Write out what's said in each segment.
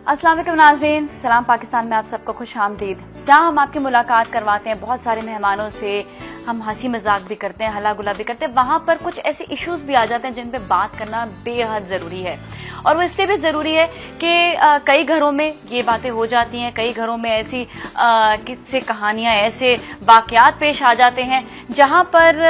अस्सलाम वालेकुम नाज़रीन, सलाम पाकिस्तान में आप सबको खुश आमदीद। जहाँ हम आपकी मुलाकात करवाते हैं बहुत सारे मेहमानों से, हम हंसी मजाक भी करते हैं, हला गुला भी करते हैं, वहां पर कुछ ऐसे इश्यूज भी आ जाते हैं जिन पे बात करना बेहद जरूरी है। और वो इसलिए भी जरूरी है कि कई घरों में ये बातें हो जाती हैं, कई घरों में ऐसी किस्से कहानियां, ऐसे वाकयात पेश आ जाते हैं जहां पर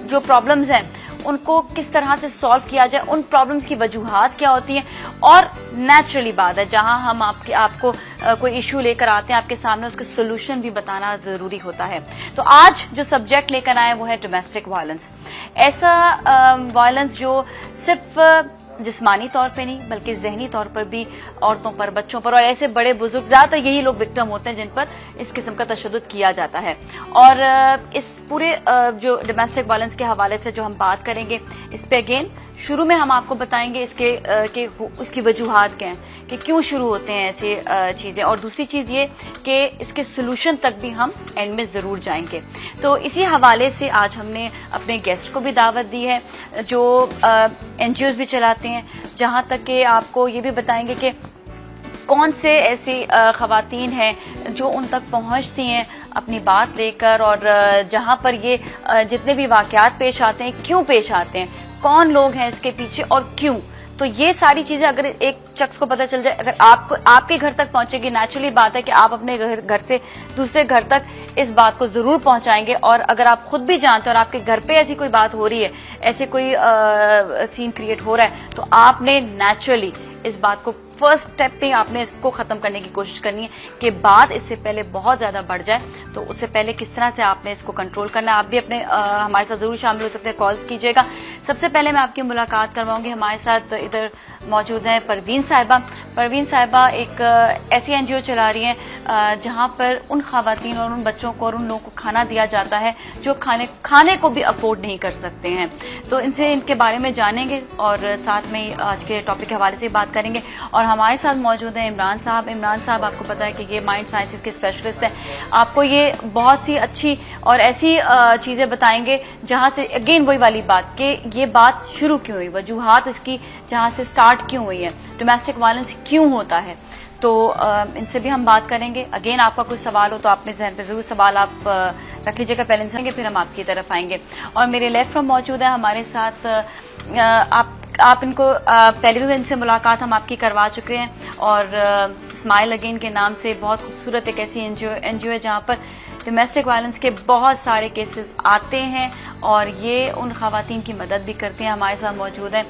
जो प्रॉब्लम्स हैं उनको किस तरह से सॉल्व किया जाए, उन प्रॉब्लम्स की वजूहात क्या होती हैं। और नेचुरली बात है, जहां हम आपको कोई इशू लेकर आते हैं आपके सामने, उसका सोल्यूशन भी बताना जरूरी होता है। तो आज जो सब्जेक्ट लेकर आए वो है डोमेस्टिक वायलेंस। ऐसा वायलेंस जो सिर्फ जिस्मानी तौर पे नहीं बल्कि जहनी तौर पर भी औरतों पर, बच्चों पर और ऐसे बड़े बुजुर्ग, ज्यादातर यही लोग विक्टिम होते हैं जिन पर इस किस्म का तशद्दुद किया जाता है। और इस पूरे जो डोमेस्टिक वायलेंस के हवाले से जो हम बात करेंगे, इस पे अगेन शुरू में हम आपको बताएंगे इसकी वजूहात क्या हैं, कि क्यों शुरू होते हैं ऐसे चीजें, और दूसरी चीज ये कि इसके सोल्यूशन तक भी हम एंड में जरूर जाएंगे। तो इसी हवाले से आज हमने अपने गेस्ट को भी दावत दी है जो एनजीओज भी चलाते हैं, जहां तक कि आपको ये भी बताएंगे कि कौन से ऐसी खवातीन हैं जो उन तक पहुंचती हैं अपनी बात लेकर, और जहां पर ये जितने भी वाकयात पेश आते हैं क्यों पेश आते हैं, कौन लोग हैं इसके पीछे और क्यों। तो ये सारी चीजें अगर एक शख्स को पता चल जाए, अगर आपके घर तक पहुंचेगी, नेचुरली बात है कि आप अपने घर से दूसरे घर तक इस बात को जरूर पहुंचाएंगे। और अगर आप खुद भी जानते हैं और आपके घर पे ऐसी कोई बात हो रही है, ऐसे कोई सीन क्रिएट हो रहा है, तो आपने नेचुरली इस बात को फर्स्ट स्टेप पे आपने इसको खत्म करने की कोशिश करनी है कि बात इससे पहले बहुत ज्यादा बढ़ जाए। तो उससे पहले किस तरह से आपने इसको कंट्रोल करना है, आप भी अपने हमारे साथ जरूर शामिल हो सकते हैं, कॉल्स कीजिएगा। सबसे पहले मैं आपकी मुलाकात करवाऊंगी, हमारे साथ इधर मौजूद हैं परवीन साहिबा। परवीन साहिबा एक ऐसी एनजीओ चला रही हैं जहां पर उन खवातीन और उन बच्चों को और उन लोगों को खाना दिया जाता है जो खाने को भी अफोर्ड नहीं कर सकते हैं। तो इनसे इनके बारे में जानेंगे और साथ में आज के टॉपिक के हवाले से बात करेंगे। और हमारे साथ मौजूद हैं इमरान साहब। इमरान साहब, आपको पता है कि ये माइंड साइंसेज के स्पेशलिस्ट हैं, आपको ये बहुत सी अच्छी और ऐसी चीजें बताएंगे जहां से अगेन वही वाली बात कि ये बात शुरू क्यों हुई, वजूहात इसकी जहां से स्टार्ट क्यों हुई है, डोमेस्टिक वायलेंस क्यों होता है। तो इनसे भी हम बात करेंगे। अगेन आपका कोई सवाल हो तो अपने जहन पे जरूर सवाल आप रख लीजिएगा, पहले इनसे फिर हम आपकी तरफ आएंगे। और मेरे लेफ्ट फ्रॉम मौजूद है हमारे साथ, आप इनको पहले भी इनसे मुलाकात हम आपकी करवा चुके हैं, और स्माइल अगेन के नाम से बहुत खूबसूरत एक ऐसी एनजीओ है जहां पर डोमेस्टिक वायलेंस के बहुत सारे केसेस आते हैं और ये उन खवातीन की मदद भी करती हैं। हमारे साथ मौजूद है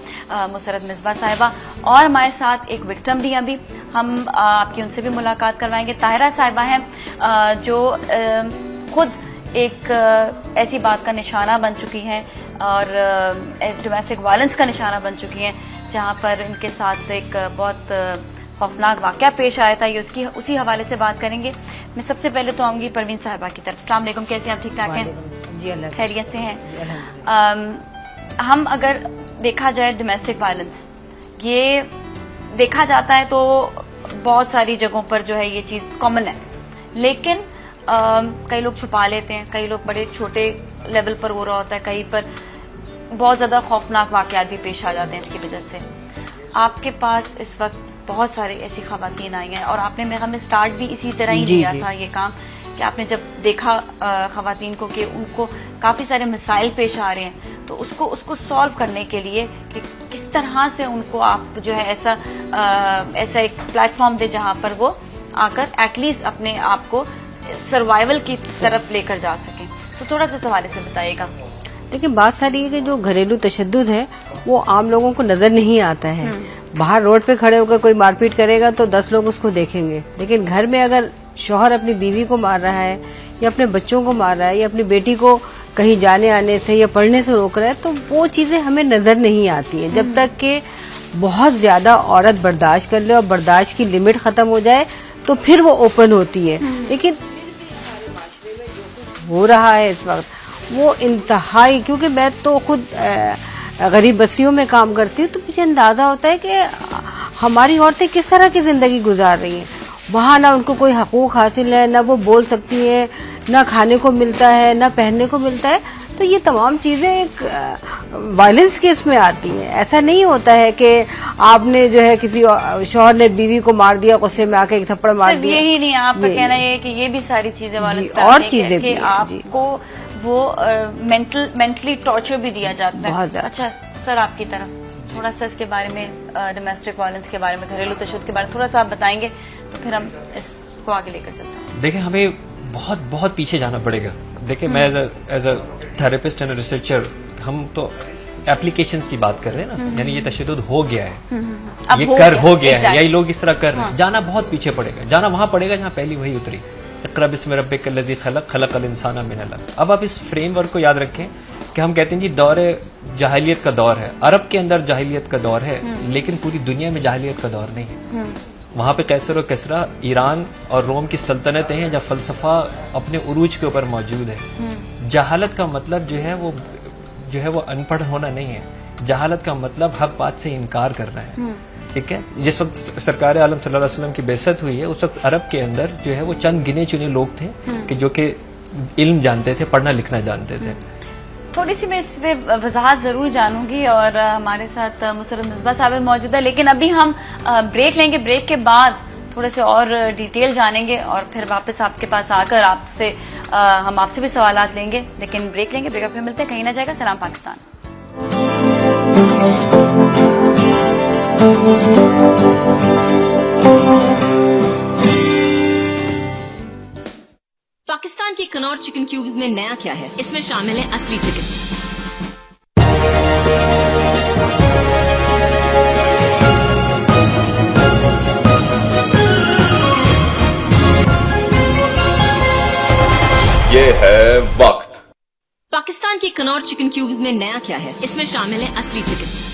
मुसरत मिसबा साहिबा, और हमारे साथ एक विक्टिम भी अभी हम आपकी उनसे भी मुलाकात करवाएंगे। ताहिरा साहिबा हैं जो खुद एक ऐसी बात का निशाना बन चुकी हैं और डोमेस्टिक वायलेंस का निशाना बन चुकी हैं, जहां पर इनके साथ एक बहुत खौफनाक वाकया पेश आया था। ये उसी हवाले से बात करेंगे। मैं सबसे पहले तो आऊंगी परवीन साहिबा की तरफ। अस्सलाम वालेकुम, कैसे हैं आप? ठीक ठाक हैं जी? अल्लाह खैरियत से हैं? हम अगर देखा जाए डोमेस्टिक वायलेंस, ये देखा जाता है तो बहुत सारी जगहों पर जो है ये चीज कॉमन है, लेकिन कई लोग छुपा लेते हैं, कई लोग बड़े छोटे लेवल पर हो रहा होता है, कहीं पर बहुत ज्यादा खौफनाक वाकयात भी पेश आ जाते हैं इसकी वजह से। आपके पास इस वक्त बहुत सारे ऐसी खवातीन आई हैं और आपने मेरे में स्टार्ट भी इसी तरह ही किया था ये काम, कि आपने जब देखा खवातीन को कि उनको काफी सारे मसाइल पेश आ रहे हैं, तो उसको सॉल्व करने के लिए कि किस तरह से उनको आप जो है ऐसा एक प्लेटफॉर्म दे जहां पर वो आकर एटलीस्ट अपने आप को सर्वाइवल की तरफ लेकर जा सकें। तो थोड़ा सा सवाल से बताइएगा। देखिए, बात सारी है कि जो घरेलू तशद्दुद है वो आम लोगों को नजर नहीं आता है। बाहर रोड पे खड़े होकर कोई मारपीट करेगा तो 10 लोग उसको देखेंगे, लेकिन घर में अगर शौहर अपनी बीवी को मार रहा है या अपने बच्चों को मार रहा है या अपनी बेटी को कहीं जाने आने से या पढ़ने से रोक रहा है, तो वो चीजें हमें नजर नहीं आती है। जब तक कि बहुत ज्यादा औरत बर्दाश्त कर ले और बर्दाश्त की लिमिट खत्म हो जाए तो फिर वो ओपन होती है। लेकिन हो रहा है इस वक्त वो इंतहाई, क्योंकि मैं तो खुद गरीब बस्तियों में काम करती हूँ, तो मुझे अंदाजा होता है कि हमारी औरतें किस तरह की जिंदगी गुजार रही हैं। वहाँ ना उनको कोई हकूक हासिल है, ना वो बोल सकती है, ना खाने को मिलता है, ना पहनने को मिलता है। तो ये तमाम चीजें एक वायलेंस केस में आती हैं। ऐसा नहीं होता है कि आपने जो है किसी शौहर ने बीवी को मार दिया, गुस्से में आके एक थप्पड़ मार सिर्फ दिया। यही नहीं, आपका कहना ये है कि ये भी सारी चीजें वाले और चीजें भी कि हैं, आपको वो मेंटली टॉर्चर भी दिया जाता है। बहुत ज्यादा। अच्छा सर, आपकी तरफ थोड़ा सा इसके बारे में, डोमेस्टिक वायलेंस के बारे में, घरेलू तशद्दुद के बारे में थोड़ा सा आप बताएंगे तो फिर हम इसको आगे लेकर चलते हैं। देखिए, हमें बहुत बहुत पीछे जाना पड़ेगा। देखिए, मैं as a therapist and researcher, हम तो एप्लीकेशंस की बात कर रहे हैं ना, यानी ये तशद्दुद हो गया है, अब ये हो गया है, या ये लोग इस तरह कर रहे हैं। जाना बहुत पीछे पड़ेगा, जाना वहां पड़ेगा जहां पहली वही उतरी, इक़रा बिस्मि रब्बिकल्लज़ी खलक़ खलक़ल इंसाना मिन अलक़। अब आप इस फ्रेमवर्क को याद रखें कि हम कहते हैं जी दौर जाहिलियत का दौर है, अरब के अंदर जाहिलियत का दौर है, लेकिन पूरी दुनिया में जाहिलियत का दौर नहीं है। वहां पे कैसर और किसरा, ईरान और रोम की सल्तनतें हैं जहाँ फलसफा अपने उरूज के ऊपर मौजूद है। जहालत का मतलब जो है वो अनपढ़ होना नहीं है। जहालत का मतलब हक बात से इनकार करना है। ठीक है, जिस वक्त सरकार आलम सल्लल्लाहु अलैहि वसल्लम की बेइज्जत हुई है, उस वक्त अरब के अंदर जो है वो चंद गिने चुने लोग थे कि जो कि इल्म जानते थे, पढ़ना लिखना जानते थे। थोड़ी सी मैं इस पे वजाहत जरूर जानूंगी और हमारे साथ मुसर्रत मिसबा साहब मौजूद है, लेकिन अभी हम ब्रेक लेंगे। ब्रेक के बाद थोड़े से और डिटेल जानेंगे और फिर वापस आपके पास आकर आपसे हम आपसे भी सवालात लेंगे, लेकिन ब्रेक लेंगे। ब्रेक फिर मिलते हैं, कहीं ना जाएगा। सलाम पाकिस्तान। पाकिस्तान के कनौर चिकन क्यूब्स में नया क्या है? इसमें शामिल है असली चिकन, ये है वक्त। पाकिस्तान के कनौर चिकन क्यूब्स में नया क्या है? इसमें शामिल है असली चिकन।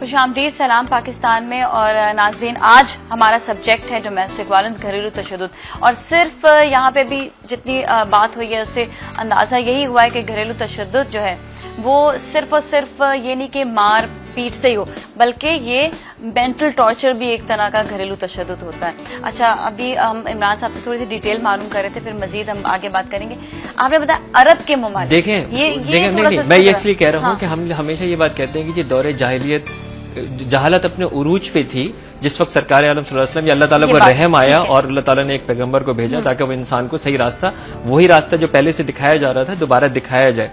खुशामदीद, सलाम पाकिस्तान में। और नाजरीन, आज हमारा सब्जेक्ट है डोमेस्टिक वायलेंस, घरेलू तशद्दुद। और सिर्फ यहाँ पे भी जितनी बात हुई है उससे अंदाजा यही हुआ है कि घरेलू तशद्दुद जो है वो सिर्फ और सिर्फ ये नहीं कि मार पीट से ही हो, बल्कि ये मेंटल टॉर्चर भी एक तरह का घरेलू तशद्दुद होता है। अच्छा, अभी हम इमरान साहब से थोड़ी सी डिटेल मालूम कर रहे थे, फिर मजीद हम आगे बात करेंगे। आपने बताया अरब के ममालिक, देखें नहीं, मैं ये इसलिए कह रहा हूँ कि हम हमेशा ये बात कहते हैं कि दौरे जहालत अपने उरूज पे थी जिस वक्त सरकार आलम सल्लल्लाहु अलैहि वसल्लम या अल्लाह ताला को रहम आया और अल्लाह ताला ने एक पैगंबर को भेजा ताकि वो इंसान को सही रास्ता, वही रास्ता जो पहले से दिखाया जा रहा था, दोबारा दिखाया जाए।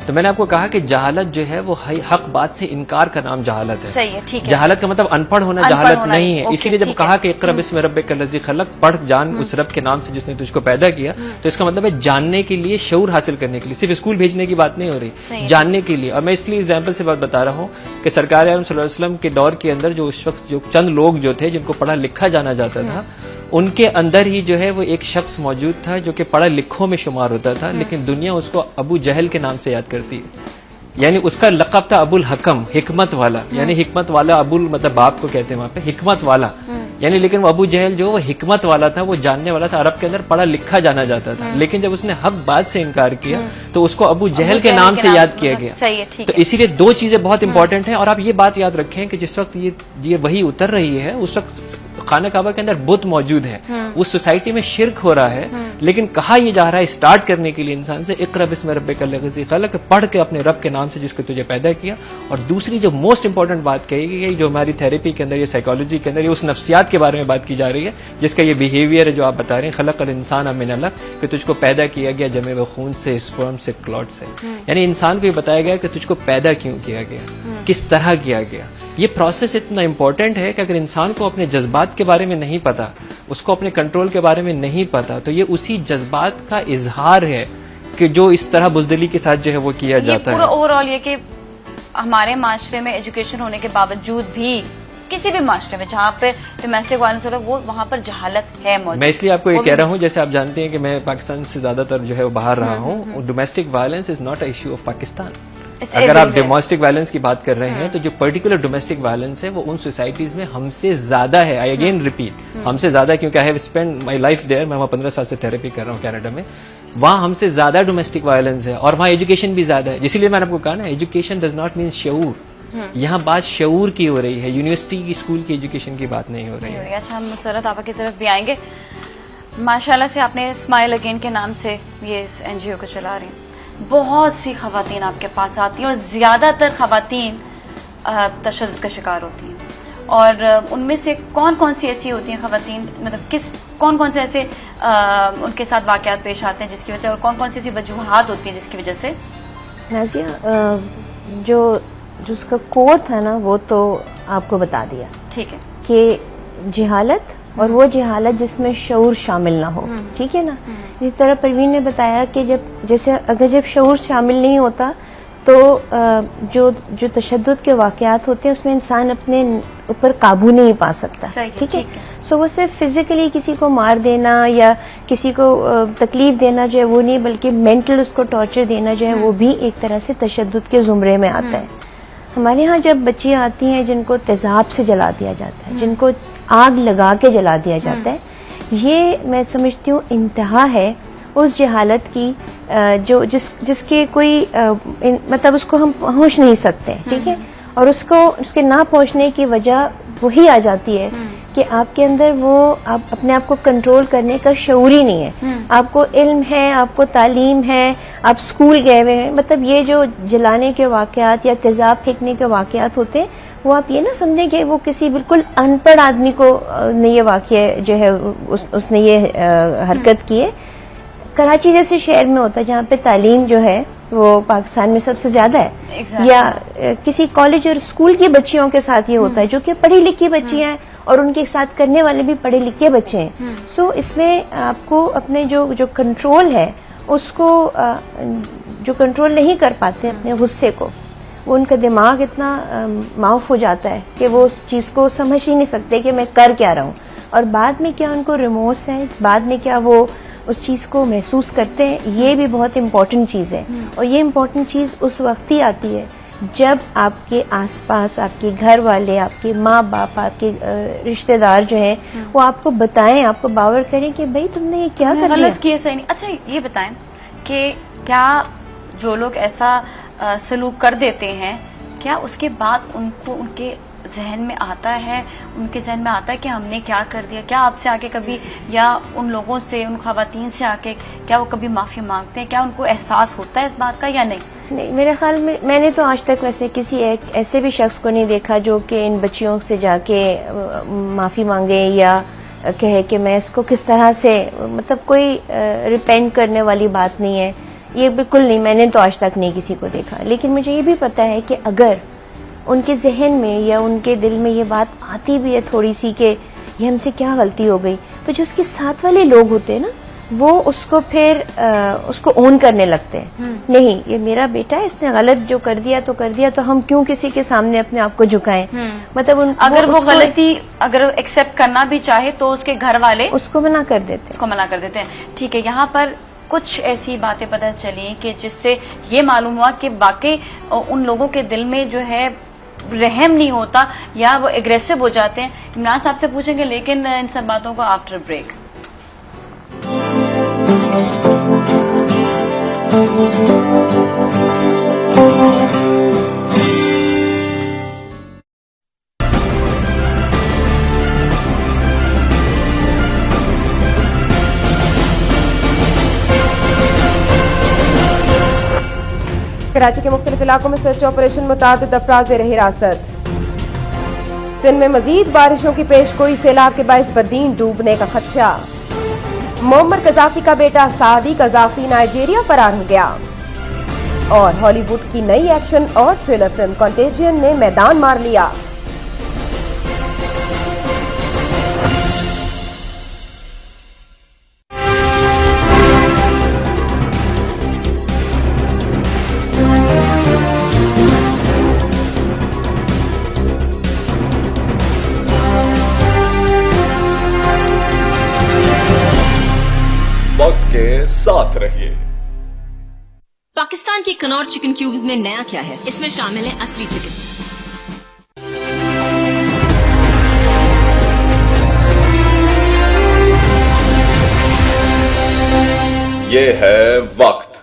तो मैंने आपको कहा कि जहालत जो है वो हक बात से इनकार का नाम जहालत है। सही है, ठीक है। जहालत का मतलब अनपढ़ होना जहालत नहीं है। इसीलिए जब कहा कि इक़रा बिस्मि रब्बिकल्लज़ी खलक़, पढ़ जान उस रब के नाम से जिसने तुझको पैदा किया, तो इसका मतलब है जानने के लिए, शऊर हासिल करने के लिए, सिर्फ स्कूल भेजने की बात नहीं हो रही, जानने के लिए। और मैं इसलिए एग्जाम्पल से बात बता रहा हूँ कि सरकार आलम सल्लल्लाहु अलैहि वसल्लम के दौर के अंदर जो उस वक्त जो चंद लोग जो थे जिनको पढ़ा लिखा जाना जाता था, उनके अंदर ही जो है वो एक शख्स मौजूद था जो कि पढ़ा लिखों में शुमार होता था, लेकिन दुनिया उसको अबू जहल के नाम से याद करती है। यानी उसका लक़ब था अबुल हकम, हिकमत वाला। यानी हिकमत वाला, अबुल मतलब बाप को कहते हैं वहां पे, हिकमत वाला यानी। लेकिन वो अबू जहल जो वो हिकमत वाला था, वो जानने वाला था, अरब के अंदर पढ़ा लिखा जाना जाता था। लेकिन जब उसने हक बात से इनकार किया तो उसको अबू जहल के नाम से याद किया गया। सही है, ठीक तो इसीलिए दो चीजें बहुत इंपॉर्टेंट हैं। और आप ये बात याद रखें कि जिस वक्त ये वही उतर रही है, उस वक्त खाना काबा के अंदर बुत मौजूद है, उस सोसाइटी में शिरक हो रहा है, लेकिन कहा यह जा रहा है स्टार्ट करने के लिए इंसान से, इक़रा बिस्मि रब्बिकल्लज़ी खलक़, पढ़ के अपने रब के नाम से जिसको तुझे पैदा किया। और दूसरी जो मोस्ट इंपॉर्टेंट बात कही गई, जो हमारी थेरेपी के अंदर, ये साइकोलॉजी के अंदर, ये उस नफ्सियात के बारे में बात की जा रही है जिसका ये बिहेवियर है जो आप बता रहे हैं, खलक़ल इंसान मिन अलक़, कि तुझको पैदा किया गया जमे व खून से, स्पर्म से, क्लॉट से। यानी इंसान को ये बताया गया कि तुझको पैदा क्यों किया गया, किस तरह किया गया। ये प्रोसेस इतना इंपॉर्टेंट है कि अगर इंसान को अपने जज्बात के बारे में नहीं पता, उसको अपने कंट्रोल के बारे में नहीं पता, तो ये उसी जज्बात का इजहार है कि जो इस तरह बुज़दिली के साथ जो है वो किया जाता है। पूरा ओवरऑल ये कि हमारे माशरे में एजुकेशन होने के बावजूद भी, किसी भी माशरे में जहाँ पे डोमेस्टिक वायलेंस हो रहा है, वो वहाँ पर जहालत है मौजूद। मैं इसलिए आपको ये कह रहा हूँ, जैसे आप जानते हैं कि मैं पाकिस्तान से ज्यादातर जो है वो बाहर रहा हूँ, domestic violence is not a issue of Pakistan. अगर आप डोमेस्टिक वायलेंस की बात कर रहे हैं तो जो पर्टिकुलर डोमेस्टिक वायलेंस है वो उन सोसाइटीज में हमसे ज्यादा है। आई अगेन रिपीट, हमसे ज्यादा, क्योंकि I have spend my life there. मैं वहाँ 15 साल से थेरेपी कर रहा हूँ कनाडा में। वहाँ हमसे ज्यादा डोमेस्टिक वायलेंस है और वहाँ एजुकेशन भी ज्यादा है। इसीलिए मैंने आपको कहा ना, एजुकेशन डज नॉट मीन शऊर। यहाँ बात शऊर की हो रही है, यूनिवर्सिटी की, स्कूल की एजुकेशन की बात नहीं हो रही है। अच्छा, हम मुसरत आपा की तरफ भी आएंगे। माशाल्लाह से आपने स्माइल अगेन के नाम से ये इस एनजीओ को चला रही हैं। बहुत सी खवातीन आपके पास आती हैं और ज्यादातर खवातीन तशद्दुद का शिकार होती हैं, और उनमें से कौन कौन सी ऐसी होती हैं खवातीन, मतलब कौन कौन से ऐसे उनके साथ वाकयात पेश आते हैं जिसकी वजह से, और कौन कौन सी ऐसी वजूहात होती हैं जिसकी वजह से? नाजिया, जो उसका कोर था ना, वो तो आपको बता दिया, ठीक है, कि जिहालत, और वो जिहालत जिसमें शऊर शामिल ना हो, ठीक है ना। इसी तरह परवीन ने बताया कि जब शऊर शामिल नहीं होता तो जो तशद्दुद के वाकयात होते हैं उसमें इंसान अपने ऊपर काबू नहीं पा सकता, ठीक है। सो वो सिर्फ फिजिकली किसी को मार देना या किसी को तकलीफ देना जो है वो नहीं, बल्कि मेंटल उसको टॉर्चर देना जो है वो भी एक तरह से तशद्दुद के जुमरे में आता है। हमारे यहाँ जब बच्चियां आती हैं जिनको तेजाब से जला दिया जाता है, जिनको आग लगा के जला दिया जाता है, ये मैं समझती हूँ इंतहा है उस जहालत की जो जिसके कोई मतलब उसको हम पहुंच नहीं सकते, ठीक है। और उसके ना पहुंचने की वजह वही आ जाती है कि आपके अंदर वो आप अपने आप को कंट्रोल करने का शऊर ही नहीं है। आपको इल्म है, आपको तालीम है, आप स्कूल गए हुए हैं, मतलब ये जो जलाने के वाकयात या तेजाब फेंकने के वाकयात होते हैं, वो आप ये ना समझें कि वो किसी बिल्कुल अनपढ़ आदमी को ने ये वाकया जो है उसने ये हरकत की है। कराची जैसे शहर में होता है जहाँ पे तालीम जो है वो पाकिस्तान में सबसे ज्यादा है, या किसी कॉलेज और स्कूल की बच्चियों के साथ ये होता है जो कि पढ़ी लिखी बच्चियां हैं और उनके साथ करने वाले भी पढ़े लिखे बच्चे हैं। सो इसमें आपको अपने जो कंट्रोल है उसको जो कंट्रोल नहीं कर पाते अपने गुस्से को, वो उनका दिमाग इतना माफ हो जाता है कि वो उस चीज को समझ ही नहीं सकते कि मैं कर क्या रहा हूँ, और बाद में क्या उनको रिमोर्स है, बाद में क्या वो उस चीज को महसूस करते हैं। ये भी बहुत इम्पोर्टेंट चीज है, और ये इम्पोर्टेंट चीज उस वक्त ही आती है जब आपके आसपास आपके घर वाले, आपके माँ बाप, आपके रिश्तेदार जो हैं वो आपको बताएं, आपको बावर करें कि भाई तुमने ये क्या कर लिया, गलत किया, सही नहीं। अच्छा, ये बताएं कि क्या जो लोग ऐसा सलूक कर देते हैं, क्या उसके बाद उनको उनके जहन में आता है, कि हमने क्या कर दिया? क्या आपसे आके कभी, या उन लोगों से, उन खवातीन से आके क्या वो कभी माफी मांगते हैं? क्या उनको एहसास होता है इस बात का या नहीं? नहीं, मेरे ख्याल में मैंने तो आज तक वैसे किसी एक ऐसे भी शख्स को नहीं देखा जो कि इन बच्चियों से जाके माफी मांगे या कहे कि मैं इसको किस तरह से, मतलब कोई रिपेंट करने वाली बात नहीं है, ये बिल्कुल नहीं, मैंने तो आज तक नहीं किसी को देखा। लेकिन मुझे ये भी पता है कि अगर उनके जहन में या उनके दिल में ये बात आती भी है थोड़ी सी कि ये हमसे क्या गलती हो गई, तो जो उसके साथ वाले लोग होते हैं ना, वो उसको फिर उसको ओन करने लगते हैं। नहीं, ये मेरा बेटा है, इसने गलत जो कर दिया तो हम क्यों किसी के सामने अपने आप को झुकाएं। मतलब अगर वो गलती अगर एक्सेप्ट करना भी चाहे तो उसके घर वाले उसको मना कर देते हैं। ठीक है, यहाँ पर कुछ ऐसी बातें पता चली कि जिससे ये मालूम हुआ कि वाकई उन लोगों के दिल में जो है रहम नहीं होता या वो एग्रेसिव हो जाते हैं। इमरान साहब से पूछेंगे, लेकिन इन सब बातों को आफ्टर ब्रेक। कराची के मुख्तलिफ इलाकों में सर्च ऑपरेशन, मुतादिद अफराद ज़ेर हिरासत। सिंध में मजीद बारिशों की पेशगोई, सैलाब के बाइस बदीन डूबने का खदशा। मोहम्मद कजाफी का बेटा सादी कजाफी नाइजीरिया फरार हो गया। और हॉलीवुड की नई एक्शन और थ्रिलर फिल्म कंटेजियन ने मैदान मार लिया। वक्त के साथ रहिए। पाकिस्तान की कनौर चिकन क्यूब्स में नया क्या है? इसमें शामिल है असली चिकन। ये है वक्त।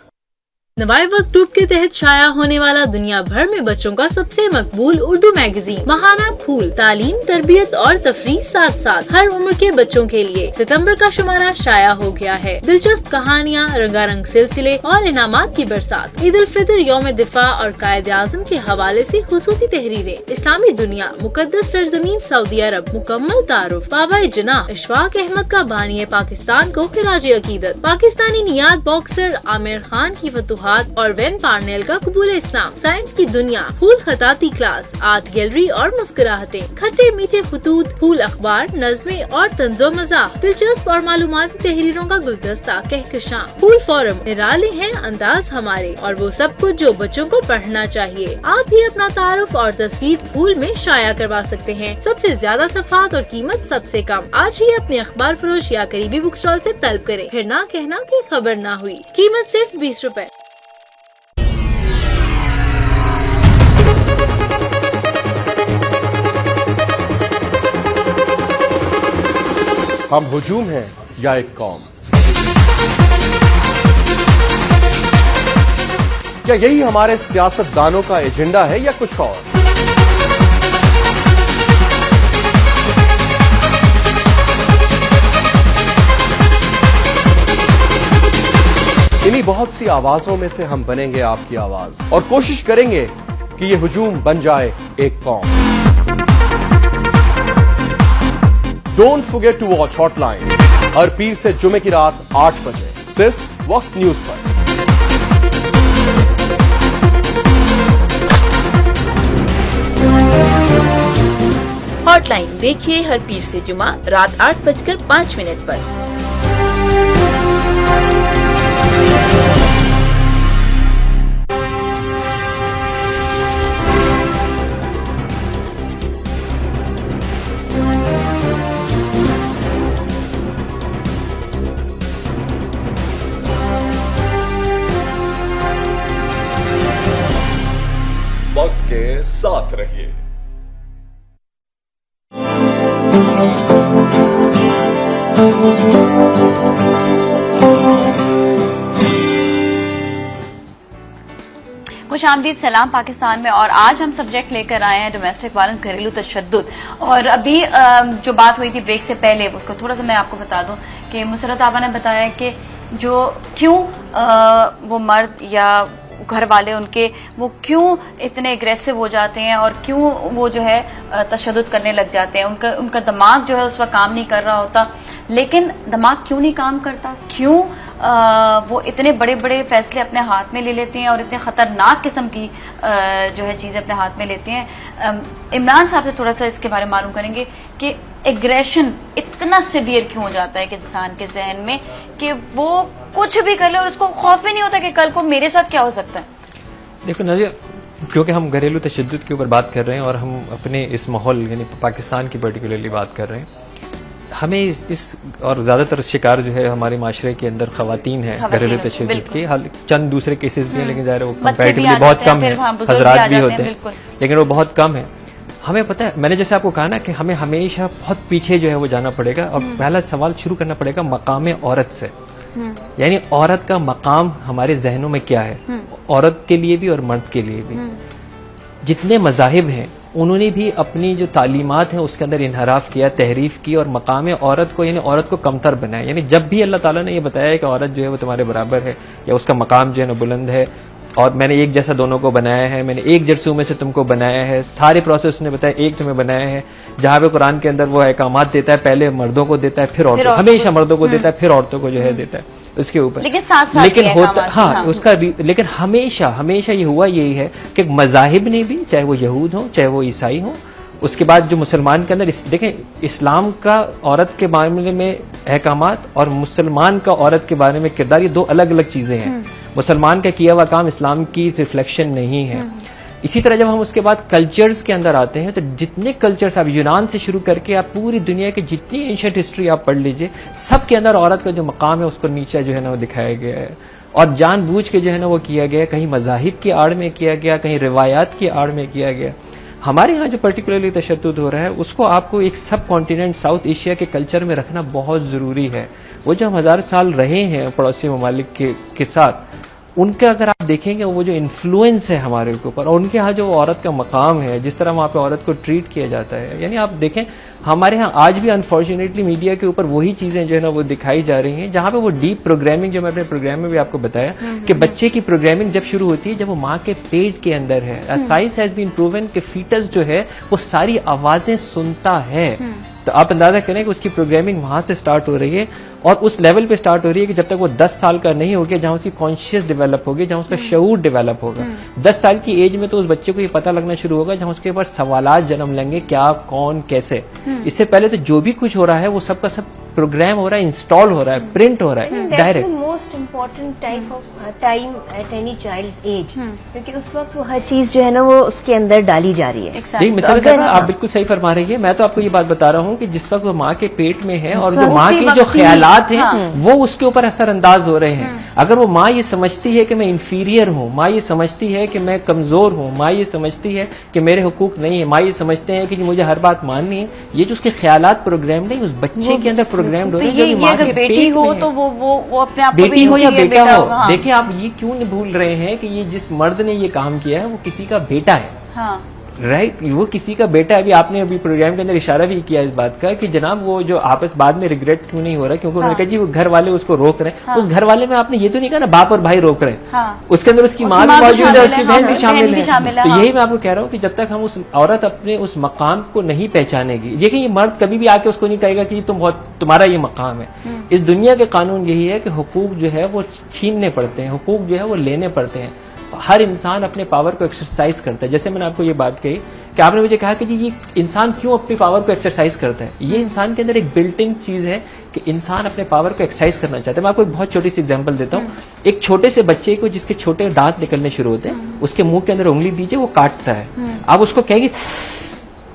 नवाए वक्त ग्रुप के तहत शाया होने वाला दुनिया भर में बच्चों का सबसे मकबूल उर्दू मैगजीन महाना फूल तालीम, तरबियत और तफरीह साथ साथ हर उम्र के बच्चों के लिए सितंबर का शुमारा शाया हो गया है। दिलचस्प कहानियाँ, रंगारंग सिलसिले और इनामात की बरसात, ईद उल फितर, यौम दिफा और कायद आज़म के हवाले से खुसूसी तहरीरें, इस्लामी दुनिया, मुकद्दस सरजमीन सऊदी अरब, मुकम्मल तारुफ, बाबा जनाह इशफाक अहमद का बानी पाकिस्तान को खिराज अकीदत, पाकिस्तानी नियाद बॉक्सर आमिर खान की फतुहात और वेन पार्नेल का कबूल इस्लाम, साइंस की दुनिया, फूल खताती क्लास, आर्ट गैलरी और मुस्कुराहटें, खट्टे मीठे खतूत, फूल अखबार, नज़्में और तंजो मज़ाक, दिलचस्प और मालूमाती तहरीरों का गुलदस्ता, कहकशां, फूल फोरम, निराले हैं अंदाज हमारे और वो सब कुछ जो बच्चों को पढ़ना चाहिए। आप भी अपना तारुफ और तस्वीर फूल में शाया करवा सकते हैं। सबसे ज्यादा सफ़ात और कीमत सबसे कम। आज ही अपने अखबार फरोश या करीबी बुक स्टॉल से तलब करें, फिर ना कहना कि खबर ना हुई। कीमत सिर्फ 20 रुपए। हम हुजूम हैं या एक कौम? क्या यही हमारे सियासतदानों का एजेंडा है या कुछ और? इन्हीं बहुत सी आवाजों में से हम बनेंगे आपकी आवाज और कोशिश करेंगे कि ये हुजूम बन जाए एक कौम। Don't forget to watch hotline हर पीर से जुमे की रात 8 बजे सिर्फ वक्त न्यूज पर। हॉटलाइन देखिए हर पीर से जुमा रात 8:05 पर। वक्त के साथ रहिए। खुशामदीद, सलाम पाकिस्तान में। और आज हम सब्जेक्ट लेकर आए हैं डोमेस्टिक वायलेंस, घरेलू तशद्दुद। और अभी जो बात हुई थी ब्रेक से पहले, उसको थोड़ा सा मैं आपको बता दूं कि मुसरत आबा ने बताया कि जो क्यों वो मर्द या घर वाले उनके वो क्यों इतने एग्रेसिव हो जाते हैं और क्यों वो जो है तशद्दुद करने लग जाते हैं। उनका दिमाग जो है उस वक्त काम नहीं कर रहा होता। लेकिन दिमाग क्यों नहीं काम करता, क्यों वो इतने बड़े बड़े फैसले अपने हाथ में ले लेते हैं और इतने खतरनाक किस्म की जो है चीजें अपने हाथ में लेते हैं। इमरान साहब से थोड़ा सा इसके बारे में मालूम करेंगे कि एग्रेशन इतना सिवियर क्यों हो जाता है कि इंसान के जहन में कि वो कुछ भी कर ले और उसको खौफ भी नहीं होता कि कल को मेरे साथ क्या हो सकता है। देखो नज़ीर, क्योंकि हम घरेलू तशद्दुद के ऊपर बात कर रहे हैं और हम अपने इस माहौल यानी पाकिस्तान की पर्टिकुलरली बात कर रहे हैं, हमें इस और ज्यादातर शिकार जो है हमारे माशरे के अंदर खवातीन है घरेलू तशद्दुद की। चंद दूसरे केसेस भी हैं लेकिन ज़ाहिर है वो कंपैरेटिवली बहुत कम है, हजरात भी होते हैं लेकिन वो बहुत कम है। हमें पता है, मैंने जैसे आपको कहा ना कि हमें हमेशा बहुत पीछे जो है वो जाना पड़ेगा और पहला सवाल शुरू करना पड़ेगा मकाम औरत से। यानी औरत का मकाम हमारे जहनों में क्या है, औरत के लिए भी और मर्द के लिए भी। जितने मजाहिब हैं उन्होंने भी अपनी जो तालीमात हैं उसके अंदर इनहराफ किया, तहरीफ की और मकाम औरत को यानी औरत को कमतर बनाया। यानी जब भी अल्लाह ताला ने ये बताया है कि औरत जो है वो तुम्हारे बराबर है या उसका मकाम जो है ना बुलंद है और मैंने एक जैसा दोनों को बनाया है, मैंने एक जरसूमे से तुमको बनाया है, सारे प्रोसेस ने बताया एक तुम्हें बनाया है। जहां पे कुरान के अंदर वो अहकामात देता है, पहले मर्दों को देता है फिर औरतों, हमेशा मर्दों को देता है फिर औरतों को जो है देता है उसके ऊपर। लेकिन होता हाँ उसका लेकिन हमेशा हमेशा ये हुआ यही है कि मजाहिब ने भी, चाहे वो यहूद हो चाहे वो ईसाई हो, उसके बाद जो मुसलमान के अंदर देखें इस्लाम का औरत के मामले में अहकामात और मुसलमान का औरत के बारे में किरदार, ये दो अलग अलग चीजें हैं। मुसलमान का किया हुआ काम इस्लाम की रिफ्लेक्शन नहीं है। इसी तरह जब हम उसके बाद कल्चर्स के अंदर आते हैं तो जितने कल्चर्स आप यूनान से शुरू करके आप पूरी दुनिया की जितनी एंशिएंट हिस्ट्री आप पढ़ लीजिए, सब के अंदर औरत का जो मकाम है उसको नीचा जो है ना वो दिखाया गया है और जानबूझ के जो है ना वो किया गया, कहीं मजाहिब की आड़ में किया गया, कहीं रिवायात की आड़ में किया गया। हमारे यहाँ जो पर्टिकुलरली तशद्दुद हो रहा है उसको आपको एक सब कॉन्टिनेंट साउथ एशिया के कल्चर में रखना बहुत जरूरी है। वो जो हम 1000 साल रहे हैं पड़ोसी ममालिक के साथ, उनका अगर आप देखेंगे वो जो इन्फ्लुएंस है हमारे ऊपर और उनके यहाँ जो औरत का मकाम है, जिस तरह वहाँ पे औरत को ट्रीट किया जाता है, यानी आप देखें हमारे यहाँ आज भी अनफॉर्चुनेटली मीडिया के ऊपर वही चीजें जो है ना वो दिखाई जा रही हैं, जहाँ पे वो डीप प्रोग्रामिंग, जो मैं अपने प्रोग्राम में भी आपको बताया कि बच्चे की प्रोग्रामिंग जब शुरू होती है जब वो माँ के पेट के अंदर है। साइंस हैज बीन प्रूवन कि फीटस जो है वो सारी आवाजें सुनता है। तो आप अंदाजा करें कि उसकी प्रोग्रामिंग वहां से स्टार्ट हो रही है और उस लेवल पे स्टार्ट हो रही है कि जब तक वो 10 साल का नहीं हो गया, जहां उसकी कॉन्शियस डेवलप होगी, जहां उसका शऊर डेवलप होगा। 10 साल की एज में तो उस बच्चे को ये पता लगना शुरू होगा जहां उसके ऊपर सवालात जन्म लेंगे, क्या, कौन, कैसे। इससे पहले तो जो भी कुछ हो रहा है वो सबका सब प्रोग्राम हो रहा है, इंस्टॉल हो रहा है, प्रिंट हो रहा है direct. Most important type of time at any child's age, क्योंकि उस वक्त वो हर चीज जो है ना वो उसके अंदर डाली जा रही है। देखिए मिसाल के आप बिल्कुल सही फरमा रही है। मैं तो आपको ये बात बता रहा हूँ कि जिस वक्त वो माँ के पेट में है और जो माँ के जो ख्यालात हैं वो उसके ऊपर असरअंदाज हो रहे हैं। अगर वो माँ ये समझती है कि मैं इंफीरियर हूँ, माँ ये समझती है कि मैं कमजोर हूँ, माँ ये समझती है कि मेरे हुकूक नहीं है, माँ ये समझते हैं कि मुझे हर बात माननी है, ये जो उसके ख्यालात प्रोग्राम नहीं उस बच्चे के अंदर प्रोग्राम हो रहे हैं। ये अगर बेटी हो तो वो अपने आप बेटी हो या बेटा हो, देखिए आप ये क्यों नहीं भूल रहे हैं कि ये जिस मर्द ने ये काम किया है वो किसी का बेटा है। हाँ। राइट, वो किसी का बेटा है। अभी आपने प्रोग्राम के अंदर इशारा भी किया इस बात का कि जनाब वो जो आपस बाद में रिग्रेट क्यों नहीं हो रहा, क्योंकि उन्होंने कहा जी वो घर वाले उसको रोक रहे हैं। उस घर वाले में आपने ये तो नहीं कहा ना बाप और भाई रोक रहे हैं, उसके अंदर उसकी माँ भी मौजूद है, उसकी बहन भी शामिल है। तो यही मैं आपको कह रहा हूँ कि जब तक हम उस औरत अपने उस मकाम को नहीं पहचानेगी, देखिए ये मर्द कभी भी आके उसको नहीं कहेगा कि तुम्हारा ये मकाम है। इस दुनिया के कानून यही है कि हुकूक जो है वो छीनने पड़ते हैं, हुकूक जो है वो लेने पड़ते हैं। हर इंसान अपने पावर को एक्सरसाइज करता है। जैसे मैंने आपको ये बात कही कि आपने मुझे कहा कि जी ये इंसान क्यों अपनी पावर को एक्सरसाइज करता है, ये इंसान के अंदर एक बिल्ट इन चीज है कि इंसान अपने पावर को एक्सरसाइज करना चाहता है। मैं आपको एक बहुत छोटी सी एग्जांपल देता हूँ। एक छोटे से बच्चे को जिसके छोटे दांत निकलने शुरू होते हैं, उसके मुंह के अंदर उंगली दीजिए, वो काटता है। आप उसको कहेंगे,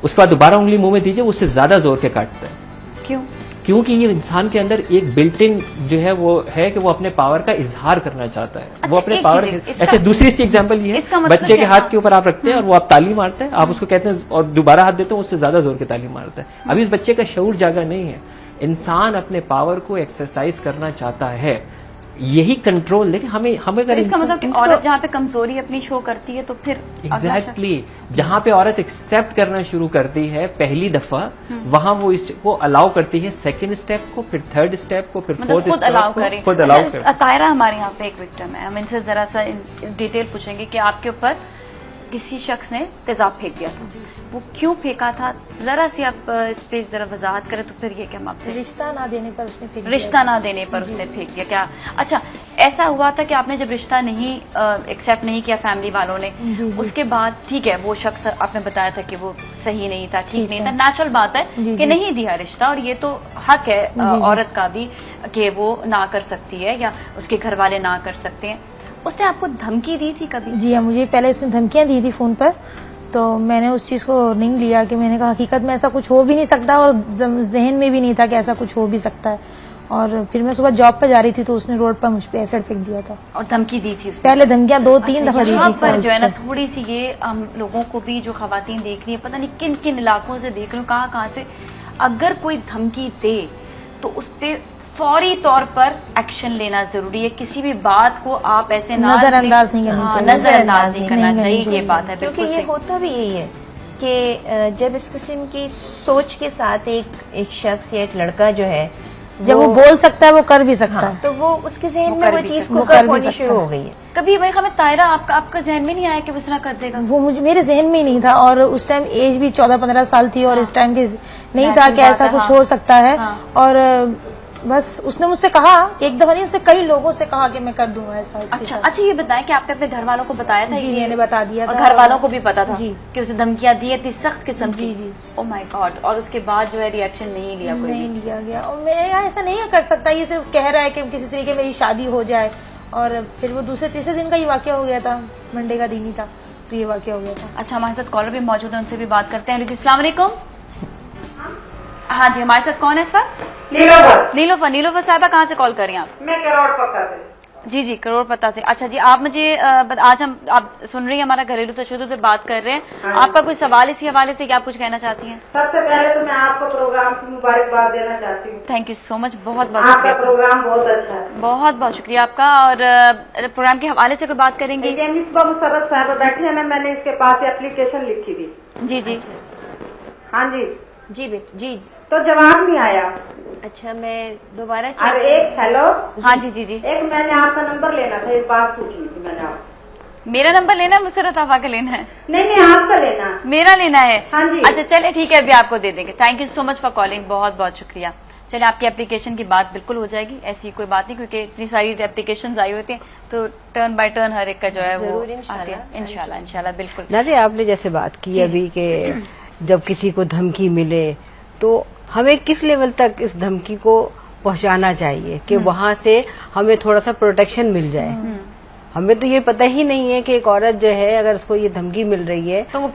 उसके बाद दोबारा उंगली मुंह में दीजिए, उससे ज्यादा जोर के काटता है। क्यों? क्योंकि ये इंसान के अंदर एक बिल्ट इन जो है वो है कि वो अपने पावर का इजहार करना चाहता है। वो अपने पावर अच्छा, दूसरी इसकी एग्जांपल ये है, बच्चे के हाथ के ऊपर आप रखते हैं और वो आप ताली मारते हैं, आप उसको कहते हैं और दोबारा हाथ देते हैं, उससे ज्यादा जोर के ताली मारता है। अभी उस बच्चे का शऊर जागा नहीं है। इंसान अपने पावर को एक्सरसाइज करना चाहता है, यही कंट्रोल। लेकिन हमें अगर इसका मतलब कि औरत जहाँ पे कमजोरी अपनी शो करती है तो फिर एग्जैक्टली जहाँ पे औरत एक्सेप्ट करना शुरू करती है पहली दफा, वहाँ वो इसको अलाउ करती है सेकंड स्टेप को, फिर थर्ड स्टेप को, फिर फोर्थ स्टेप को खुद अलाउ करे। तायरा हमारे यहाँ पे एक विक्टिम है, हम इनसे जरा सा डिटेल पूछेंगे कि आपके ऊपर किसी शख्स ने तेजाब फेंक दिया था, वो क्यों फेंका था, जरा सी आप इस पे जरा वजाहत करें तो फिर ये कि हम आपसे रिश्ता ना देने पर उसने फेंक दिया। रिश्ता ना देने पर उसने फेंक दिया क्या? अच्छा, ऐसा हुआ था कि आपने जब रिश्ता नहीं एक्सेप्ट नहीं किया फैमिली वालों ने, उसके बाद ठीक है वो शख्स आपने बताया था कि वो सही नहीं था, ठीक नहीं था, नेचुरल बात है कि नहीं दिया रिश्ता और ये तो हक है औरत का भी कि वो ना कर सकती है या उसके घर वाले ना कर सकते हैं। उसने आपको धमकी दी थी कभी? जी हाँ, मुझे पहले उसने धमकियां दी थी फोन पर, तो मैंने उस चीज को नहीं लिया कि मैंने कहा हकीकत में ऐसा कुछ हो भी नहीं सकता और जहन में भी नहीं था कि ऐसा कुछ हो भी सकता है। और फिर मैं सुबह जॉब पे जा रही थी तो उसने रोड पर मुझ पे एसिड फेंक दिया था और धमकी दी थी उसने? पहले धमकियां 2-3 दफा दी थी। पर जो है ना थोड़ी सी ये हम लोगों को भी जो खवातीन देख रही है, पता नहीं किन किन इलाकों से देख रही हूँ, कहाँ से, अगर कोई धमकी दे तो उस पे फौरी तौर पर एक्शन लेना जरूरी है। किसी भी बात को आप ऐसे नजरअंदाज नहीं करना चाहिए, नजरअंदाज नहीं करना चाहिए, ये बात है। क्योंकि ये होता भी यही है कि जब इस किस्म की सोच के साथ एक शख्स या एक लड़का जो है जब वो बोल सकता है वो कर भी सकता है, तो वो उसके जहन में वो चीज को कर होनी शुरू हो गई है। कभी भाई हमें तायरा आपका जहन में नहीं आया कि वो इस तरह कर देगा? वो मेरे जहन में ही नहीं था और उस टाइम एज भी 14-15 साल थी और इस टाइम के नहीं था कि ऐसा कुछ हो सकता है। और बस उसने मुझसे कहा, एक दफा नहीं, उसने कई लोगों से कहा कि मैं कर दूंगा ऐसा। अच्छा, ये बताएं कि आपने अपने घर वालों को बताया था? जी मैंने बता दिया था। और घर वालों को भी पता था जी कि उसे धमकियां दी थी सख्त किस्म की? जी। Oh my God. और उसके बाद जो है रिएक्शन नहीं लिया कोई? नहीं लिया गया। और मैं ऐसा नहीं कर सकता, ये सिर्फ कह रहा है कि किसी तरीके मेरी शादी हो जाए। और फिर वो दूसरे-तीसरे दिन का ही वाकया हो गया था, मंडे का दिन ही था तो ये वाकया हो गया था। अच्छा, हमारे साथ कॉलर भी मौजूद है, उनसे भी बात करते हैं। अस्सलाम वालेकुम। हाँ जी, हमारे साथ कौन है इस वक्त? नीलोफर साहिबा, कहाँ से कॉल कर रही हैं आप? मैं कराड़ पक्का से। जी जी, करोड़ पता से। अच्छा जी, आप मुझे आज हम आप सुन रही हैं हमारा घरेलू तशद्दुद पे बात कर रहे हैं। आपका कोई सवाल इसी हवाले से क्या आप कुछ कहना चाहती हैं? सबसे पहले तो मैं आपको प्रोग्राम की मुबारकबाद देना चाहती हूँ। थैंक यू सो मच, बहुत बहुत आपका शुक्रिया। प्रोग्राम बहुत अच्छा है। बहुत बहुत शुक्रिया आपका। और प्रोग्राम के हवाले से कोई बात करेंगे? मिसबा मुसर्रत साहब बैठी है ना, मैंने इसके पास एप्लीकेशन लिखी थी। जी जी हाँ जी जी बेटा जी। तो जवाब नहीं आया। अच्छा, मैं दोबारा और एक हेलो। हाँ जी जी जी। एक मैंने आपका नंबर लेना था, एक बात पूछनी थी मैंने आपको। मेरा नंबर लेना है, मुसर्रत आफा का लेना है? नहीं आपका लेना। मेरा लेना है? हाँ जी। अच्छा चलिए ठीक है, अभी आपको दे देंगे। Thank you so much for calling, बहुत बहुत शुक्रिया। चलिए, आपकी एप्लीकेशन की बात बिल्कुल हो जाएगी, ऐसी कोई बात नहीं, क्योंकि इतनी सारी एप्लीकेशन आई होती हैं तो टर्न बाय टर्न हर एक का जो है वो आती है। इंशाल्लाह इंशाल्लाह बिल्कुल। नाज़िर, आपने जैसे बात की अभी कि जब किसी को धमकी मिले तो हमें किस लेवल तक इस धमकी को पहुंचाना चाहिए कि वहां से हमें थोड़ा सा प्रोटेक्शन मिल जाए। हमें तो ये पता ही नहीं है कि एक औरत जो है अगर उसको ये धमकी मिल रही है तो वो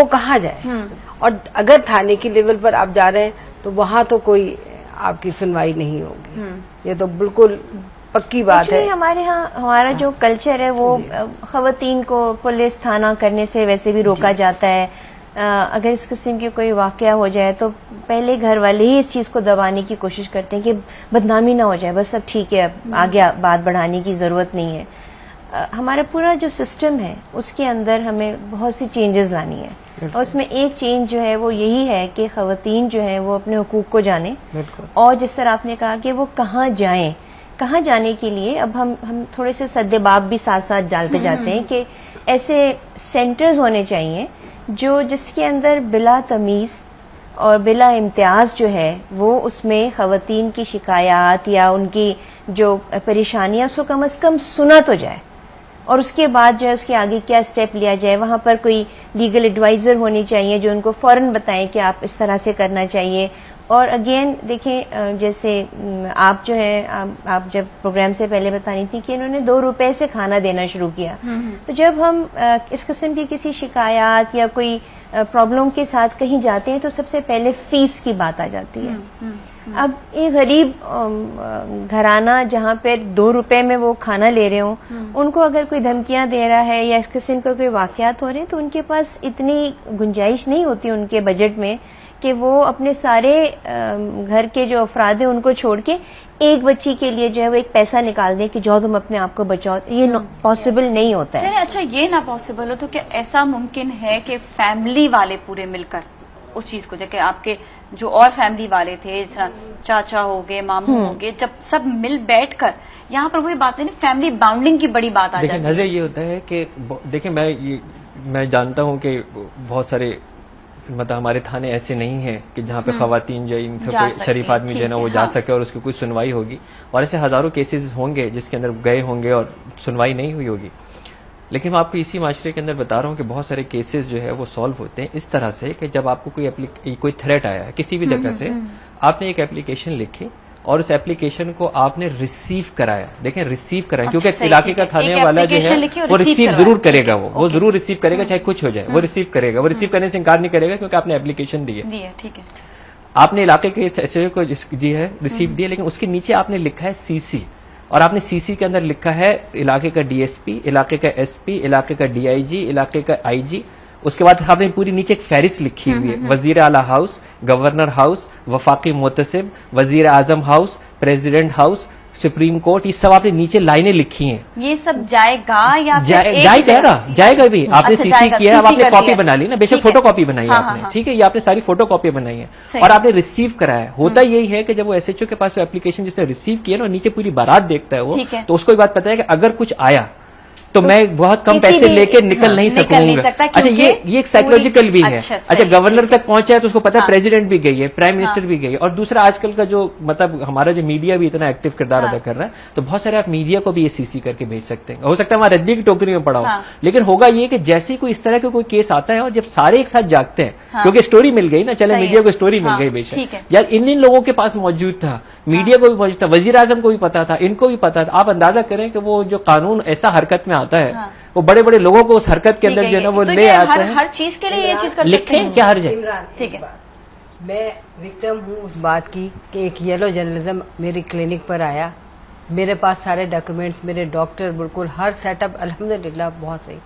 कहाँ जाए, और अगर थाने की लेवल पर आप जा रहे हैं तो वहां तो कोई आपकी सुनवाई नहीं होगी। ये तो बिल्कुल पक्की बात है। हमारे यहाँ हमारा जो कल्चर है वो खवातीन को पुलिस थाना करने से वैसे भी रोका जाता है। अगर इस किस्म की कोई वाकया हो जाए तो पहले घर वाले ही इस चीज को दबाने की कोशिश करते हैं कि बदनामी ना हो जाए, बस अब ठीक है, अब आगे बात बढ़ाने की जरूरत नहीं है। हमारा पूरा जो सिस्टम है उसके अंदर हमें बहुत सी चेंजेस लानी है, और उसमें एक चेंज जो है वो यही है कि खवातीन जो है वो अपने हुकूक को जाने, और जिस तरह आपने कहा कि वो कहाँ जाएं, कहाँ जाने के लिए अब हम थोड़े से सद्देबाब भी साथ साथ डालते जाते हैं कि ऐसे सेंटर्स होने चाहिए जो जिसके अंदर बिला तमीज और बिला इम्तियाज जो है वो उसमें खवातीन की शिकायत या उनकी जो परेशानियां उसको कम से कम सुना तो जाए, और उसके बाद जो है उसके आगे क्या स्टेप लिया जाए। वहां पर कोई लीगल एडवाइजर होनी चाहिए जो उनको फौरन बताएं कि आप इस तरह से करना चाहिए। और अगेन देखें, जैसे आप जो है आप जब प्रोग्राम से पहले बता रही थी कि इन्होंने 2 रुपए से खाना देना शुरू किया, तो जब हम इस किस्म की किसी शिकायत या कोई प्रॉब्लम के साथ कहीं जाते हैं तो सबसे पहले फीस की बात आ जाती है। अब एक गरीब घराना जहाँ पे 2 रुपए में वो खाना ले रहे हों, उनको अगर कोई धमकियां दे रहा है या इस किस्म के कोई वाकयात हो रहे हैं तो उनके पास इतनी गुंजाइश नहीं होती उनके बजट में कि वो अपने सारे घर के जो अफराद हैं उनको छोड़ के एक बच्ची के लिए जो है वो एक पैसा निकाल दें कि जाओ तुम अपने आप को बचाओ। ये पॉसिबल नहीं होता है। अच्छा, ये ना पॉसिबल हो तो क्या ऐसा मुमकिन है कि फैमिली वाले पूरे मिलकर उस चीज को, जैसे आपके जो और फैमिली वाले थे, चाचा हो गए, मामू हो गए, जब सब मिल बैठकर यहाँ पर वही बात है ना, फैमिली बाउंडिंग की बड़ी बात आ जाती है। नजर ये होता है कि देखिए मैं जानता हूँ कि बहुत सारे मतलब हमारे थाने ऐसे नहीं है कि जहाँ पे खवातीन जो इनसे कोई शरीफ आदमी जो है ना वो जा सके और उसकी कोई सुनवाई होगी, और ऐसे हजारों केसेस होंगे जिसके अंदर गए होंगे और सुनवाई नहीं हुई होगी। लेकिन मैं आपको इसी माशरे के अंदर बता रहा हूँ कि बहुत सारे केसेस जो है वो सॉल्व होते हैं इस तरह से कि जब आपको कोई थ्रेट आया है किसी भी जगह से, आपने एक एप्लीकेशन लिखी और उस एप्लीकेशन को आपने रिसीव कराया। देखें, रिसीव कराया, क्योंकि इलाके का थाने वाला जो है वो रिसीव जरूर करेगा, वो जरूर रिसीव करेगा, चाहे कुछ हो जाए वो रिसीव करेगा। वो रिसीव करने से इनकार नहीं करेगा क्योंकि आपने एप्लीकेशन दी है। ठीक है, आपने इलाके के एसएचओ को दी है, रिसीव दी है, लेकिन उसके नीचे आपने लिखा है सीसी, और आपने सीसी के अंदर लिखा है इलाके का डीएसपी, इलाके का एसपी, इलाके का डीआईजी, इलाके का आईजी। उसके बाद आपने पूरी नीचे एक फहरिस्त लिखी हुई है, वजीर आला हाउस, गवर्नर हाउस, वफाकी मुतसिब, वजीर आजम house, president house, supreme court, ये सब आपने नीचे लाइनें लिखी हैं। ये सब जाएगा या जाएगा भी। आपने सीसी किया, अब आपने कॉपी बना ली ना, बेशक फोटो कॉपी बनाई है आपने, ठीक है, ये आपने सारी फोटो कॉपी बनाई है और आपने रिसीव कराया। होता यही है कि जब वो एसएचओ के पास वो एप्लीकेशन जिसने रिसीव किया ना, नीचे पूरी बारात देखता है वो, तो उसको ये बात पता है कि अगर कुछ आया तो मैं बहुत कम पैसे लेके निकल नहीं सकूंगा। अच्छा, ये एक साइकोलॉजिकल भी है। अच्छा, गवर्नर तक पहुंचा है तो उसको पता है प्रेसिडेंट भी गई है, प्राइम मिनिस्टर भी गई है। और दूसरा, आजकल का जो मतलब हमारा जो मीडिया भी इतना एक्टिव किरदार अदा कर रहा है, तो बहुत सारे आप मीडिया को भी ये सीसी करके भेज सकते हैं। हो सकता है वहां रद्दी की टोकरी में पड़ा हो, लेकिन होगा ये कि जैसे ही कोई इस तरह का कोई केस आता है और जब सारे एक साथ जागते हैं, क्योंकि स्टोरी मिल गई ना, चले मीडिया को स्टोरी मिल गई, बेशक यार इन लोगों के पास मौजूद था, मीडिया को भी मौजूद था, वजीर आजम को भी पता था, इनको भी पता था। आप अंदाजा करें कि वो जो कानून ऐसा हरकत में आता है, वो बड़े बड़े लोगों को उस हरकत के अंदर जो है ना वो ले आते हैं। हर चीज के लिए ये चीज कर लिखे क्या हर जगह। ठीक है, मैं विक्टिम हूँ उस बात की कि एक येलो जर्नलिज्म मेरी क्लिनिक पर आया मेरे पास सारे डॉक्यूमेंट्स, मेरे डॉक्टर, बिल्कुल हर सेटअप अल्हम्दुलिल्लाह बहुत सही।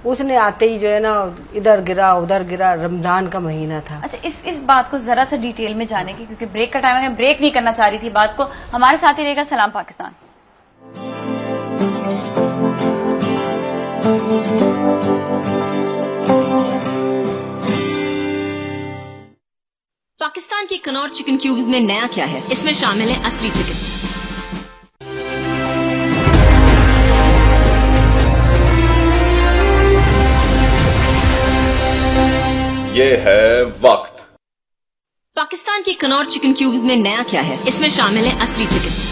उसने आते ही जो है ना इधर गिरा उधर गिरा, रमजान का महीना था। अच्छा, इस बात को जरा सा डिटेल में जाने की, क्योंकि ब्रेक का टाइम है, ब्रेक नहीं करना चाह रही थी बात को। हमारे साथ ही रहेगा सलाम पाकिस्तान। पाकिस्तान के कनौर चिकन क्यूब्स में नया क्या है? इसमें शामिल है असली चिकन। ये है वक्त। पाकिस्तान के कनौर चिकन क्यूब्स में नया क्या है? इसमें शामिल है असली चिकन।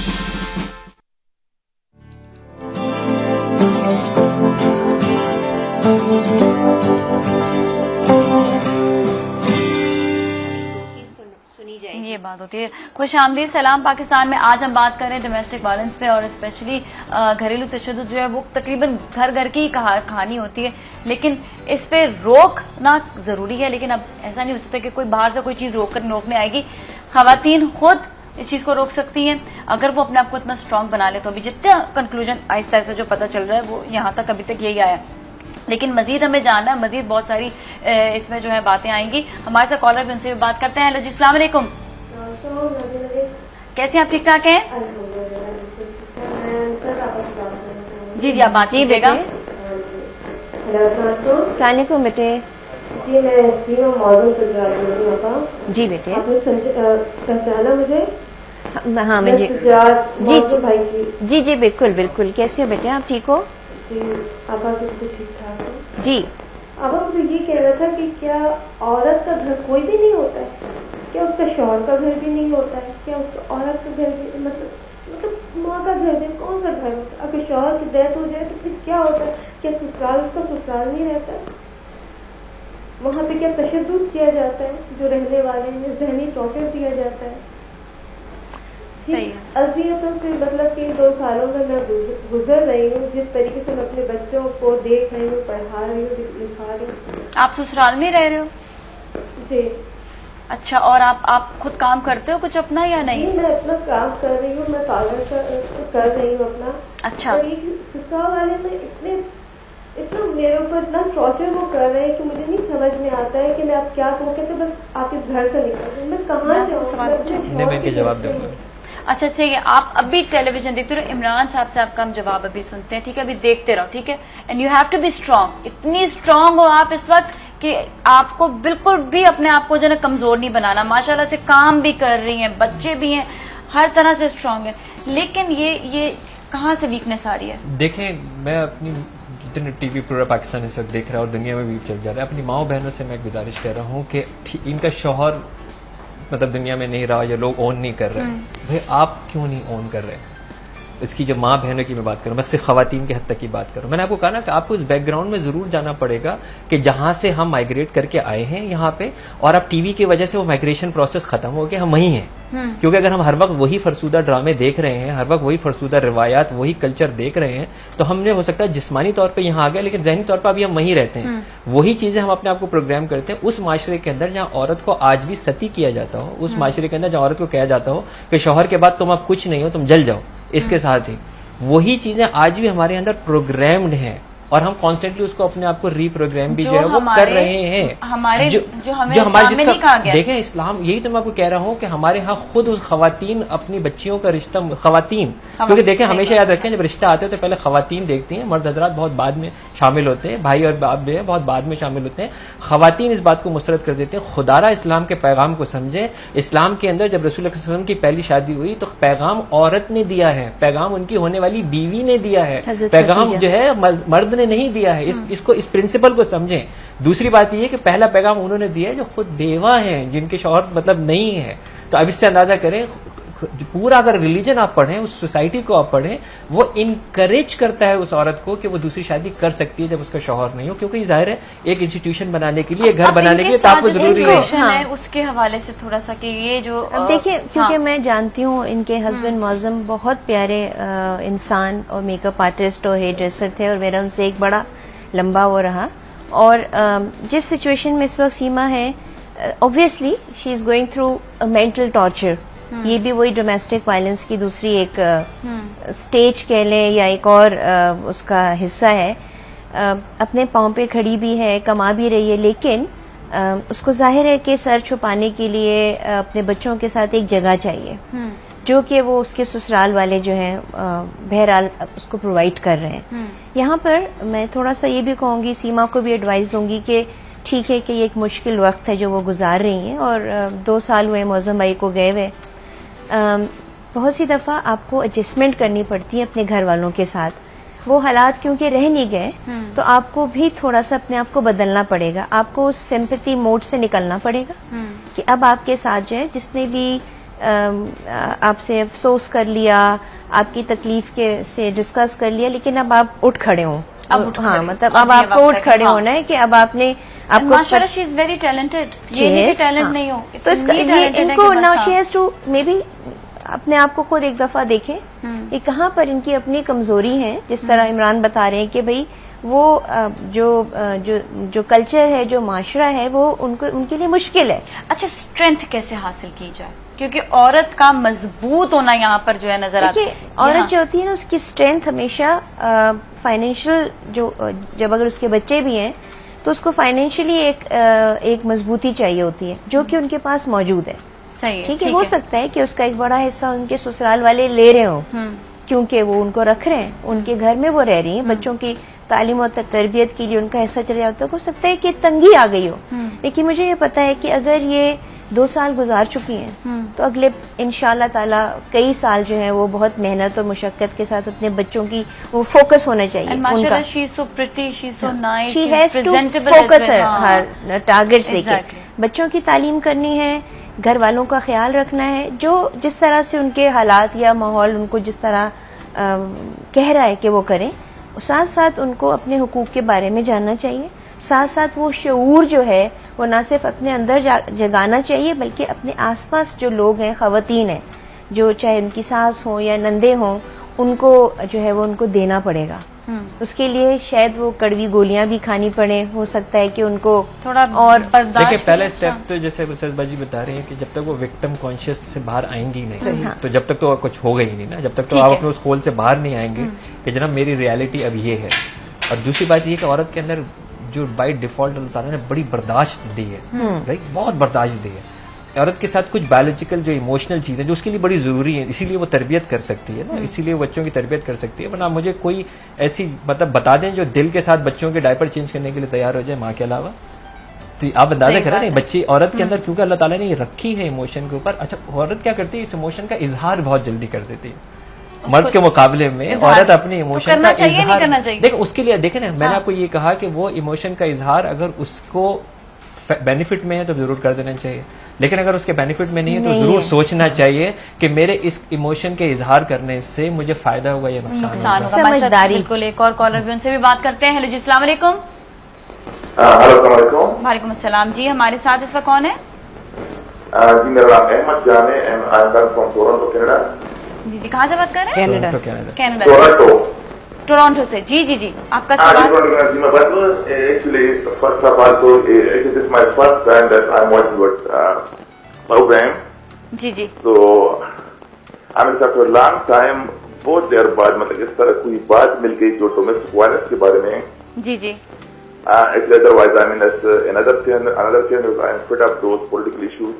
ये बात होती है। खुश आमदीद सलाम पाकिस्तान में। आज हम बात कर रहे हैं डोमेस्टिक वायलेंस पे, और स्पेशली घरेलू तशद्दुद जो है वो तकरीबन घर घर की कहानी होती है, लेकिन इस पे रोकना जरूरी है। लेकिन अब ऐसा नहीं हो सकता कि कोई बाहर से कोई चीज रोकने आएगी। खवातीन खुद इस चीज को रोक सकती हैं अगर वो अपने आप को इतना स्ट्रांग बना ले। तो अभी जितना कंक्लूजन आहिस्ता आहिस्ता जो पता चल रहा है वो यहाँ तक अभी तक यही आया, लेकिन मजीद हमें जानना है, मजीद बहुत सारी इसमें जो है बातें आएंगी। हमारे साथ कॉलर भी, उनसे भी बात करते हैं। हेलो जी, अस्सलाम वालेकुम। कैसे हैं आप? ठीक ठाक हैं? जी जी, आप बात कीजिएगा। सलामुअलैकुम बेटे। जी मैं मॉडल से हूँ। जी बेटे। आपने पहचाना मुझे? हाँ मुझे जी भाई की। जी जी बिल्कुल बिल्कुल। कैसे हो बेटे, आप ठीक हो? जी आप बिल्कुल ठीक ठाक हो। जी अब मुझे ये कहना था कि क्या औरत का घर कोई भी नहीं होता है? क्या उसका शौहर का घर भी नहीं होता है? क्या उस औरत का घर भी, मतलब माँ का घर भी, कौन सा घर होता है? अगर शौहर की डेथ हो जाए तो फिर क्या होता है? क्या ससुराल उसका ससुराल नहीं रहता है? वहाँ पे क्या तशद्दुद किया जाता है? जो रहने वाले हैं ज़हनी टॉर्चर दिया जाता है। सही है। अज़ियतों से मतलब कि 2 सालों में मैं गुजर रही हूँ। जिस तरीके से मैं अपने बच्चों को देख रही हूँ, पढ़ा रही हूँ, लिखा रही हूँ। आप ससुराल में रह रहे हो? जी। अच्छा, और आप खुद काम करते हो कुछ अपना या नहीं? मैं अपना काम कर रही हूँ, मैं पार्लर कर रही हूँ अपना। अच्छा। तो ससुराल वाले में इतना मेरे ऊपर इतना टॉर्चर वो कर रहे हैं कि मुझे नहीं समझ में आता है कि मैं आप क्या कहूँ। कहते बस आप इस घर से निकल, मैं कहाँ जाऊँ? जवाब दूंगा। अच्छा ठीक है, आप अभी टेलीविजन देखते रहो। इमरान साहब से आपका हम जवाब अभी सुनते हैं, ठीक है? अभी देखते रहो, ठीक है? And you have to be strong. इतनी स्ट्रांग हो आप इस वक्त कि आपको बिल्कुल भी अपने आप को जो है कमजोर नहीं बनाना। माशाल्लाह से काम भी कर रही हैं, बच्चे भी हैं, हर तरह से स्ट्रांग है। लेकिन ये कहाँ से वीकनेस आ रही है? देखें, मैं अपनी जितने टीवी पूरा पाकिस्तान इस वक्त देख रहा है और दुनिया में भी चल जा रहा है, अपनी माओ बहनों से मैं गुजारिश कर रहा हूँ कि इनका शौहर मतलब दुनिया में नहीं रहा या लोग ऑन नहीं कर रहे, भाई आप क्यों नहीं ऑन कर रहे? इसकी जो माँ बहनों की मैं बात करूं, मैं सिर्फ खवातीन के हद तक की बात करूं। मैंने आपको कहा ना कि आपको इस बैकग्राउंड में जरूर जाना पड़ेगा कि जहां से हम माइग्रेट करके आए हैं यहाँ पे, और अब टीवी की वजह से वो माइग्रेशन प्रोसेस खत्म हो गया, हम वहीं हैं। क्योंकि अगर हम हर वक्त वही फरसूदा ड्रामे देख रहे हैं, हर वक्त वही फरसूदा रिवायात, वही कल्चर देख रहे हैं, तो हमने हो सकता है जिस्मानी तौर पर यहाँ आ गया, लेकिन जहनी तौर पर अभी हम वहीं रहते हैं। वही चीजें हम अपने आप को प्रोग्राम करते हैं। उस माशरे के अंदर जहाँ औरत को आज भी सती किया जाता हो, उस माशरे के अंदर जहाँ औरत को कहा जाता हो कि शौहर के बाद तुम अब कुछ नहीं हो, तुम जल जाओ, इसके साथ ही वही चीजें आज भी हमारे अंदर प्रोग्राम्ड हैं, और हम कॉन्स्टेंटली उसको अपने आप को रीप्रोग्राम भी जो है वो कर रहे हैं। हमारे जो हमें हमारे नहीं कहा गया। देखें, इस्लाम, यही तो मैं आपको कह रहा हूँ कि हमारे यहाँ खुद उस खवातीन अपनी बच्चियों का रिश्ता, खवातीन, क्योंकि देखें हमेशा याद रखें जब रिश्ता आते हैं तो पहले खवातीन देखती हैं, मर्द हजरात बहुत बाद में शामिल होते हैं, भाई और बाप भी बहुत बाद में शामिल होते हैं। खवातीन इस बात को मुस्तरद कर देते हैं। खुदारा इस्लाम के पैगाम को समझे। इस्लाम के अंदर जब रसूल सल्लल्लाहु अलैहि वसल्लम की पहली शादी हुई तो पैगाम औरत ने दिया है, पैगाम उनकी होने वाली बीवी ने दिया है, पैगाम जो है मर्द ने नहीं दिया है। इसको, इस प्रिंसिपल को समझें। दूसरी बात यह है कि पहला पैगाम उन्होंने दिया है जो खुद बेवा हैं, जिनके शौहर मतलब नहीं है। तो अब इससे अंदाजा करें, पूरा अगर रिलीजन आप पढ़ें, उस सोसाइटी को आप पढ़ें, वो इनकरेज करता है उस औरत को कि वो दूसरी शादी कर सकती है जब उसका शौहर नहीं हो, क्योंकि जाहिर है एक इंस्टीट्यूशन बनाने के लिए, घर बनाने के लिए तो आपको जरूरी है। उसके हवाले से थोड़ा सा कि ये जो अब देखिए, क्योंकि मैं जानती हूँ इनके हस्बैंड मौजम बहुत प्यारे इंसान और मेकअप आर्टिस्ट और हेयर ड्रेसर थे, और मेरा उनसे एक बड़ा लंबा वो रहा। और जिस सिचुएशन में इस वक्त सीमा है, obviously she is going through a mental torture, ये भी वही डोमेस्टिक वायलेंस की दूसरी एक स्टेज कह लें या एक और उसका हिस्सा है। अपने पांव पे खड़ी भी है, कमा भी रही है, लेकिन उसको जाहिर है कि सर छुपाने के लिए अपने बच्चों के साथ एक जगह चाहिए जो कि वो उसके ससुराल वाले जो हैं बहरहाल उसको प्रोवाइड कर रहे हैं। यहाँ पर मैं थोड़ा सा ये भी कहूंगी, सीमा को भी एडवाइस दूंगी कि ठीक है कि ये एक मुश्किल वक्त है जो वो गुजार रही हैं और 2 साल हुए मौजम भाई को गए हुए। बहुत सी दफा आपको एडजस्टमेंट करनी पड़ती है अपने घर वालों के साथ। वो हालात क्योंकि रह नहीं गए तो आपको भी थोड़ा सा अपने आप को बदलना पड़ेगा। आपको उस सिंपैथी मोड से निकलना पड़ेगा कि अब आपके साथ जो है जिसने भी आपसे अफसोस कर लिया, आपकी तकलीफ के से डिस्कस कर लिया, लेकिन अब आप उठ खड़े हो। हाँ, मतलब अब आपको उठ खड़े होना है कि अब आपने आपको माशाल्लाह शी इज वेरी टैलेंटेड। ये नहीं कि टैलेंट नहीं हो, तो इसका ये इनको now she has to may be अपने आप को खुद एक दफा देखें कि कहाँ पर इनकी अपनी कमजोरी है। जिस तरह इमरान बता रहे हैं कि भाई वो जो कल्चर है, जो माशरा है, वो उनके लिए मुश्किल है। अच्छा, स्ट्रेंथ कैसे हासिल की जाए? क्योंकि औरत का मजबूत होना यहाँ पर जो है नजर आता है। औरत जो होती है ना, उसकी स्ट्रेंथ हमेशा फाइनेंशियल जब अगर उसके बच्चे भी हैं तो उसको फाइनेंशियली एक मजबूती चाहिए होती है जो कि उनके पास मौजूद है। सही है, ठीक है। हो सकता है कि उसका एक बड़ा हिस्सा उनके ससुराल वाले ले रहे हो क्योंकि वो उनको रख रहे हैं, उनके घर में वो रह रही हैं, बच्चों की तालीम और तरबियत के लिए उनका हिस्सा चले जाता है। हो सकता है कि तंगी आ गई हो, लेकिन मुझे ये पता है कि अगर ये 2 साल गुजार चुकी हैं तो अगले इंशाल्लाह ताला कई साल जो है वो बहुत मेहनत और मुशक्कत के साथ अपने बच्चों की वो फोकस होना चाहिए उनका। She is so pretty, she is so nice, she has to focus her targets लेके। बच्चों की तालीम करनी है, घर वालों का ख्याल रखना है, जो जिस तरह से उनके हालात या माहौल उनको जिस तरह कह रहा है कि वो करें। साथ साथ उनको अपने हुकूक के बारे में जानना चाहिए। साथ साथ वो शऊर जो है वो ना सिर्फ अपने अंदर जगाना चाहिए बल्कि अपने आसपास जो लोग हैं, खवातीन हैं, जो चाहे उनकी सास हो या नंदे हों, उनको जो है वो उनको देना पड़ेगा। उसके लिए शायद वो कड़वी गोलियां भी खानी पड़े, हो सकता है कि उनको थोड़ा और देखिए पहला स्टेप तो जैसे सरबाजी बता रही है कि जब तक वो विक्टिम कॉन्शियस से बाहर आएंगी नहीं तो जब तक तो कुछ होगा ही नहीं ना, जब तक तो आप अपने उस होल से बाहर नहीं आएंगे कि जनाब मेरी रियलिटी अब ये है। और दूसरी बात ये कि औरत के अंदर जो बाय डिफॉल्ट अल्लाह ताला ने बड़ी बर्दाश्त दी है, राइट, बहुत बर्दाश्त दी है। औरत के साथ कुछ बायोलॉजिकल जो इमोशनल चीजें जो उसके लिए बड़ी जरूरी है, इसीलिए वो तरबियत कर सकती है ना, इसीलिए बच्चों की तरबियत कर सकती है। वरना मुझे कोई ऐसी मतलब बता दें जो दिल के साथ बच्चों के डायपर चेंज करने के लिए तैयार हो जाए माँ के अलावा, तो आप अंदाजा करें नहीं बच्ची औरत के अंदर क्योंकि अल्लाह ताला ने ये रखी है इमोशन के ऊपर। अच्छा, औरत क्या करती है, इस इमोशन का इजहार बहुत जल्दी कर देती है। मर्द के मुकाबले में औरत अपने इमोशन का इजहार देखो, उसके लिए देखें ना, मैंने आपको ये कहा कि वो इमोशन का इजहार अगर उसको बेनिफिट में है तो जरूर कर देना चाहिए, लेकिन अगर उसके बेनिफिट में नहीं है तो जरूर सोचना चाहिए कि मेरे इस इमोशन के इजहार करने से मुझे फायदा होगा या नुकसान होगा। समझदारी। बिल्कुल, एक और कॉलर भी, उनसे भी बात करते हैं। हेलो जी, अस्सलाम वालेकुम। वालेकुम अस्सलाम जी, हमारे साथ इस वक्त कौन है? जी मेरा नाम अहमद जान है, I am from Toronto Canada. जी जी, कहाँ से बात कर रहे हैं? टोरंटो टोरंटो से। जी जी जी, आपका सवाल। जी मैं बात एक्चुअली फर्स्ट ऑफ ऑल तो it is my first time that I am watching your programme. जी जी। तो I mean after long time बहुत देर बाद मतलब इस तरह कोई बात मिल गई जो डोमेस्टिक वायलेंस के बारे में। जी जी। Actually, otherwise, I mean, as another channel, I am fed up those political issues.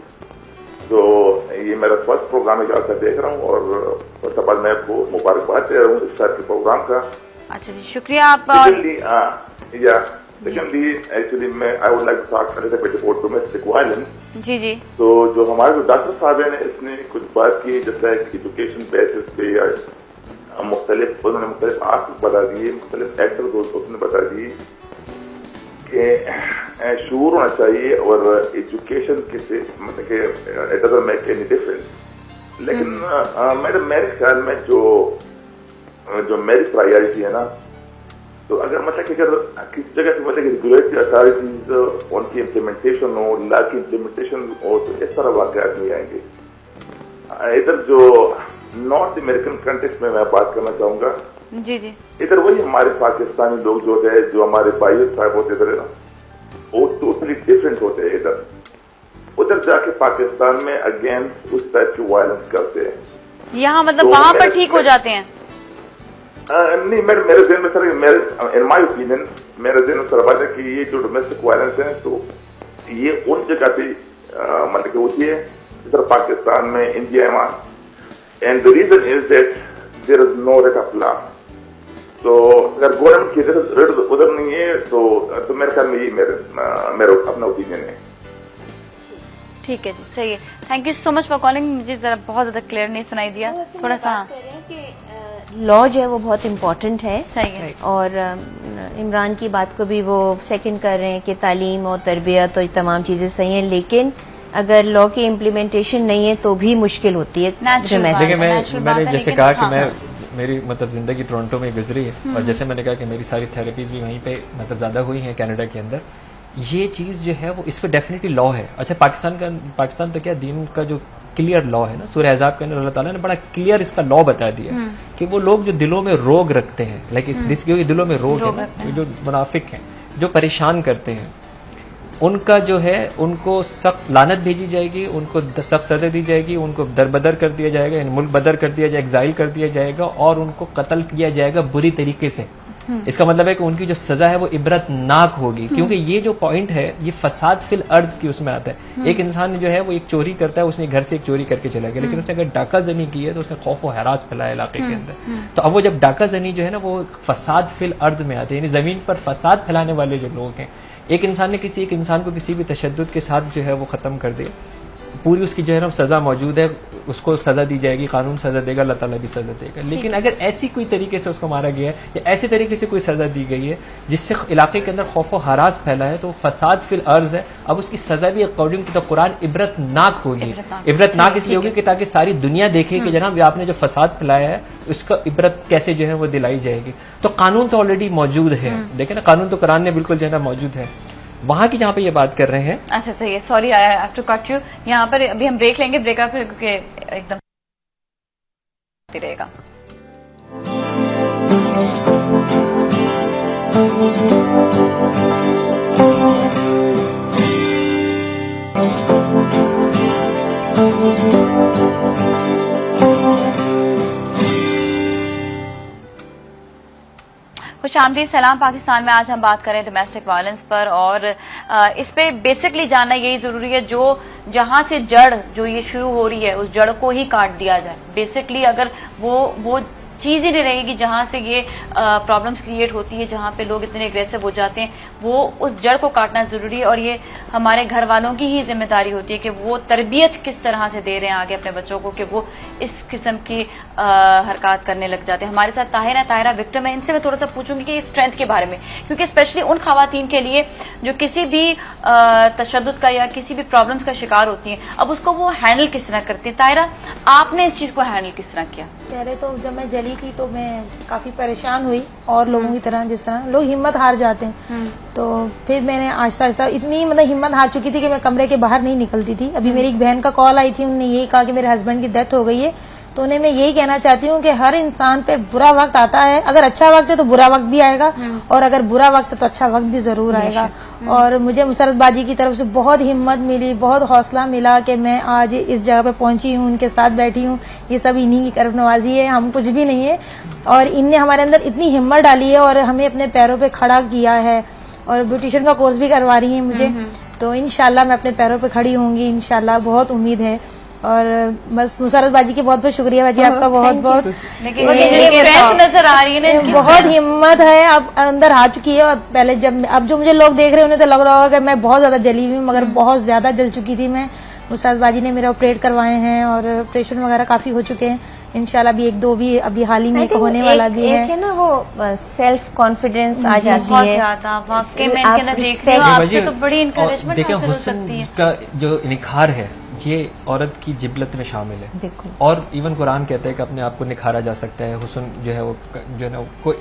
तो ये मेरा फर्स्ट प्रोग्राम है जो आपका देख रहा हूँ और फर्स्ट ऑफ ऑल मैं आपको मुबारकबाद दे रहा हूँ इस टाइप के प्रोग्राम का। अच्छा जी, शुक्रिया। आप सेकेंडली एक्चुअली मैं I would like to talk a little bit about domestic violence. जी जी। तो जो हमारे जो डॉक्टर साहब हैं इसने कुछ बात की जैसा एजुकेशन बेसिस पे या मुख्तलिफ उन्होंने मुख्तलिफ आस्पेक्ट बता दिए, मुख्तलिफ फैक्टर्स उसने बता दिए कि शूर होना चाहिए और एजुकेशन किसे मतलब कि it doesn't make any difference. लेकिन मेरे ख्याल में जो मेरी प्रायोरिटी है ना, तो अगर मतलब कि अगर किसी जगह से मतलब रेगुलेटरी अथॉरिटीज उनकी इम्प्लीमेंटेशन हो, लॉ की इम्प्लीमेंटेशन हो, तो इस तरह वाकयात नहीं आएंगे। इधर जो नॉर्थ अमेरिकन कंट्रीज में मैं बात करना चाहूंगा। जी जी। इधर वही हमारे पाकिस्तानी लोग जो है, जो हमारे भाई साहब होते इधर ना, वो टोटली डिफरेंट होते हैं इधर। उधर जाके पाकिस्तान में अगेंस्ट उस टाइप की वायलेंस करते हैं। यहाँ मतलब तो वहां पर ठीक हो जाते हैं? नहीं, मेरे जहन में सर, इन माय ओपिनियन मेरे जहन में सर बात है कि ये जो डोमेस्टिक वायलेंस है तो ये उन जगह पे मतलब कि होती है जिधर पाकिस्तान में, इंडिया में, and the reason is that there is no rate of law. तो अगर गवर्नमेंट की रेट उधर नहीं है तो मेरे ख्याल में ये मेरा अपना ओपिनियन है। ठीक है जी, सही है। Thank you so much for calling. मुझे जरा बहुत ज्यादा क्लियर नहीं सुनाई दिया, थोड़ा सा। लॉ जो है वो बहुत इम्पोर्टेंट है। सही है। और इमरान की बात को भी वो सेकंड कर रहे हैं कि तालीम और तरबियत और ये तमाम चीजें सही हैं, लेकिन अगर लॉ की इम्प्लीमेंटेशन नहीं है तो भी मुश्किल होती है। देखिए, मैंने जैसे कहा कि मेरी मतलब जिंदगी टोरंटो में गुजरी है, और जैसे मैंने कहा कि मेरी सारी थेरेपीज भी वहीं पे मतलब ज्यादा हुई हैं कनाडा के अंदर। ये चीज जो है वो इस पे डेफिनेटली लॉ है। अच्छा, पाकिस्तान तो क्या दीन का जो क्लियर लॉ है ना, सूरह अहज़ाब के अंदर अल्लाह ताला ने बड़ा क्लियर इसका लॉ बता दिया कि वो लोग जो दिलों में रोग रखते हैं, लाइक दिस दिलों में रोग है ना, जो मुनाफिक हैं, जो परेशान करते हैं, उनका जो है उनको सख्त लानत भेजी जाएगी, उनको सख्त सजा दी जाएगी, उनको दरबदर कर दिया जाएगा, मुल्क बदर कर दिया जाएगा, एग्जाइल कर दिया जाएगा, और उनको कत्ल किया जाएगा बुरी तरीके से। इसका मतलब है कि उनकी जो सजा है वो इबरतनाक होगी, क्योंकि ये जो पॉइंट है ये फसाद फिल अर्द की उसमें आता है। एक इंसान जो है वो एक चोरी करता है, उसने घर से एक चोरी करके चला गया, लेकिन उसने अगर डाका जनी की है तो उसने खौफ और हरास फैलाया इलाके के अंदर। तो अब वो जब डाका जनी जो है ना वो फसाद फिल अर्द में आते हैं, यानी जमीन पर फसाद फैलाने वाले जो लोग हैं। एक इंसान ने एक इंसान को किसी भी तशद्दुद के साथ जो है वो खत्म कर दिया, पूरी उसकी जो है ना सजा मौजूद है, उसको सजा दी जाएगी, कानून सजा देगा, अल्लाह ताला भी सजा देगा। लेकिन अगर ऐसी कोई तरीके से उसको मारा गया है या ऐसे तरीके से कोई सजा दी गई है जिससे इलाके के अंदर खौफ व हरास फैला है, तो फसाद फिल अर्ज है। अब उसकी सजा भी अकॉर्डिंग टू द कुरान इबरतनाक होगी। इबरतनाक इसलिए होगी कि ताकि सारी दुनिया देखे कि जनाब आपने जो फसाद फैलाया है उसका इबरत कैसे जो है वो दिलाई जाएगी। तो कानून तो ऑलरेडी मौजूद है, देखे ना, कानून तो कुरान ने बिल्कुल जो है ना मौजूद है। वहां की जहाँ पे ये बात कर रहे हैं। अच्छा, सही है। Sorry, I have to cut you. यहाँ पर अभी हम ब्रेक लेंगे, ब्रेक फिर क्योंकि एकदम रहेगा। खुशामदीद, सलाम पाकिस्तान में। आज हम बात करें डोमेस्टिक वायलेंस पर, और इस पे बेसिकली जानना यही जरूरी है जो जहां से जड़ जो ये शुरू हो रही है उस जड़ को ही काट दिया जाए। बेसिकली अगर वो चीज ही नहीं रहेगी जहां से ये प्रॉब्लम्स क्रिएट होती है, जहां पे लोग इतने एग्रेसिव हो जाते हैं, वो उस जड़ को काटना जरूरी है। और ये हमारे घर वालों की ही जिम्मेदारी होती है कि वो तरबियत किस तरह से दे रहे हैं आगे अपने बच्चों को कि वो इस किस्म की हरकत करने लग जाते हैं। हमारे साथ ताहिरा विक्टिम है, इनसे मैं थोड़ा सा पूछूंगी कि स्ट्रेंथ के बारे में, क्योंकि स्पेशली उन खवातीन के लिए जो किसी भी तशद्दुद का या किसी भी प्रॉब्लम्स का शिकार होती हैं, अब उसको वो हैंडल किस तरह करती है। ताहिरा, आपने इस चीज को हैंडल किस तरह किया? पहले तो जब मैं जली थी तो मैं काफी परेशान हुई, और लोगों की तरह जिस तरह लोग हिम्मत हार जाते हैं, तो फिर मैंने आहिस्ता आहिस्ता इतनी मतलब हिम्मत हार चुकी थी कि मैं कमरे के बाहर नहीं निकलती थी। अभी मेरी एक बहन का कॉल आई थी, उन्होंने यही कहा कि मेरे हस्बैंड की डेथ हो गई है। तो उन्हें मैं यही कहना चाहती हूँ कि हर इंसान पे बुरा वक्त आता है, अगर अच्छा वक्त है तो बुरा वक्त भी आएगा, और अगर बुरा वक्त है तो अच्छा वक्त भी जरूर आएगा। और मुझे मुसरत बाजी की तरफ से बहुत हिम्मत मिली, बहुत हौसला मिला कि मैं आज इस जगह पे पहुंची हूँ, उनके साथ बैठी हूँ। ये सब इन्हीं की करम नवाजी है, हम कुछ भी नहीं है, और इनने हमारे अंदर इतनी हिम्मत डाली है और हमें अपने पैरों पे खड़ा किया है। और ब्यूटिशियन का कोर्स भी करवा रही है मुझे, तो इंशाल्लाह मैं अपने पैरों पे खड़ी होंगी, इंशाल्लाह, बहुत उम्मीद है। और बस मुसरत बाजी की बहुत बहुत शुक्रिया बाजी, आपका बहुत बहुत। नजर आ रही है ना, बहुत हिम्मत है, अब अंदर आ चुकी है। और पहले जब अब जो मुझे लोग देख रहे हैं उन्हें तो लग रहा होगा कि मैं बहुत ज्यादा जली हुई हूँ, मगर बहुत ज्यादा जल चुकी थी मैं। मुसरत बाजी ने मेरे ऑपरेट करवाए हैं और ऑपरेशन वगैरह काफी हो चुके हैं, इंशाल्लाह भी एक दो भी अभी हाल ही में होने वाला भी है। एक है ना वो सेल्फ कॉन्फिडेंस आ जाती है, वाकई में इनके अंदर देख रही हूं, आपसे तो बड़ी इंकरेजमेंट हासिल हो सकती है। का जो निखार है ये औरत की जिबलत में शामिल है, और इवन कुरान कहता है कि अपने आप को निखारा जा सकता है, हुस्न जो है वो जो है ना को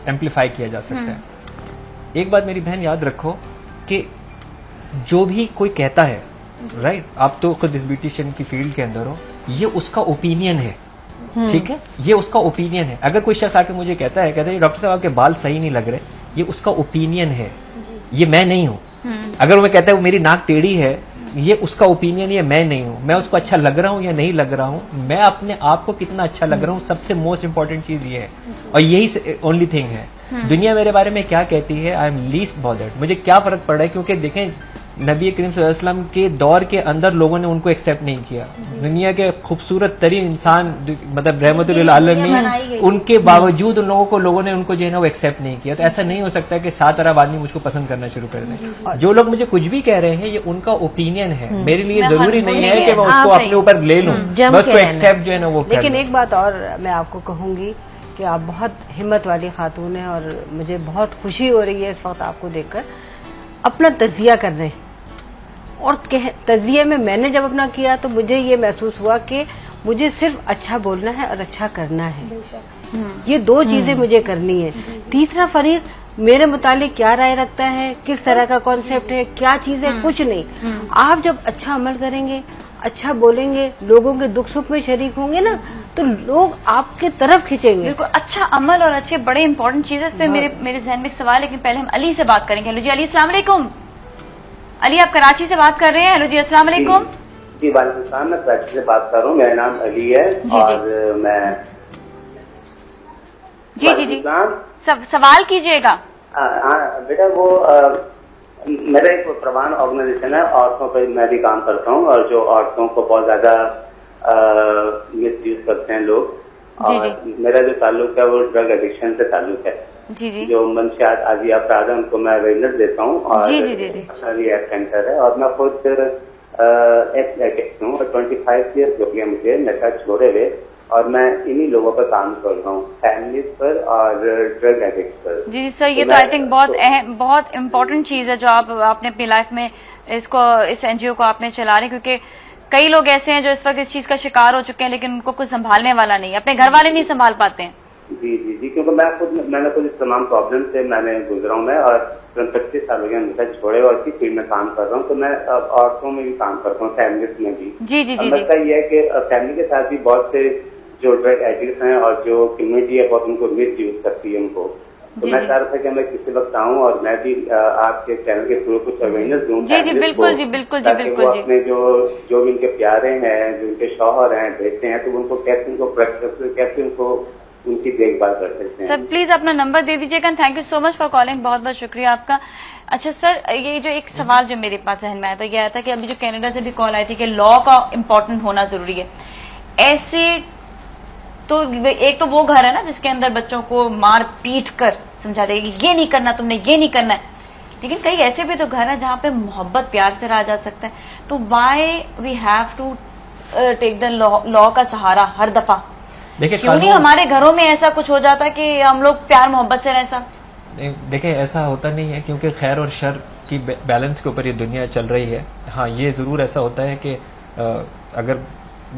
एम्पलीफाई किया जा सकता है। एक बात मेरी बहन याद रखो कि जो भी कोई कहता है, राइट, आप तो खुद इस ब्यूटिशियन की फील्ड के अंदर हो, ये उसका ओपिनियन है, ठीक है, ये उसका ओपिनियन है। अगर कोई शख्स आके मुझे कहता है डॉक्टर साहब आपके बाल सही नहीं लग रहे, ये उसका ओपिनियन है, ये मैं नहीं हूं। अगर वो कहता है वो मेरी नाक टेढ़ी है, ये उसका ओपिनियन, ये मैं नहीं हूं, मैं उसको अच्छा लग रहा हूं या नहीं लग रहा हूं, मैं अपने आप को कितना अच्छा लग रहा हूं, सबसे मोस्ट इंपॉर्टेंट चीज ये है और यही ओनली थिंग है। दुनिया मेरे बारे में क्या कहती है, आई एम लीस्ट बॉदर्ड, मुझे क्या फर्क पड़ रहा है, क्योंकि देखें नबी करीम सल्लल्लाहु अलैहि वसल्लम के दौर के अंदर लोगों ने उनको एक्सेप्ट नहीं किया, दुनिया के खूबसूरत तरीन इंसान मतलब रहमतुल आलमीन, उनके बावजूद उन लोगों को लोगों ने उनको जो है ना वो एक्सेप्ट नहीं किया। तो ऐसा नहीं हो सकता कि 7 अरब आदमी मुझको पसंद करना शुरू कर दें। जो लोग मुझे कुछ भी कह रहे हैं ये उनका ओपिनियन है, मेरे लिए जरूरी नहीं है कि मैं उसको अपने ऊपर ले लूं, मैं उसको एक्सेप्ट जो है ना वो कर लूं। लेकिन एक बात और मैं आपको कहूंगी कि आप बहुत हिम्मत वाली खातून हैं और मुझे बहुत खुशी हो रही है इस वक्त आपको देखकर। अपना तजिया कर रहे हैं और तजिए में मैंने जब अपना किया तो मुझे ये महसूस हुआ कि मुझे सिर्फ अच्छा बोलना है और अच्छा करना है, ये 2 चीजें मुझे करनी है। तीसरा फरीक मेरे मुतालिक क्या राय रखता है, किस तरह का कॉन्सेप्ट है, क्या चीज है, कुछ नहीं। आप जब अच्छा अमल करेंगे, अच्छा बोलेंगे, लोगों के दुख सुख में शरीक होंगे ना, तो लोग आपके तरफ खींचेंगे। बिल्कुल, अच्छा अमल और अच्छे बड़े इंपॉर्टेंट चीजें। इस पे मेरे जहन में एक सवाल है, लेकिन पहले हम अली से बात करेंगे। हेलो जी अली, अस्सलाम वालेकुम। अली आप कराची से बात कर रहे हैं। हेलो जी अस्सलाम वालेकुम। जी वालेकुम सलाम, मैं कराची से बात कर रहा हूँ, मेरा नाम अली है। और मैं जी सवाल कीजिएगा। बेटा वो मेरा एक प्रवान ऑर्गेनाइजेशन है, औरतों पर मैं भी काम करता हूँ और जो औरतों को बहुत ज्यादा मिस यूज करते हैं लोग। और मेरा जो ताल्लुक है वो ड्रग एडिक्शन से ताल्लुक है। जी जो मंशियात आजिया अपराध है उनको मैं अवेयरनेस देता हूँ और एक्ट सेंटर है और मैं खुद एक्स एडिक्ट हूँ और 25 ईयर्स हो गया मुझे नशा छोड़े हुए और मैं इन्हीं लोगों पर काम कर रहा हूँ, फैमिलीज पर और ड्रग एडिक्ट पर। जी सर, ये तो आई थिंक बहुत इम्पोर्टेंट चीज है जो आपने अपनी लाइफ में इस एनजीओ को आपने चला रहे, क्योंकि कई लोग ऐसे हैं जो इस वक्त इस चीज का शिकार हो चुके हैं लेकिन उनको कुछ संभालने वाला नहीं, अपने घर वाले नहीं संभाल पाते हैं। जी क्योंकि मैंने खुद इस तमाम प्रॉब्लम से मैंने गुजरा हूँ मैं और 25 साल हो गया मुझे छोड़े और इसी फील्ड में काम कर रहा हूँ। तो मैं औरतों में भी काम करता हूँ, फैमिलीज में भी। जी लगता ये है कि फैमिली के साथ भी बहुत से जो ड्रग एडिक्ट हैं और जो कम्युनिटी है बहुत उनको मिस यूज करती है उनको। तो मैं चाह रहा था कि मैं किसी वक्त आऊँ और मैं भी आपके चैनल के थ्रू कुछ अवेयरनेस दूँ। बिल्कुल अपने जो भी उनके प्यारे हैं, जो उनके शौहर हैं, बेटे हैं, तो उनको कैसे उनको उनकी देखभाल कर सकते हैं। सर प्लीज अपना नंबर दे दीजिएगा। Thank you so much for calling, बहुत बहुत शुक्रिया आपका। अच्छा सर, ये जो एक सवाल जो मेरे पास जहन में आया था, ये आया था कि अभी जो कनाडा से भी कॉल आई थी कि लॉ का इम्पोर्टेंट होना जरूरी है। ऐसे तो एक तो वो घर है ना जिसके अंदर बच्चों को मार पीट कर समझा देगा कि ये नहीं करना, तुमने ये नहीं करना है, लेकिन कई ऐसे भी तो घर है जहाँ पे मोहब्बत प्यार से रहा जा सकता है। तो why we have to take the law का सहारा हर दफा? देखिए क्यों नहीं हमारे घरों में ऐसा कुछ हो जाता कि हम लोग प्यार मोहब्बत से रहे साहब? देखिए ऐसा होता नहीं है, क्योंकि खैर और शर की बैलेंस के ऊपर ये दुनिया चल रही है। हाँ ये जरूर ऐसा होता है कि अगर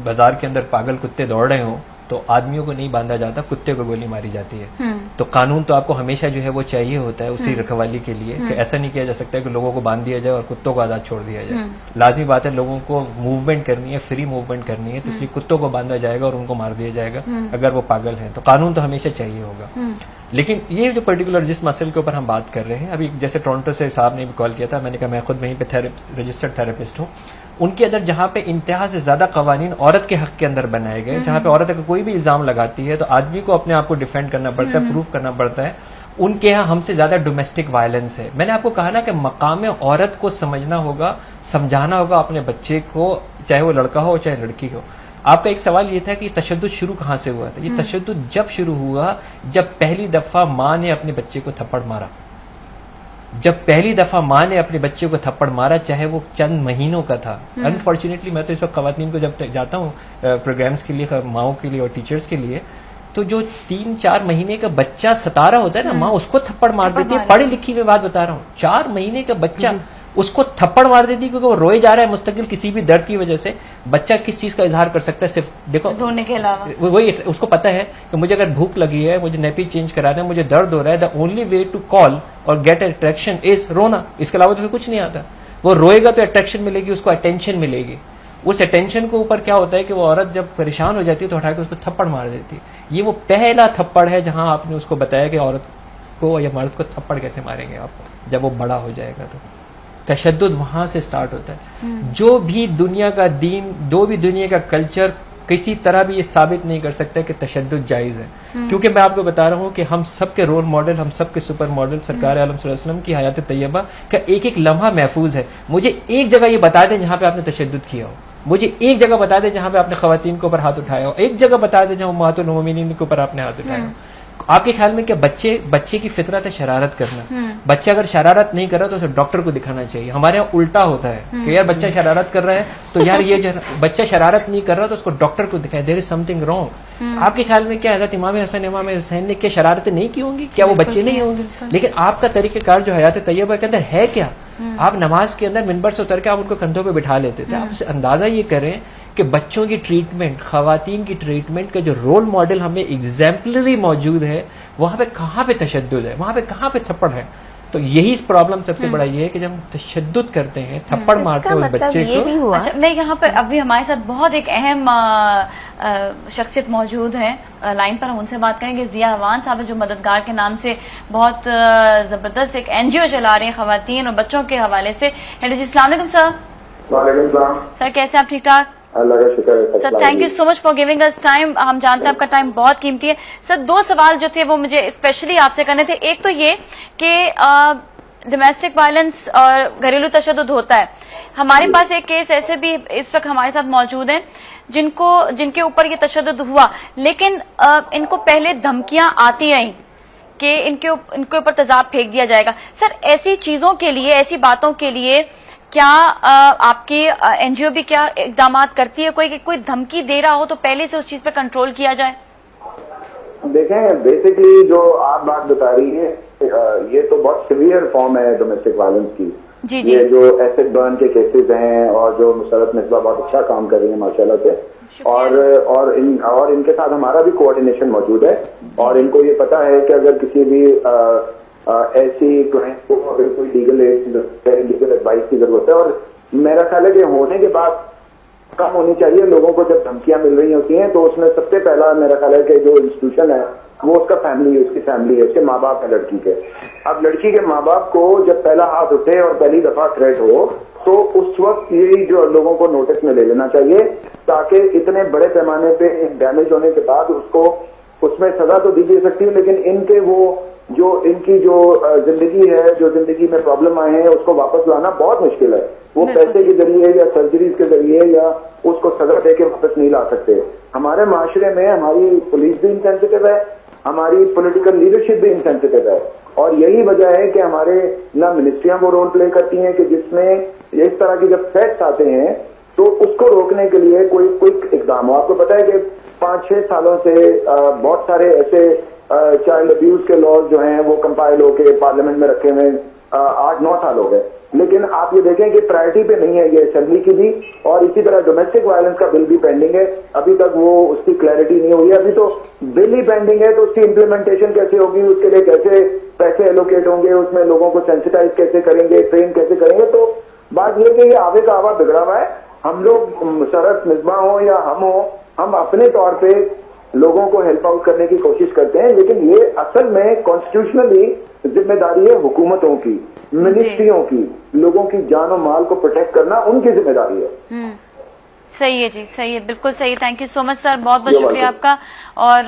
बाजार के अंदर पागल कुत्ते दौड़ रहे हों तो आदमियों को नहीं बांधा जाता, कुत्ते को गोली मारी जाती है। तो कानून तो आपको हमेशा जो है वो चाहिए होता है उसी रखवाली के लिए कि ऐसा नहीं किया जा सकता है कि लोगों को बांध दिया जाए और कुत्तों को आजाद छोड़ दिया जाए। लाजमी बात है लोगों को मूवमेंट करनी है, फ्री मूवमेंट करनी है, तो इसलिए कुत्तों को बांधा जाएगा और उनको मार दिया जाएगा अगर वो पागल है। तो कानून तो हमेशा चाहिए होगा। लेकिन ये जो पर्टिकुलर जिस मसले के ऊपर हम बात कर रहे हैं, अभी जैसे टोरंटो से साहब ने भी कॉल किया था, मैंने कहा मैं खुद वहीं पे रजिस्टर्ड थेरेपिस्ट हूँ। उनके अंदर जहां पे इंतहा से ज्यादा कवानीन औरत के हक के अंदर बनाए गए, जहां पे औरत अगर कोई भी इल्जाम लगाती है तो आदमी को अपने आप को डिफेंड करना पड़ता है, प्रूफ करना पड़ता है। उनके यहाँ हमसे ज्यादा डोमेस्टिक वायलेंस है। मैंने आपको कहा ना कि मकाम औरत को समझना होगा, समझाना होगा अपने बच्चे को, चाहे वो लड़का हो चाहे लड़की हो। आपका एक सवाल ये था कि तशद्दुद शुरू कहां से हुआ था। ये तशद्दुद जब शुरू हुआ जब पहली दफा माँ ने अपने बच्चे को थप्पड़ मारा। जब पहली दफा माँ ने अपने बच्चे को थप्पड़ मारा, चाहे वो चंद महीनों का था। अनफॉर्चुनेटली मैं तो इस वक्त खवातीन को जब जाता हूँ प्रोग्राम्स के लिए, माओं के लिए और टीचर्स के लिए, तो जो 3-4 महीने का बच्चा सता रहा होता है ना, माँ उसको थप्पड़ मार देती है। पढ़ी लिखी में बात बता रहा हूँ, 4 महीने का बच्चा उसको थप्पड़ मार देती है क्योंकि वो रोए जा रहा है मुस्तकिल किसी भी दर्द की वजह से। बच्चा किस चीज का इजहार कर सकता है? सिर्फ देखो रोने के अलावा। वही उसको पता है कि मुझे अगर भूख लगी है, मुझे नैपी चेंज कराना है, मुझे दर्द हो रहा है, the only way to call और गेट अट्रैक्शन इज रोना। इसके अलावा तो कुछ नहीं आता। वो रोएगा तो अट्रैक्शन मिलेगी, उसको अटेंशन मिलेगी। उस अटेंशन के ऊपर क्या होता है कि वो औरत जब परेशान हो जाती है तो उठाकर उसको थप्पड़ मार देती है। ये वो पहला थप्पड़ है जहां आपने उसको बताया कि औरत को या मर्द को थप्पड़ कैसे मारेंगे आप जब वो बड़ा हो जाएगा। तो तशद्दुद वहां से स्टार्ट होता है। जो भी दुनिया का दीन, जो भी दुनिया का कल्चर किसी तरह भी ये साबित नहीं कर सकता कि तशद्दुद जायज है, क्योंकि मैं आपको बता रहा हूं कि हम सबके रोल मॉडल, हम सबके सुपर मॉडल सरकार आलम सल्लल्लाहु अलैहि वसल्लम की हयात तैयबा का एक एक लम्हा महफूज है। मुझे एक जगह ये बता दें जहां पे आपने तशद्दुद किया हो, मुझे एक जगह बता दें जहां पे आपने खवातीन के ऊपर हाथ उठाया हो, एक जगह बता दें जहां उम्महातुल मोमिनीन के ऊपर आपने हाथ उठाया हो। आपके ख्याल में क्या बच्चे की फितरत है शरारत करना? बच्चा अगर शरारत नहीं कर रहा तो उसे डॉक्टर को दिखाना चाहिए। हमारे यहाँ उल्टा होता है कि यार बच्चा शरारत कर रहा है तो यार ये बच्चा शरारत नहीं कर रहा तो उसको डॉक्टर को दिखाए, देयर इज समथिंग रॉन्ग। आपके ख्याल में क्या हज़रत इमाम हसन इमाम हुसैन ने क्या शरारतें नहीं की होंगी? क्या वो बच्चे नहीं होंगे? लेकिन आपका तरीक़ेकार जो हयात तैयबा के अंदर है क्या, आप नमाज के अंदर मिंबर से उतर के आप उनको कंधों पे बिठा लेते थे। आप उसे अंदाजा ये करें कि बच्चों की ट्रीटमेंट, खवातीन की ट्रीटमेंट का जो रोल मॉडल हमें एग्जाम्पलरी मौजूद है, वहां पे कहां पे तशद्दुद है, वहां पे कहां पे थप्पड़ है। तो यही प्रॉब्लम सबसे बड़ा ये है कि जब हम तशद्दुद करते हैं, थप्पड़ मारते हैं उस बच्चे को। अच्छा, मैं यहाँ पर अभी हमारे साथ बहुत एक अहम शख्सियत मौजूद है लाइन पर, हम उनसे बात करेंगे। जिया अवान साहब जो मददगार के नाम से बहुत जबरदस्त एक NGO चला रहे हैं खवातीन और बच्चों के हवाले से। हेलो जी, अस्सलाम वालेकुम सर। वालेकुम सलाम सर, कैसे आप? ठीक ठाक अल्लाह का शुक्र है sir. Thank you so much for giving us time. हम जानते हैं आपका टाइम बहुत कीमती है सर। 2 सवाल जो थे वो मुझे स्पेशली आपसे करने थे। एक तो ये कि डोमेस्टिक वायलेंस और घरेलू तशद्दुद होता है। हमारे पास एक केस ऐसे भी इस वक्त हमारे साथ मौजूद हैं जिनके ऊपर ये तशद्दुद हुआ, लेकिन इनको पहले धमकियां आती रहीं कि इनके ऊपर तेजाब फेंक दिया जाएगा। सर, ऐसी चीजों के लिए, ऐसी बातों के लिए क्या आपकी NGO भी क्या इकदाम करती है? कोई धमकी दे रहा हो तो पहले से उस चीज पे कंट्रोल किया जाए? देखें, बेसिकली जो आप बात बता रही है ये तो बहुत सीवियर फॉर्म है डोमेस्टिक वायलेंस की। जी जी। ये जो एसिड बर्न के केसेस हैं और जो मुसरत मिसबा बहुत अच्छा काम कर रही है माशाल्लाह से, और इनके साथ हमारा भी कोऑर्डिनेशन मौजूद है। और इनको ये पता है कि अगर किसी भी ऐसी क्लाइंट को अगर कोई लीगल एडवाइस की जरूरत है, और मेरा ख्याल है कि होने के बाद कम होनी चाहिए लोगों को जब धमकियां मिल रही होती हैं, तो उसमें सबसे पहला मेरा ख्याल है कि जो इंस्टीट्यूशन है वो उसका फैमिली है, उसकी फैमिली है, उसके माँ बाप है लड़की के। अब लड़की के माँ बाप को जब पहला हाथ उठे और पहली दफा थ्रेट हो तो उस वक्त यही जो लोगों को नोटिस में ले लेना चाहिए, ताकि इतने बड़े पैमाने पे डैमेज होने के बाद उसको उसमें सजा तो दी जा सकती है, लेकिन इनकी जो जिंदगी है, जो जिंदगी में प्रॉब्लम आए हैं, उसको वापस लाना बहुत मुश्किल है। वो पैसे के जरिए या सर्जरीज के जरिए या उसको सजा देके वापस नहीं ला सकते। हमारे माशरे में हमारी पुलिस भी इंसेंसिटिव है, हमारी पॉलिटिकल लीडरशिप भी इंसेंसिटिव है, और यही वजह है कि हमारे ना मिनिस्ट्रियां वो रोल प्ले करती हैं कि जिसमें इस तरह के जब फैक्ट्स आते हैं तो उसको रोकने के लिए कोई क्विक इकदाम हो। आपको पता है कि 5-6 सालों से बहुत सारे ऐसे चाइल्ड अब्यूज के लॉज जो हैं वो कंपाइल होके पार्लियामेंट में रखे हुए 8-9 साल हो गए, लेकिन आप ये देखें कि प्रायोरिटी पे नहीं है ये असेंबली की भी, और इसी तरह डोमेस्टिक वायलेंस का बिल भी पेंडिंग है। अभी तक वो उसकी क्लैरिटी नहीं हुई है, अभी तो बिल ही पेंडिंग है, तो उसकी इम्प्लीमेंटेशन कैसे होगी, उसके लिए कैसे पैसे एलोकेट होंगे, उसमें लोगों को सेंसिटाइज कैसे करेंगे, ट्रेन कैसे करेंगे। तो बात यह कि ये आवे का आवा बिगड़ा हुआ है। हम लोग मुशर्रफ मिसबा हो या हम अपने तौर पे लोगों को हेल्प आउट करने की कोशिश करते हैं, लेकिन ये असल में कॉन्स्टिट्यूशनली जिम्मेदारी है हुकूमतों की, मिनिस्ट्रियों की, लोगों की जान और माल को प्रोटेक्ट करना उनकी जिम्मेदारी है। सही है जी, सही है, बिल्कुल सही है। Thank you so much sir, बहुत बहुत शुक्रिया आपका। और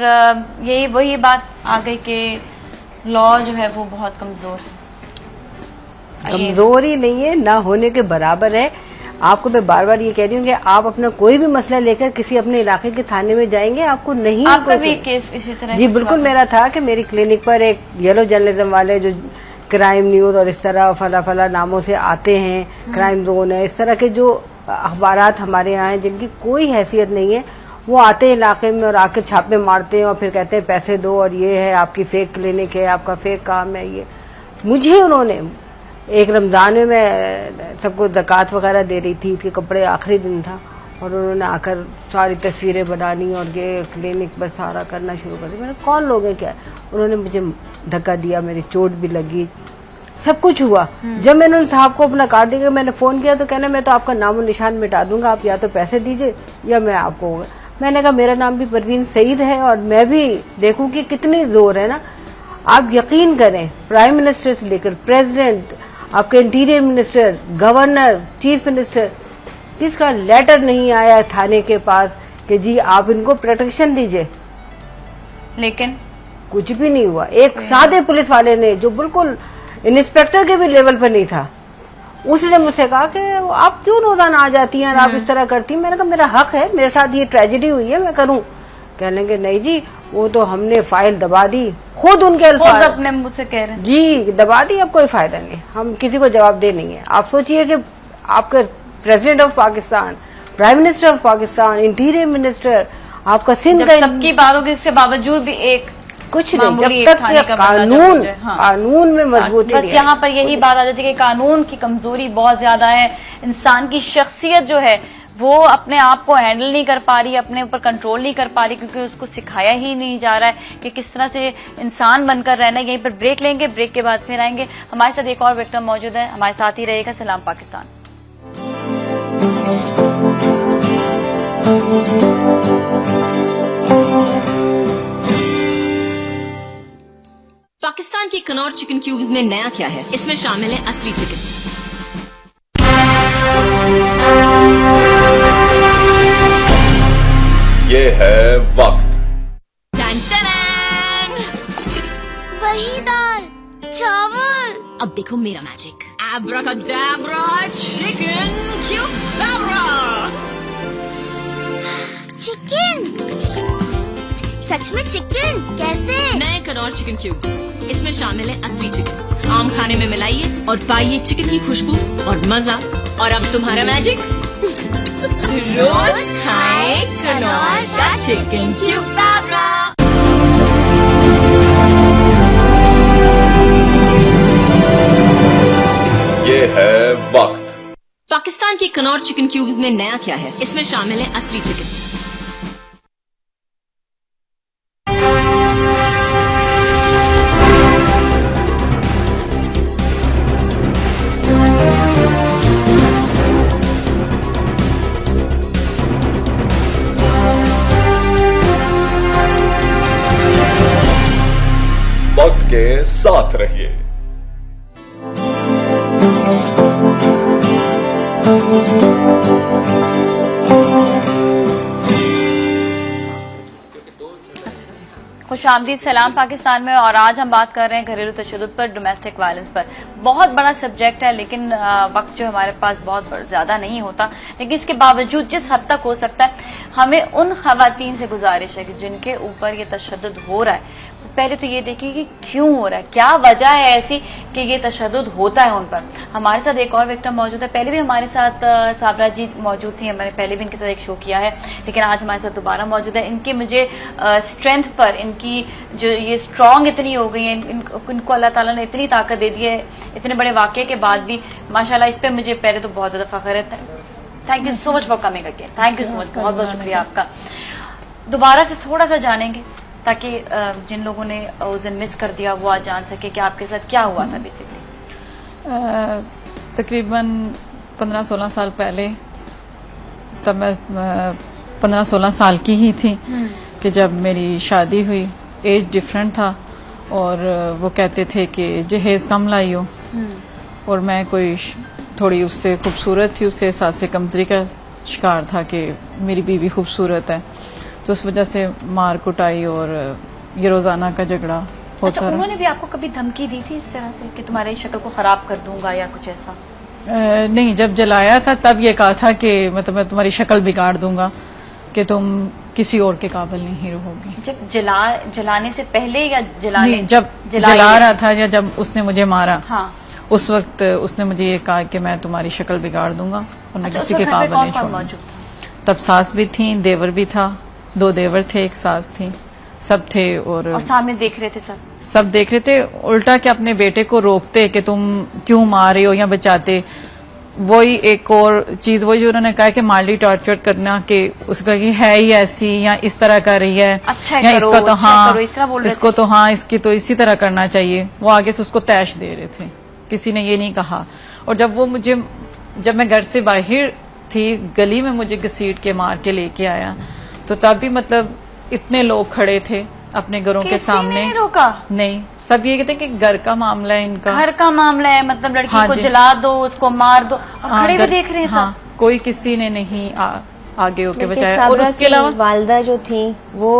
यही वही बात आ गई कि लॉ जो है वो बहुत कमजोर है। कमजोर ही नहीं है, ना होने के बराबर है। आपको मैं बार बार ये कह रही हूँ कि आप अपना कोई भी मसला लेकर किसी अपने इलाके के थाने में जाएंगे, आपको नहीं आपका भी केस इसी तरह? जी बिल्कुल, मेरा था कि मेरी क्लिनिक पर एक येलो जर्नलिज्म वाले जो क्राइम न्यूज और इस तरह फला नामों से आते हैं, क्राइम जोन है, इस तरह के जो अखबारात हमारे यहाँ हैं जिनकी कोई हैसियत नहीं है, वो आते हैं इलाके में और आके छापे मारते हैं और फिर कहते हैं पैसे दो और ये है आपकी फेक क्लिनिक है, आपका फेक काम है। ये मुझे उन्होंने एक रमजान में मैं सबको ज़कात वगैरह दे रही थी, इसके कपड़े आखिरी दिन था, और उन्होंने आकर सारी तस्वीरें बनानी और ये क्लिनिक पर सारा करना शुरू कर दिया। मैंने कौन लोग हैं क्या? उन्होंने मुझे धक्का दिया, मेरी चोट भी लगी, सब कुछ हुआ। जब मैंने उन साहब को अपना कार्ड दिया, मैंने फोन किया तो कहना मैं तो आपका नाम और निशान मिटा दूंगा, आप या तो पैसे दीजिए या मैं आपको। मैंने कहा मेरा नाम भी परवीन सईद है और मैं भी देखूं कि कितनी जोर है ना। आप यकीन करें, प्राइम मिनिस्टर से लेकर प्रेसिडेंट, आपके interior minister, governor, chief minister, किसका लेटर नहीं आया थाने के पास कि जी आप इनको प्रोटेक्शन दीजिए, लेकिन कुछ भी नहीं हुआ। एक सादे पुलिस वाले ने जो बिल्कुल इंस्पेक्टर के भी लेवल पर नहीं था, उसने मुझसे कहा कि आप क्यों रोजाना आ जाती हैं और आप इस तरह करती हैं। मैंने कहा मेरा हक है, मेरे साथ ये ट्रेजेडी हुई है, मैं करूं। कह लेंगे नहीं जी वो तो हमने फाइल दबा दी, खुद उनके अल्फाज अपने मुंह से कह रहे हैं जी दबा दी, अब कोई फायदा नहीं, हम किसी को जवाब दे नहीं है। आप सोचिए कि आपके president of Pakistan, prime minister of Pakistan, interior minister, आपका सिंध का सबकी बात होगी, उसके बावजूद भी एक कुछ नहीं, जब तक ये कानून कानून में मजबूती बस यहाँ पर यही बात आ जाती है कि कानून की कमजोरी बहुत ज्यादा है। इंसान की शख्सियत जो है वो अपने आप को हैंडल नहीं कर पा रही, अपने ऊपर कंट्रोल नहीं कर पा रही, क्योंकि उसको सिखाया ही नहीं जा रहा है कि किस तरह से इंसान बनकर रहना है। यहीं पर ब्रेक लेंगे, ब्रेक के बाद फिर आएंगे। हमारे साथ एक और विक्टिम मौजूद है, हमारे साथ ही रहेगा। सलाम पाकिस्तान। पाकिस्तान की कनौर चिकन क्यूब्स में नया क्या है? इसमें शामिल है असली चिकन, ये है वक्त। वही दाल चावल। अब देखो मेरा मैजिक, एब्राकाडाब्रा चिकन क्यूब। चिकन, सच में चिकन कैसे? नए कनौर चिकन क्यूब्स, इसमें शामिल है असली चिकन। आम खाने में मिलाइए और पाइए चिकन की खुशबू और मजा। और अब तुम्हारा मैजिक, रोज खाए कनौर का चिकन क्यूब। ये है वक्त। पाकिस्तान की कनौर चिकन क्यूब्स में नया क्या है? इसमें शामिल है असली चिकन। वक्त के साथ रहिए। खुशामदीद सलाम पाकिस्तान में। और आज हम बात कर रहे हैं घरेलू तशद्दुद पर, डोमेस्टिक वायलेंस पर। बहुत बड़ा सब्जेक्ट है, लेकिन वक्त जो हमारे पास बहुत ज्यादा नहीं होता, लेकिन इसके बावजूद जिस हद तक हो सकता है हमें उन खवातीन से गुजारिश है कि जिनके ऊपर ये तशद्दुद हो रहा है, पहले तो ये देखिए कि क्यों हो रहा है, क्या वजह है ऐसी कि ये तशद्दुद होता है उन पर। हमारे साथ एक और विक्टिम मौजूद है। पहले भी हमारे साथ साबरा जी मौजूद थी, हमने पहले भी इनके साथ एक शो किया है, लेकिन आज हमारे साथ दोबारा मौजूद है। इनकी मुझे स्ट्रेंथ पर, इनकी जो ये स्ट्रांग इतनी हो गई है, इनको अल्लाह ताला ने इतनी ताकत दे दी है, इतने बड़े वाकये के बाद भी माशाल्लाह। इस पर मुझे पहले तो बहुत ज्यादा फख्र है। Thank you so much for coming again. Thank you so much, बहुत बहुत शुक्रिया आपका। दोबारा से थोड़ा सा जानेंगे ताकि जिन लोगों ने उस दिन मिस कर दिया वो आज जान सके कि आपके साथ क्या हुआ था बेसिकली। तकरीबन 15-16 साल पहले, तब मैं 15-16 साल की ही थी कि जब मेरी शादी हुई। एज डिफरेंट था और वो कहते थे कि जहेज कम लाई हो, और मैं कोई थोड़ी उससे खूबसूरत थी, उससे एहसास कमतरी का शिकार था कि मेरी बीवी खूबसूरत है, तो उस वजह से मार कुटाई और ये रोजाना का झगड़ा होता रहा। उन्होंने भी आपको कभी धमकी दी थी इस तरह से कि तुम्हारी शक्ल को खराब कर दूंगा या कुछ ऐसा? नहीं, जब जलाया था तब ये कहा था कि मतलब मैं तुम्हारी शक्ल बिगाड़ दूंगा, कि तुम किसी और के काबिल नहीं रहोगी। जब जलाने से पहले या जलाने? नहीं, जब जला रहा था या जब उसने मुझे मारा, हाँ, उस वक्त उसने मुझे ये कहा कि मैं तुम्हारी शक्ल बिगाड़ दूंगा और मैं किसी के काबिल नहीं छोड़ूंगा। तब सास भी थी, देवर भी था, 2 देवर थे, 1 सास थी, सब थे। और सामने देख रहे थे सब देख रहे थे। उल्टा कि अपने बेटे को रोकते कि तुम क्यों मार रहे हो या बचाते। वही एक और चीज, वही जो उन्होंने कहा कि माली टॉर्चर करना, कि उसका कि है ही ऐसी या इस तरह कर रही है, अच्छा या करो, इसका तो अच्छा हाँ, इसको तो हाँ, इसकी तो इसी तरह करना चाहिए। वो आगे से उसको तैश दे रहे थे, किसी ने ये नहीं कहा। और जब मैं घर से बाहर थी, गली में मुझे घसीट के मार के लेके आया, तो तब भी मतलब इतने लोग खड़े थे अपने घरों के किसी सामने ने नहीं रोका? नहीं, सब ये कहते हैं कि घर का मामला है इनका। घर का मामला है, मतलब लड़की हाँ को जी। जला दो, उसको मार दो, और खड़े भी देख रहे हैं हाँ, कोई किसी ने नहीं आगे होके लेकिन बचाया। और साबरा उसके की अलावा वालदा जो थी वो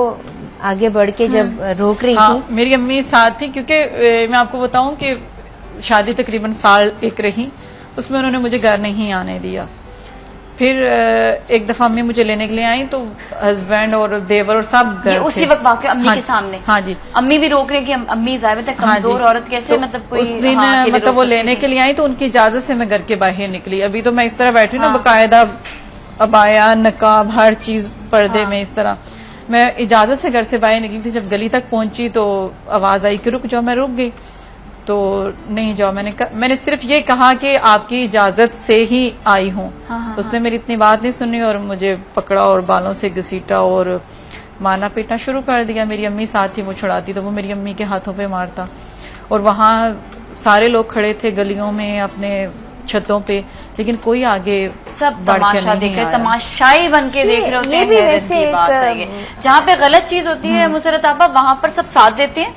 आगे बढ़ के जब रोक रही हाँ, थी, मेरी अम्मी साथ थी, क्योंकि मैं आपको बताऊं कि शादी तकरीबन साल एक रही, उसमें उन्होंने मुझे घर नहीं आने दिया। फिर एक दफा अम्मी मुझे लेने के लिए आई तो हस्बैंड और देवर और सब घर ये उसी वक्त वाकई अम्मी हाँ के सामने? हाँ जी। अम्मी भी रोक रही है कि अम्मी ज़ाहिर है कमजोर औरत कैसे, तो मतलब कोई उस दिन हाँ, अकेले मतलब रोक वो सकती लेने थी। के लिए आई तो उनकी इजाजत से मैं घर के बाहर निकली। अभी तो मैं इस तरह बैठी हूँ ना, हाँ। बकायदा अबाया नकाब हर चीज पर्दे में, इस तरह मैं इजाजत से घर से बाहर निकली थी। जब गली तक पहुंची तो आवाज आई कि रुक जाओ, मैं रुक गई। तो नहीं जाओ, मैंने सिर्फ ये कहा कि आपकी इजाजत से ही आई हूँ। उसने मेरी इतनी बात नहीं सुनी और मुझे पकड़ा और बालों से घसीटा और मारना पीटना शुरू कर दिया। मेरी अम्मी साथ ही वो छुड़ाती तो वो मेरी अम्मी के हाथों पे मारता। और वहाँ सारे लोग खड़े थे गलियों में, अपने छतों पे, लेकिन कोई आगे सब बढ़ के तमाशा नहीं देख रहे, आया। तमाशाई बन के देख रहे होते ये हैं। भी हैरत वैसे की बात है ये। जहाँ पे गलत चीज होती है मुसरत आपा, वहां पर सब साथ देते हैं,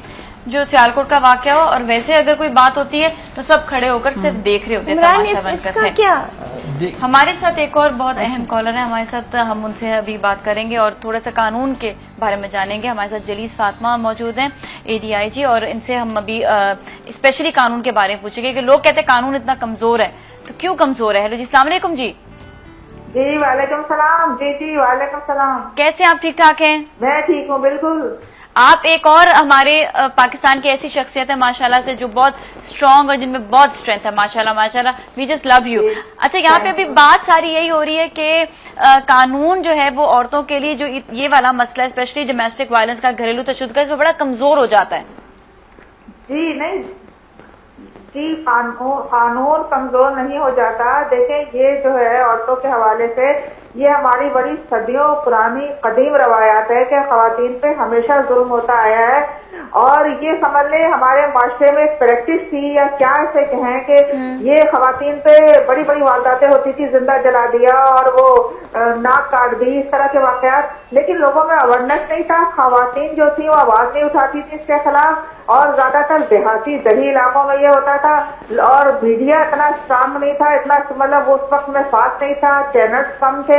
जो सियालकोट का वाकया हो, और वैसे अगर कोई बात होती है तो सब खड़े होकर सिर्फ देख रहे होते हैं, इमरान तमाशा बनकर इसका है। क्या? हमारे साथ एक और बहुत अहम कॉलर है हमारे साथ, हम उनसे अभी बात करेंगे और थोड़ा सा कानून के बारे में जानेंगे। हमारे साथ जलीस फातिमा मौजूद हैं, ADIG, और इनसे हम अभी स्पेशली कानून के बारे में पूछेंगे कि लोग कहते हैं कानून इतना कमजोर है, तो क्यों कमजोर है? हेलो जी, अस्सलाम वालेकुम जी। जी वालेकुम सलाम। जी वालेकुम सलाम। कैसे आप? ठीक ठाक हैं? मैं ठीक हूँ, बिल्कुल। आप एक और हमारे पाकिस्तान की ऐसी शख्सियत है माशाल्लाह से, जो बहुत स्ट्रांग और जिनमें बहुत स्ट्रेंथ है माशाल्लाह माशाल्लाह, वी जस्ट लव यू। अच्छा, यहाँ पे अभी बात सारी यही हो रही है कि कानून जो है वो औरतों के लिए जो ये वाला मसला है, स्पेशली डोमेस्टिक वायलेंस का, घरेलू तशद्दुद का, इसमें बड़ा कमजोर हो जाता है। जी नहीं जी, कानून कमजोर नहीं हो जाता। देखें, ये जो है औरतों के हवाले से ये हमारी बड़ी सदियों पुरानी कदीम रवायात है कि खवातीन पे हमेशा जुल्म होता आया है, और ये समझ ले हमारे माशरे में एक प्रैक्टिस थी, या क्या ऐसे कहें कि ये खवातीन पे बड़ी बड़ी वारदातें होती थी, जिंदा जला दिया और वो नाक काट दी, इस तरह के वाकयात। लेकिन लोगों में अवेयरनेस नहीं था, खवातीन जो थी वो आवाज नहीं उठाती थी इसके खिलाफ, और ज्यादातर देहाती दही इलाकों में ये होता था, और मीडिया इतना स्ट्रांग नहीं था, इतना मतलब उस वक्त में फास्ट नहीं था, चैनल्स कम थे,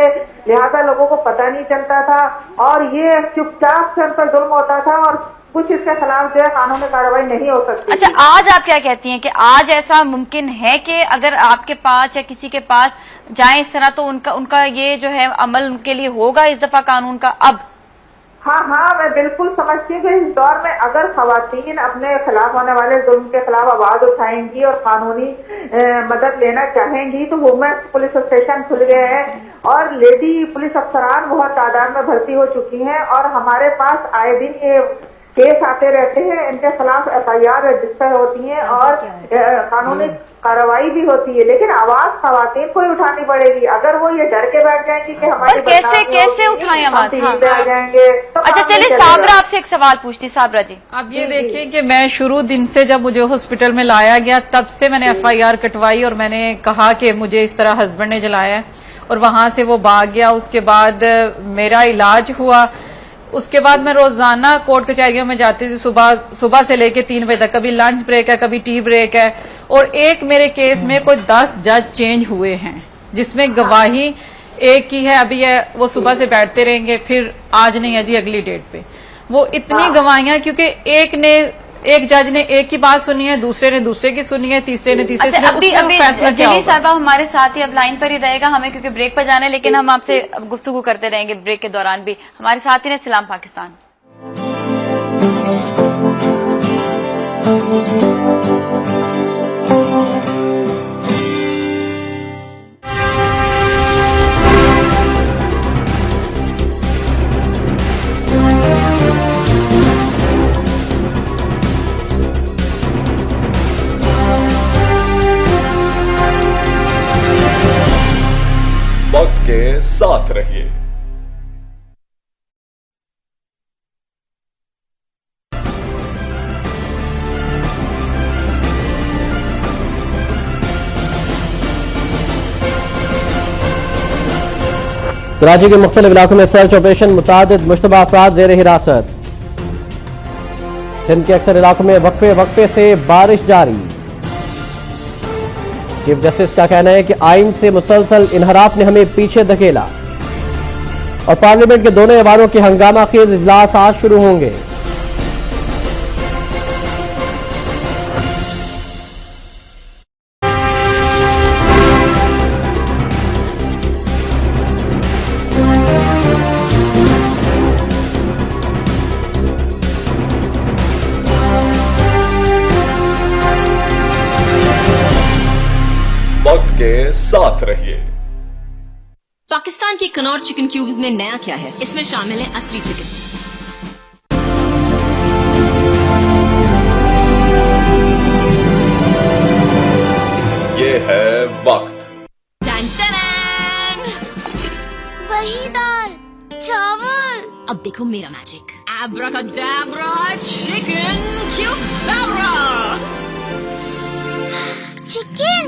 लिहाजा लोगों को पता नहीं चलता था, और ये चुपचाप से उन पर जुल्म होता था, और कुछ इसके खिलाफ जो है कानूनी कार्रवाई नहीं हो सकती। अच्छा, आज आप क्या कहती हैं कि आज ऐसा मुमकिन है कि अगर आपके पास या किसी के पास जाए इस तरह, तो उनका ये जो है अमल उनके लिए होगा इस दफा कानून का? अब हाँ, मैं बिल्कुल समझती हूँ कि इस दौर में अगर खवातीन अपने खिलाफ होने वाले जुल्म के खिलाफ आवाज उठाएंगी और कानूनी मदद लेना चाहेंगी, तो वुमेन्स पुलिस स्टेशन खुल गए हैं और लेडी पुलिस अफसरान बहुत तादाद में भर्ती हो चुकी हैं, और हमारे पास आए दिन ये केस आते रहते हैं, इनके खिलाफ FIR रजिस्टर होती है और कानूनी कार्रवाई भी होती है। लेकिन आवाज खवातीन को ही उठानी पड़ेगी। अगर वो ये डर के बैठ जाएंगी कि हमारी कैसे उठाएं आवाज? हाँ। आ जाएंगे तो अच्छा, चलिए साबरा आपसे एक सवाल पूछती। साबरा जी, आप ये देखिए कि मैं शुरू दिन से जब मुझे हॉस्पिटल में लाया गया तब से मैंने FIR कटवाई, और मैंने कहा कि मुझे इस तरह हस्बैंड ने जलाया है, और वहां से वो भाग गया। उसके बाद मेरा इलाज हुआ, उसके बाद मैं रोजाना कोर्ट कचहरियों में जाती थी, सुबह से लेके 3 बजे तक। कभी लंच ब्रेक है, कभी टी ब्रेक है, और एक मेरे केस में कोई 10 जज चेंज हुए हैं, जिसमें गवाही एक ही है। अभी है वो सुबह से बैठते रहेंगे, फिर आज नहीं है जी अगली डेट पे। वो इतनी गवाहियां, क्योंकि एक जज ने एक की बात सुनी है, दूसरे ने दूसरे की सुनी है, तीसरे ने तीसरे सुनी है। अभी जली साहब हमारे साथ ही अब लाइन पर ही रहेगा, हमें क्योंकि ब्रेक पर जाना है, लेकिन हम आपसे गुफ्तगू करते रहेंगे ब्रेक के दौरान भी। हमारे साथ ही ने सलाम पाकिस्तान। वक्त के साथ रहिए। कराची के मुख्तलिफ इलाकों में सर्च ऑपरेशन, मुतादिद मुश्तबा अफराद ज़ेर हिरासत। सिंध के अक्सर इलाकों में वक्फे वक्फे से बारिश जारी। चीफ जस्टिस का कहना है कि आइन से मुसलसल इनहराफ ने हमें पीछे धकेला। और पार्लियामेंट के दोनों ऐवानों के हंगामा खेज इजलास आज शुरू होंगे। वक्त के साथ रहिए। पाकिस्तान के कनौर चिकन क्यूब्स में नया क्या है? इसमें शामिल है असली चिकन, ये है वक्त। वही दाल चावल। अब देखो मेरा मैजिक, एब्राकाडाब्रा चिकन क्यूबाब्रा। चिकन,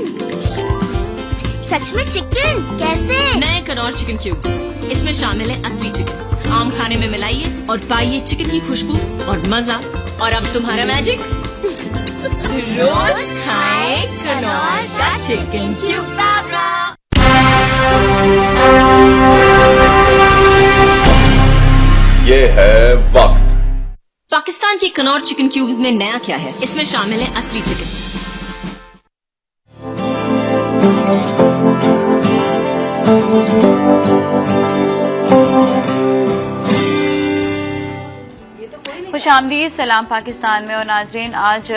सच में चिकन कैसे? नए कनौर चिकन क्यूब्स, इसमें शामिल है असली चिकन। आम खाने में मिलाइए और पाइए चिकन की खुशबू और मजा। और अब तुम्हारा मैजिक, रोज खाएं कनौर का चिकन क्यूबाब्रा। ये है वक्त। पाकिस्तान के कनौर चिकन क्यूब्स में नया क्या है? इसमें शामिल है असली चिकन। खुशामदीद, सलाम पाकिस्तान में। और नाजरीन, आज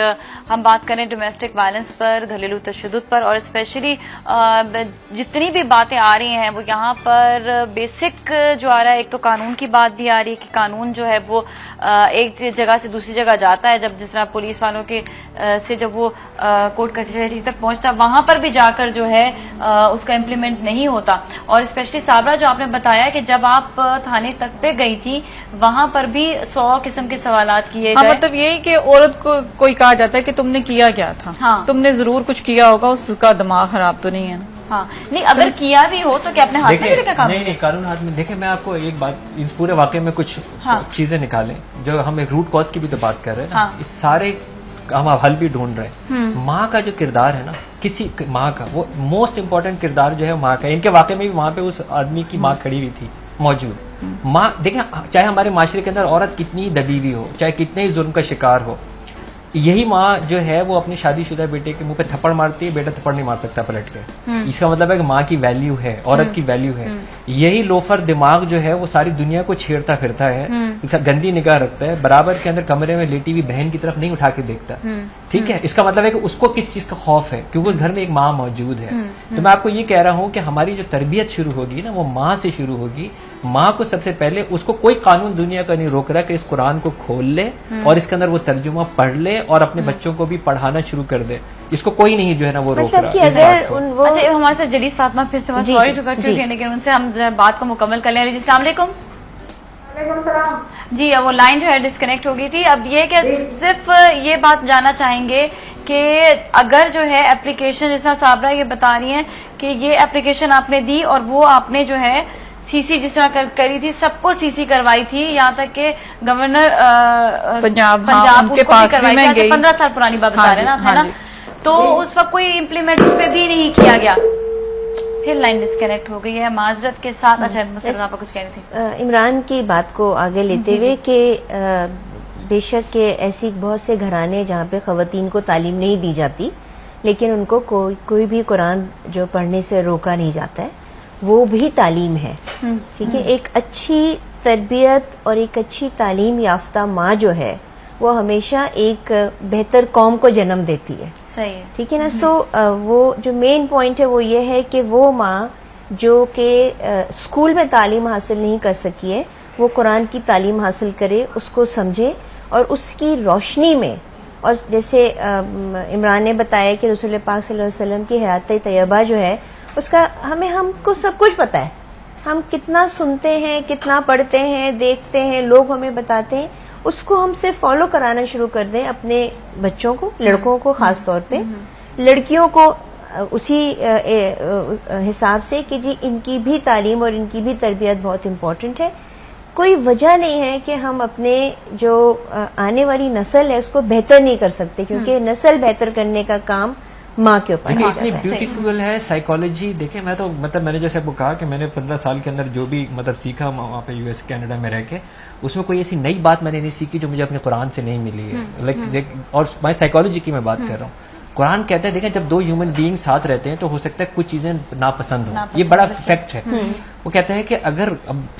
हम बात करें डोमेस्टिक वायलेंस पर, घरेलू तशद्दुद पर, और स्पेशली जितनी भी बातें आ रही हैं वो यहाँ पर बेसिक जो आ रहा है, एक तो कानून की बात भी आ रही है कि कानून जो है वो एक जगह से दूसरी जगह जाता है। जब जिस तरह पुलिस वालों के से जब वो कोर्ट कचहरी तक पहुंचता, वहां पर भी जाकर जो है उसका इम्प्लीमेंट नहीं होता। और स्पेशली साबरा, जो आपने बताया कि जब आप थाने तक पे गई थी, वहां पर भी 100 किस्म के सवालात किए गए। मतलब यही कि औरत को कोई कहा जाता है कि तुमने किया क्या था। हाँ। तुमने जरूर कुछ किया होगा, उसका दिमाग खराब तो नहीं है ना। हाँ, नहीं, अगर किया भी हो तो क्या अपने हाथ में लेकर काम? नहीं, कानून हाथ में। देखे, मैं आपको एक बात, इस पूरे वाकये में कुछ चीजें निकालें जो हम एक रूट कॉज की भी तो बात कर रहे हैं ना। इस सारे हम हल भी ढूंढ रहे हैं। माँ का जो किरदार है ना, किसी माँ का, वो मोस्ट इम्पोर्टेंट किरदार जो है माँ का। इनके वाकये में भी वहां पे उस आदमी की माँ खड़ी हुई थी, मौजूद। माँ, देखें, चाहे हमारे माशरे के अंदर औरत कितनी दबी हुई हो, चाहे कितने ही जुल्म का शिकार हो, यही माँ जो है वो अपने शादीशुदा बेटे के मुंह पे थप्पड़ मारती है, बेटा थप्पड़ नहीं मार सकता पलट के। इसका मतलब है कि माँ की वैल्यू है, औरत की वैल्यू है। यही लोफर दिमाग जो है वो सारी दुनिया को छेड़ता फिरता है, गंदी निगाह रखता है, बराबर के अंदर कमरे में लेटी हुई बहन की तरफ नहीं उठा के देखता। ठीक है, इसका मतलब है कि उसको किस चीज का खौफ है, क्योंकि उस घर में एक माँ मौजूद है। तो मैं आपको ये कह रहा हूँ कि हमारी जो तरबियत शुरू होगी ना, वो माँ से शुरू होगी। माँ को सबसे पहले, उसको कोई कानून दुनिया का नहीं रोक रहा कि इस कुरान को खोल ले और इसके अंदर वो तर्जुमा पढ़ ले और अपने बच्चों को भी पढ़ाना शुरू कर दे। इसको कोई नहीं जो है ना वो रोक रहा। अच्छा, हमारे साथ जलीस फातिमा फिर से, सॉरी टू कट यू, लेकिन उनसे हम बात को मुकम्मल कर लें। अस्सलाम वालेकुम। जी, वो लाइन जो है डिस्कनेक्ट हो गई थी। अब ये कि सिर्फ ये बात जानना चाहेंगे कि अगर जो है एप्लीकेशन, जिस तरह साबरा ये बता रही हैं कि ये एप्लीकेशन आपने दी और वो आपने जो है सीसी जिस तरह करी थी, सबको सीसी करवाई थी, यहाँ तक के गवर्नर पंजाब उनके पास भी मैं गई। 15 साल पुरानी बात बता रहे हैं ना, है ना? तो उस वक्त कोई इम्प्लीमेंट उस पर भी नहीं किया गया। फिर लाइन डिस्कनेक्ट हो गई है, माजरत के साथ। अच्छा, आप कुछ कह रहे थे? इमरान की बात को आगे लेते हुए कि बेशक के ऐसी बहुत से घराने जहाँ पे खवातीन को तालीम नहीं दी जाती, लेकिन उनको कोई भी कुरान जो पढ़ने से रोका नहीं जाता है, वो भी तालीम है। ठीक है, एक अच्छी तरबियत और एक अच्छी तालीम याफ्ता माँ जो है वो हमेशा एक बेहतर कौम को जन्म देती है। सही है, ठीक है ना। सो वो जो मेन पॉइंट है वो ये है कि वो माँ जो कि स्कूल में तालीम हासिल नहीं कर सकी है, वो कुरान की तालीम हासिल करे, उसको समझे और उसकी रोशनी में, और जैसे इमरान ने बताया कि रसूल पाक सल्लल्लाहु अलैहि वसल्लम की हयात तैयबा जो है उसका हमको सब कुछ पता है। हम कितना सुनते हैं, कितना पढ़ते हैं, देखते हैं, लोग हमें बताते हैं, उसको हमसे फॉलो कराना शुरू कर दें अपने बच्चों को, लड़कों को खास तौर पे, लड़कियों को उसी हिसाब से कि जी इनकी भी तालीम और इनकी भी तरबियत बहुत इम्पोर्टेंट है। कोई वजह नहीं है कि हम अपने जो आने वाली नस्ल है उसको बेहतर नहीं कर सकते, क्योंकि नस्ल बेहतर करने का काम माँ के ऊपर देखिए इतनी ब्यूटीफुल है साइकोलॉजी। देखिए मैं तो मतलब मैंने जैसे आपको कहा कि मैंने 15 साल के अंदर जो भी मतलब सीखा वहाँ पे यूएस कनाडा में रह के, उसमें कोई ऐसी नई बात मैंने नहीं सीखी जो मुझे अपने कुरान से नहीं मिली है। लाइक और मैं साइकोलॉजी की मैं बात कर रहा हूँ। कुरान कहता है देखें जब दो ह्यूमन बीइंग साथ रहते हैं तो हो सकता है कुछ चीजें नापसंद हो, ये बड़ा फैक्ट है। वो कहते हैं कि अगर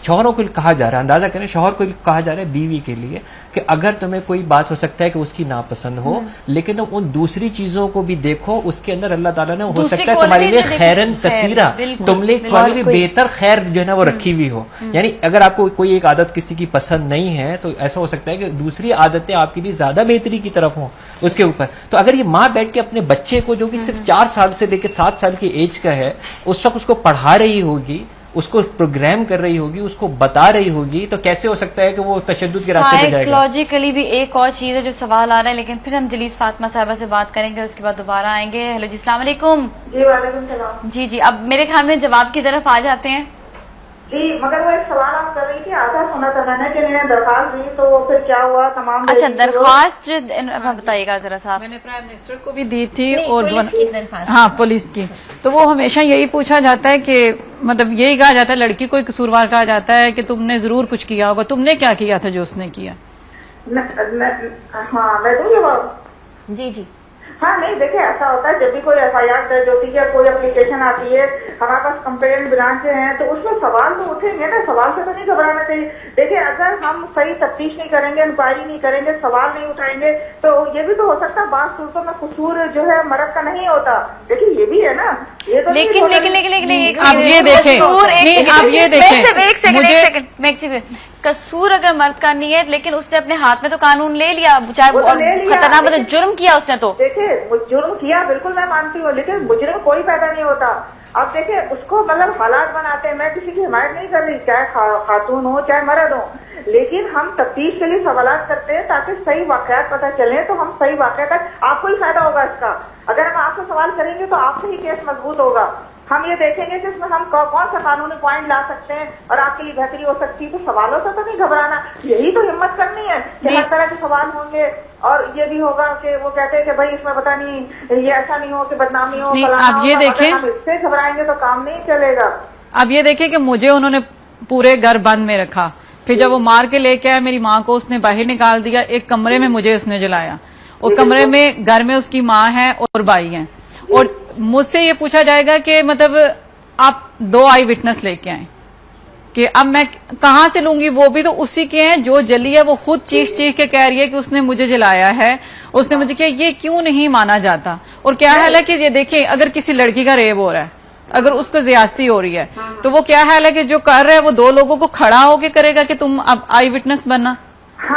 शौहरों को कहा जा रहा है, अंदाजा करें शौहर को कहा जा रहा है बीवी के लिए कि अगर तुम्हें कोई बात हो सकता है कि उसकी नापसंद हो, लेकिन तुम उन दूसरी चीजों को भी देखो, उसके अंदर अल्लाह ताला ने हो सकता है तुम्हारे लिए खैरन कसीरा, तुम्हारे लिए बेहतर खैर जो है ना वो रखी हुई हो। यानी अगर आपको कोई एक आदत किसी की पसंद नहीं है तो ऐसा हो सकता है कि दूसरी आदतें आपके लिए ज्यादा बेहतरी की तरफ हों उसके ऊपर। तो अगर ये माँ बैठ के अपने बच्चे को जो कि सिर्फ 4 साल से लेकर 7 साल की एज का है उस वक्त उसको पढ़ा रही होगी, उसको प्रोग्राम कर रही होगी, उसको बता रही होगी, तो कैसे हो सकता है कि वो तशद्दुद के रास्ते पे जाएगा। साइकोलॉजिकली भी एक और चीज है जो सवाल आ रहा है, लेकिन फिर हम जलीस फातिमा साहिबा से बात करेंगे, उसके बाद दोबारा आएंगे। हेलो जी, अस्सलाम वालेकुम। जी वालेकुम सलाम। जी जी, अब मेरे ख्याल में जवाब की तरफ आ जाते हैं। जी, मगर वो एक सवाल आप कर रही थी, आधा सुना था मैंने कि मैंने दरख्वास्त दी तो फिर क्या हुआ तमाम। अच्छा, दरख्वास्त बताइएगा जरा साहब। मैंने प्राइम मिनिस्टर को भी दी थी और हाँ पुलिस की, तो वो हमेशा यही पूछा जाता है कि मतलब यही कहा जाता है लड़की को कसूरवार कहा जाता है कि तुमने जरूर कुछ किया होगा, तुमने क्या किया था जो उसने किया। हाँ मैं दूँ जवाब। जी जी। हाँ नहीं, देखिए ऐसा होता है जब भी कोई FIR दर्ज होती है, कोई एप्लीकेशन आती है, हमारे पास कंप्लेंट ब्रांच हैं, तो उसमें सवाल तो उठेंगे ना, सवाल से तो नहीं घबराना चाहिए। देखिए अगर हम सही तफ्तीश नहीं करेंगे, इंक्वायरी नहीं करेंगे, सवाल नहीं उठाएंगे, तो ये भी तो हो सकता है बात सूरतों में कसूर जो है मर्द का नहीं होता। देखिए ये भी है ना, ये तो लेकिन आप ये देखें, आप ये देखें, कसूर अगर मर्द का नहीं है, लेकिन उसने अपने हाथ में तो कानून ले लिया, चाहे खतरनाक मतलब जुर्म किया उसने। तो देखिए जुर्म किया, बिल्कुल मैं मानती हूँ, लेकिन मुजरिम कोई पैदा नहीं होता। अब देखिए उसको मतलब हालात बनाते हैं, मैं किसी की हिमायत नहीं कर रही, चाहे खातून हो चाहे मर्द हो, लेकिन हम तफ्तीश के लिए सवालात करते हैं ताकि सही वाकयात पता चले, तो हम सही वाकयात, आपको ही फायदा होगा इसका। अगर हम आपसे सवाल करेंगे तो आपसे ही केस मजबूत होगा। हम ये देखेंगे कि इसमें हम कौन सा कानूनी पॉइंट ला सकते हैं और आपके लिए बेहतरी हो सकती है। तो सवालों से तो नहीं घबराना, यही तो हिम्मत करनी है कि हर तरह के सवाल होंगे। और ये भी होगा कि वो कहते हैं कि भाई इसमें पता नहीं ये ऐसा नहीं हो कि बदनामी हो, आप ये देखें, हम इससे घबराएंगे तो काम नहीं चलेगा। अब ये देखें कि मुझे उन्होंने पूरे घर बंद में रखा, फिर जब वो मार के लेके आया मेरी माँ को उसने बाहर निकाल दिया, एक कमरे में मुझे उसने जलाया, और कमरे में घर में उसकी माँ है और भाई है, और मुझसे ये पूछा जाएगा कि मतलब आप 2 आई विटनेस लेके आए, कि अब मैं कहां से लूंगी, वो भी तो उसी के हैं जो जली है, वो खुद चीख के कह रही है कि उसने मुझे जलाया है, उसने मुझे किया। ये क्यों नहीं माना जाता? और क्या हाल है कि ये देखें, अगर किसी लड़की का रेप हो रहा है, अगर उसको ज्यादती हो रही है, तो वो क्या हाल है कि जो कर रहा है वो 2 लोगों को खड़ा होके करेगा कि तुम अब आई विटनेस बनना।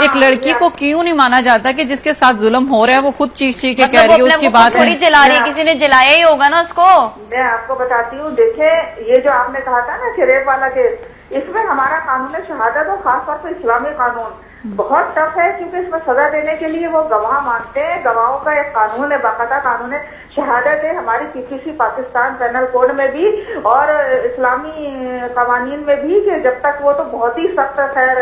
एक लड़की को क्यों नहीं माना जाता कि जिसके साथ जुल्म हो रहा है वो खुद चीख के कह रही है, उसकी बात थोड़ी जला रही है, किसी ने जलाया ही होगा ना उसको। मैं आपको बताती हूँ, देखे ये जो आपने कहा था ना कि रेप वाला केस, इसमें हमारा कानून शहादत और खासतौर पर इस्लामी कानून बहुत टफ है, क्योंकि इसमें सजा देने के लिए वो गवाह मांगते हैं। गवाहों का एक कानून है, बाकायदा कानून है, शहादत है हमारी PCC पाकिस्तान पेनल कोड में भी और इस्लामी कवानीन में भी, कि जब तक वो तो बहुत ही सख्त खैर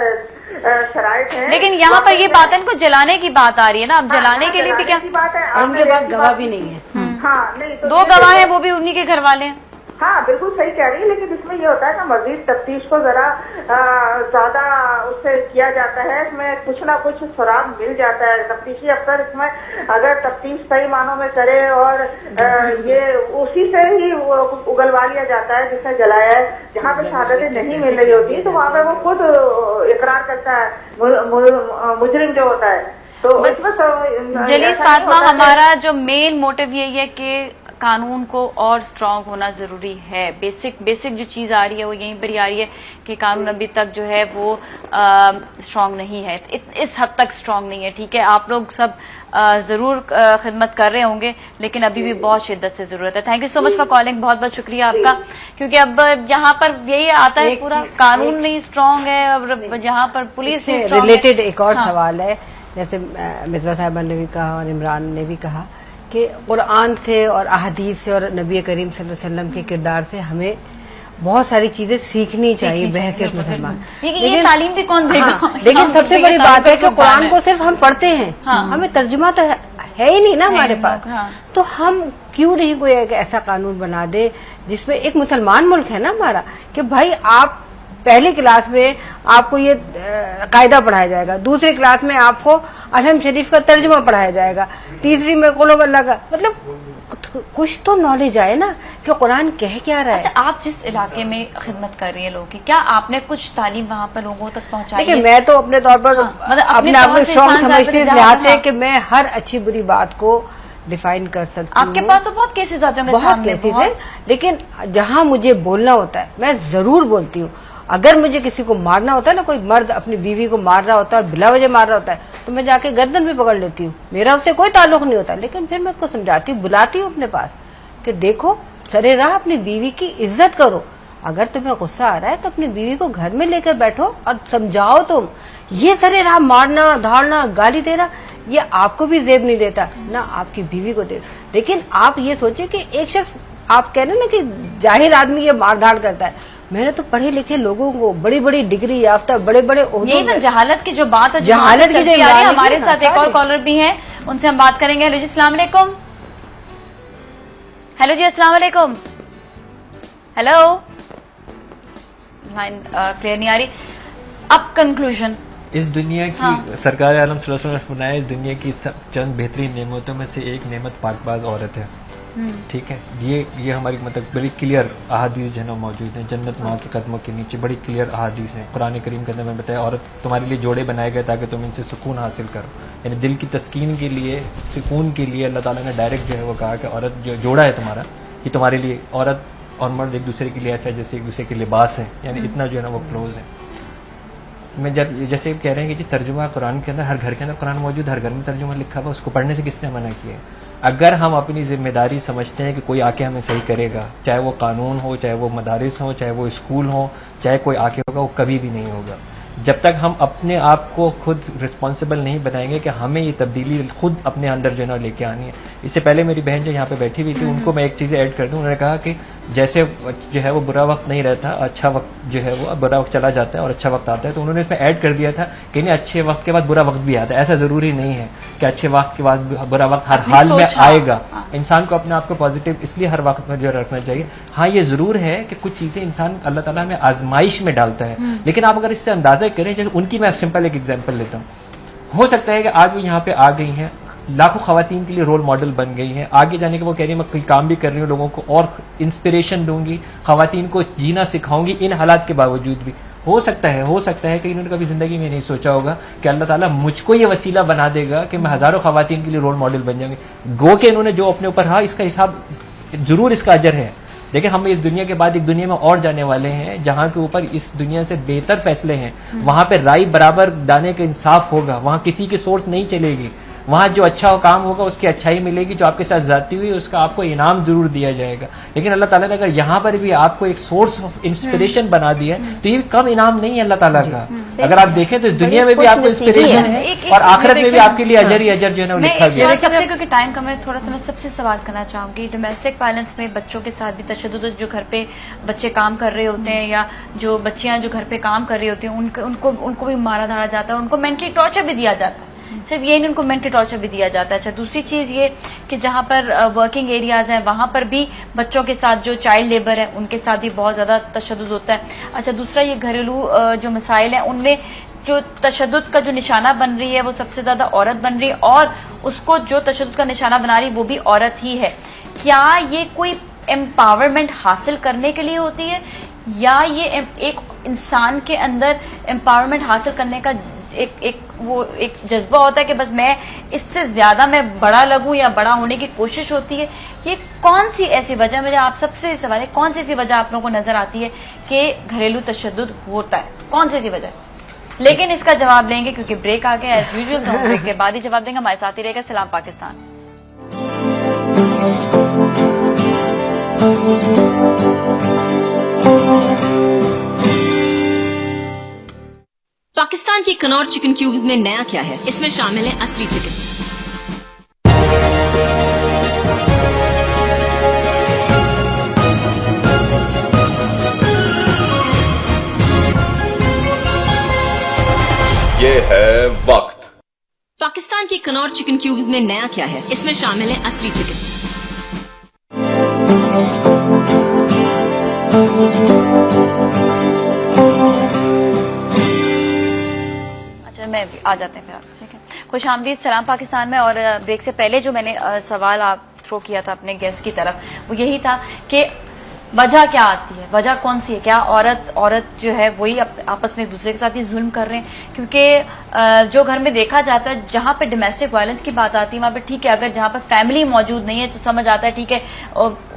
शराइत है। लेकिन यहाँ पर ये बात इनको जलाने की बात आ रही है ना, अब जलाने के लिए भी क्या बात है, उनके पास गवाह भी नहीं है। हाँ नहीं, तो 2 गवाह है, वो भी उन्हीं के घर वाले हैं। हाँ बिल्कुल सही कह रही है, लेकिन इसमें ये होता है कि मजीद तफ्तीश को जरा ज्यादा उससे किया जाता है, इसमें कुछ ना कुछ सुराग मिल जाता है। तफ्तीशी अफसर इसमें अगर तफ्तीश सही मानों में करे और ये उसी से ही उगलवा लिया जाता है जिसने जलाया है। जहाँ पे शहादतें नहीं मिल रही होती तो वहाँ पे वो खुद इकरार करता है मुजरिम जो होता है। तो इसमें जलीस फातिमा, हमारा जो मेन मोटिव यही है कि कानून को और स्ट्रांग होना जरूरी है। बेसिक जो चीज आ रही है वो यहीं पर ही आ रही है कि कानून अभी तक जो है वो स्ट्रांग नहीं है, इस हद तक स्ट्रांग नहीं है। ठीक है, आप लोग सब जरूर खिदमत कर रहे होंगे, लेकिन अभी भी बहुत शिद्दत से जरूरत है। Thank you so much for calling, बहुत बहुत शुक्रिया आपका, क्योंकि अब यहाँ पर यही आता है पूरा कानून नहीं स्ट्रांग है, और जहाँ पर पुलिस से रिलेटेड एक और सवाल है, जैसे मिसबा साहिबा ने भी कहा और इमरान ने भी कहा कि कुरान से और अहदीस से और नबी करीम सल्लल्लाहु अलैहि वसल्लम के किरदार से हमें बहुत सारी चीजें सीखनी चाहिए बहसियत मुसलमान। ये तालीम भी कौन देगा? लेकिन सबसे बड़ी बात है कि कुरान को सिर्फ हम पढ़ते हैं, हमें तर्जुमा तो है ही नहीं ना हमारे पास। तो हम क्यों नहीं कोई एक ऐसा कानून बना दे जिसमें, एक मुसलमान मुल्क है ना हमारा, कि भाई आप पहली क्लास में आपको ये कायदा पढ़ाया जाएगा, दूसरी क्लास में आपको अलहम शरीफ का तर्जुमा पढ़ाया जाएगा, तीसरी में कुल अल्लाह का, मतलब कुछ तो नॉलेज आए ना कि कुरान कह क्या रहा है। अच्छा, आप जिस इलाके में खिदमत कर रही है लोगों की, क्या आपने कुछ तालीम वहाँ पर लोगों तक पहुँचाई? देखिए, मैं तो अपने तौर पर मतलब अपने आप को स्ट्रॉन्ग समझते हैं कि मैं हर अच्छी बुरी बात को डिफाइन कर सकती हूँ। आपके पास तो बहुत केसेस आते होंगे, बहुत केसेस है, लेकिन जहाँ मुझे बोलना होता है मैं जरूर बोलती हूँ। अगर मुझे किसी को मारना होता है ना, कोई मर्द अपनी बीवी को मार रहा होता है, बिला वजह मार रहा होता है, तो मैं जाके गर्दन भी पकड़ लेती हूँ, मेरा उससे कोई ताल्लुक नहीं होता। लेकिन फिर मैं उसको समझाती हूँ, बुलाती हूँ अपने पास कि देखो सरे राह अपनी बीवी की इज्जत करो, अगर तुम्हें गुस्सा आ रहा है तो अपनी बीवी को घर में लेकर बैठो और समझाओ। तुम ये सरे राह मारना, धाड़ना, गाली देना, ये आपको भी जेब नहीं देता ना आपकी बीवी को देता। लेकिन आप ये सोचे कि एक शख्स, आप कह रहे ना कि जाहिर आदमी ये मारधाड़ करता है, मैंने तो पढ़े लिखे लोगों को, बड़ी बड़ी डिग्री याफ्ता, बड़े बड़े ये ना जहालत की जो बात है, जहालत की जो हमारे साथ एक और कॉलर भी हैं, उनसे हम बात करेंगे। हेलो जी, अस्सलाम वालेकुम। हेलो जी, अस्सलाम वालेकुम। हेलो, लाइन क्लियर नहीं आ रही। अब कंक्लूजन, इस दुनिया की सरकार आलम सल्लल्लाहु अलैहि वसल्लम ने फरमाया, इस दुनिया की चंद बेहतरीन नेमतों में से एक नेमत पाकबाज औरत है। ठीक है, ये हमारी मतलब बड़ी क्लियर अहादीस जो है मौजूद है, जन्नत माँ के कदमों के नीचे बड़ी क्लियर अहादीस है। कुरान करीम के अंदर में बताया, औरत तुम्हारे लिए जोड़े बनाए गए ताकि तुम इनसे सुकून हासिल करो, यानी दिल की तस्कीन के लिए, सुकून के लिए अल्लाह ताला ने डायरेक्ट जो है वो कहा कि औरत जो जोड़ा है तुम्हारा, ये तुम्हारे लिए, औरत और मर्द एक दूसरे के लिए ऐसा है जैसे एक दूसरे के लिबास है, यानी इतना जो है ना वो क्लोज है। मैं जैसे कह रहे हैं कि जी तर्जुमा कुरान के अंदर, हर घर के अंदर कुरान मौजूद, हर घर में तर्जुमा लिखा हुआ, उसको पढ़ने से किसने मना किया है? अगर हम अपनी जिम्मेदारी समझते हैं कि कोई आके हमें सही करेगा, चाहे वो कानून हो, चाहे वो मदारिस हो, चाहे वो स्कूल हो, चाहे कोई आके होगा, वो कभी भी नहीं होगा जब तक हम अपने आप को खुद रिस्पॉन्सिबल नहीं बनाएंगे कि हमें ये तब्दीली खुद अपने अंदर जो है ना लेके आनी है। इससे पहले मेरी बहन जो यहाँ पे बैठी हुई थी, उनको मैं एक चीज़ ऐड कर दूँ। उन्होंने कहा कि जैसे जो है वो बुरा वक्त नहीं रहता, अच्छा वक्त जो है वो बुरा वक्त चला जाता है और अच्छा वक्त आता है, तो उन्होंने इसमें ऐड कर दिया था कि नहीं, अच्छे वक्त के बाद बुरा वक्त भी आता है। ऐसा जरूरी नहीं है कि अच्छे वक्त के बाद बुरा वक्त हर हाल में आएगा। इंसान को अपने आप को पॉजिटिव इसलिए हर वक्त में जो रखना चाहिए। हाँ, ये जरूर है कि कुछ चीजें इंसान अल्लाह ताला हमें आजमाइश में डालता है, लेकिन आप अगर इससे अंदाजा करें, जैसे उनकी मैं सिंपल एक एग्जाम्पल लेता हूँ, हो सकता है कि आज वो यहाँ पे आ गई हैं, लाखों खवातीन के लिए रोल मॉडल बन गई हैं, आगे जाने के वो कह रही है मैं कोई काम भी कर रही हूँ, लोगों को और इंस्पिरेशन दूंगी, खवातीन को जीना सिखाऊंगी इन हालात के बावजूद भी। हो सकता है कि इन्होंने कभी जिंदगी में नहीं सोचा होगा कि अल्लाह ताला मुझको ये वसीला बना देगा कि मैं हजारों खवातीन के लिए रोल मॉडल बन जाऊंगी। गो के इन्होंने जो अपने ऊपर रहा, इसका हिसाब जरूर, इसका अजर है। देखिए, हम इस दुनिया के बाद एक दुनिया में और जाने वाले हैं जहां के ऊपर इस दुनिया से बेहतर फैसले हैं, वहां पे राय बराबर दाने का इंसाफ होगा, वहां किसी की सोर्स नहीं चलेगी, वहां जो अच्छा काम होगा उसकी अच्छाई मिलेगी, जो आपके साथ जाती हुई उसका आपको इनाम जरूर दिया जाएगा। लेकिन अल्लाह ताला ने अगर यहाँ पर भी आपको एक सोर्स ऑफ इंस्पिरेशन बना दिया है, तो ये कम इनाम नहीं है अल्लाह ताला का। अगर आप देखें तो इस दुनिया में भी आपको इंस्पिरेशन है और आखिरत में भी आपके लिए अजर ही अजर जो है ना लिखा गया है। सबसे, क्योंकि टाइम कम है, थोड़ा सा मैं सबसे सवाल करना चाहूंगी, डोमेस्टिक वायलेंस में बच्चों के साथ भी तशद्दुद, जो घर पे बच्चे काम कर रहे होते हैं या जो बच्चियां जो घर पे काम कर रही होती हैं, उनको भी मारा धारा जाता है, उनको मेंटली टॉर्चर भी दिया जाता है। सिर्फ ये नहीं, उनको मेंटल टॉर्चर भी दिया जाता है। अच्छा, दूसरी चीज ये कि जहां पर वर्किंग एरियाज हैं, वहां पर भी बच्चों के साथ जो चाइल्ड लेबर है, उनके साथ भी बहुत ज्यादा तशद्दुद होता है। अच्छा, दूसरा ये घरेलू जो मसाइल हैं, उनमें जो तशद्दुद का जो निशाना बन रही है वो सबसे ज्यादा औरत बन रही है, और उसको जो तशद्दुद का निशाना बना रही है वो भी औरत ही है। क्या ये कोई एम्पावरमेंट हासिल करने के लिए होती है, या ये एक इंसान के अंदर एम्पावरमेंट हासिल करने का एक जज्बा होता है कि बस मैं इससे ज्यादा मैं बड़ा लगूं या बड़ा होने की कोशिश होती है? ये कौन सी ऐसी वजह, मुझे आप सबसे सवाल है, कौन सी ऐसी वजह आप लोगों को नजर आती है कि घरेलू तशद्दुद होता है? कौन सी ऐसी वजह? लेकिन इसका जवाब लेंगे क्योंकि ब्रेक आ गया एज यूजुअल, तो ब्रेक के बाद ही जवाब देंगे। हमारे साथ ही रहेगा सलाम पाकिस्तान। पाकिस्तान की कनौर चिकन क्यूब्स में नया क्या है? इसमें शामिल है असली चिकन, ये है वक्त। पाकिस्तान के कनौर चिकन क्यूब्स में नया क्या है? इसमें शामिल है असली चिकन। अच्छा, मैं आ जाते हैं फिर आपसे, ठीक है। खुशामदीद, सलाम पाकिस्तान में। और ब्रेक से पहले जो मैंने सवाल आप थ्रो किया था अपने गेस्ट की तरफ, वो यही था कि वजह क्या आती है, वजह कौन सी है? क्या औरत जो है वही आपस में एक दूसरे के साथ ही जुल्म कर रहे हैं? क्योंकि जो घर में देखा जाता है, जहां पे डोमेस्टिक वायलेंस की बात आती है, वहां पे ठीक है, अगर जहां पर फैमिली मौजूद नहीं है तो समझ आता है, ठीक है,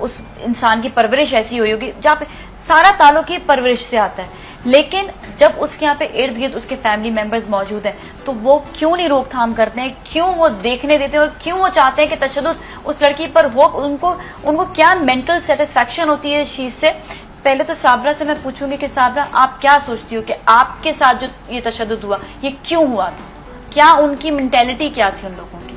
उस इंसान की परवरिश ऐसी हुई होगी, जहां पे सारा ताल्लुक ही परवरिश से आता है। लेकिन जब उसके यहाँ पे इर्द गिर्द उसके फैमिली मेंबर्स मौजूद हैं, तो वो क्यों नहीं रोकथाम करते हैं, क्यों वो देखने देते हैं, और क्यों वो चाहते हैं कि तशद्दुद उस लड़की पर हो? उनको क्या मेंटल सेटिस्फैक्शन होती है इस चीज से? पहले तो साबरा से मैं पूछूंगी कि साबरा, आप क्या सोचती हो कि आपके साथ जो ये तशद्दुद हुआ, ये क्यों हुआ था? क्या उनकी मेंटेलिटी क्या थी उन लोगों की?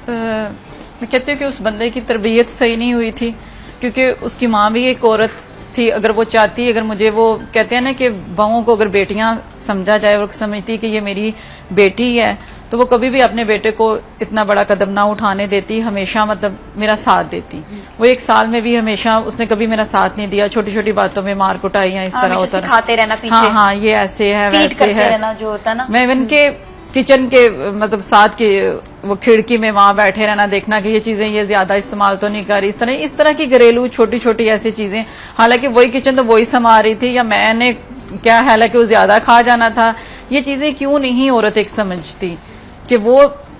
मैं कहती हूँ कि उस बंदे की तरबियत सही नहीं हुई थी, क्योंकि उसकी माँ भी एक औरत थी। अगर वो चाहती, अगर मुझे, वो कहते हैं ना कि बहुओं को अगर बेटियां समझा जाए और समझती कि ये मेरी बेटी है, तो वो कभी भी अपने बेटे को इतना बड़ा कदम ना उठाने देती, हमेशा मतलब मेरा साथ देती। वो एक साल में भी हमेशा उसने कभी मेरा साथ नहीं दिया, छोटी छोटी बातों में मार कुटाइयां इस तरह होता सिखाते रहना पीछे। हाँ, ये ऐसे है वैसे है, जो होता ना। मैं इनके किचन के मतलब साथ के वो खिड़की में वहां बैठे रहना, देखना कि ये चीजें ये ज्यादा इस्तेमाल तो नहीं कर रही, इस तरह की घरेलू छोटी छोटी ऐसी चीजें। हालांकि वही किचन तो वही संभाल रही थी, या मैंने क्या, हालांकि वो ज्यादा खा जाना था। ये चीजें क्यों नहीं औरत एक समझती कि वो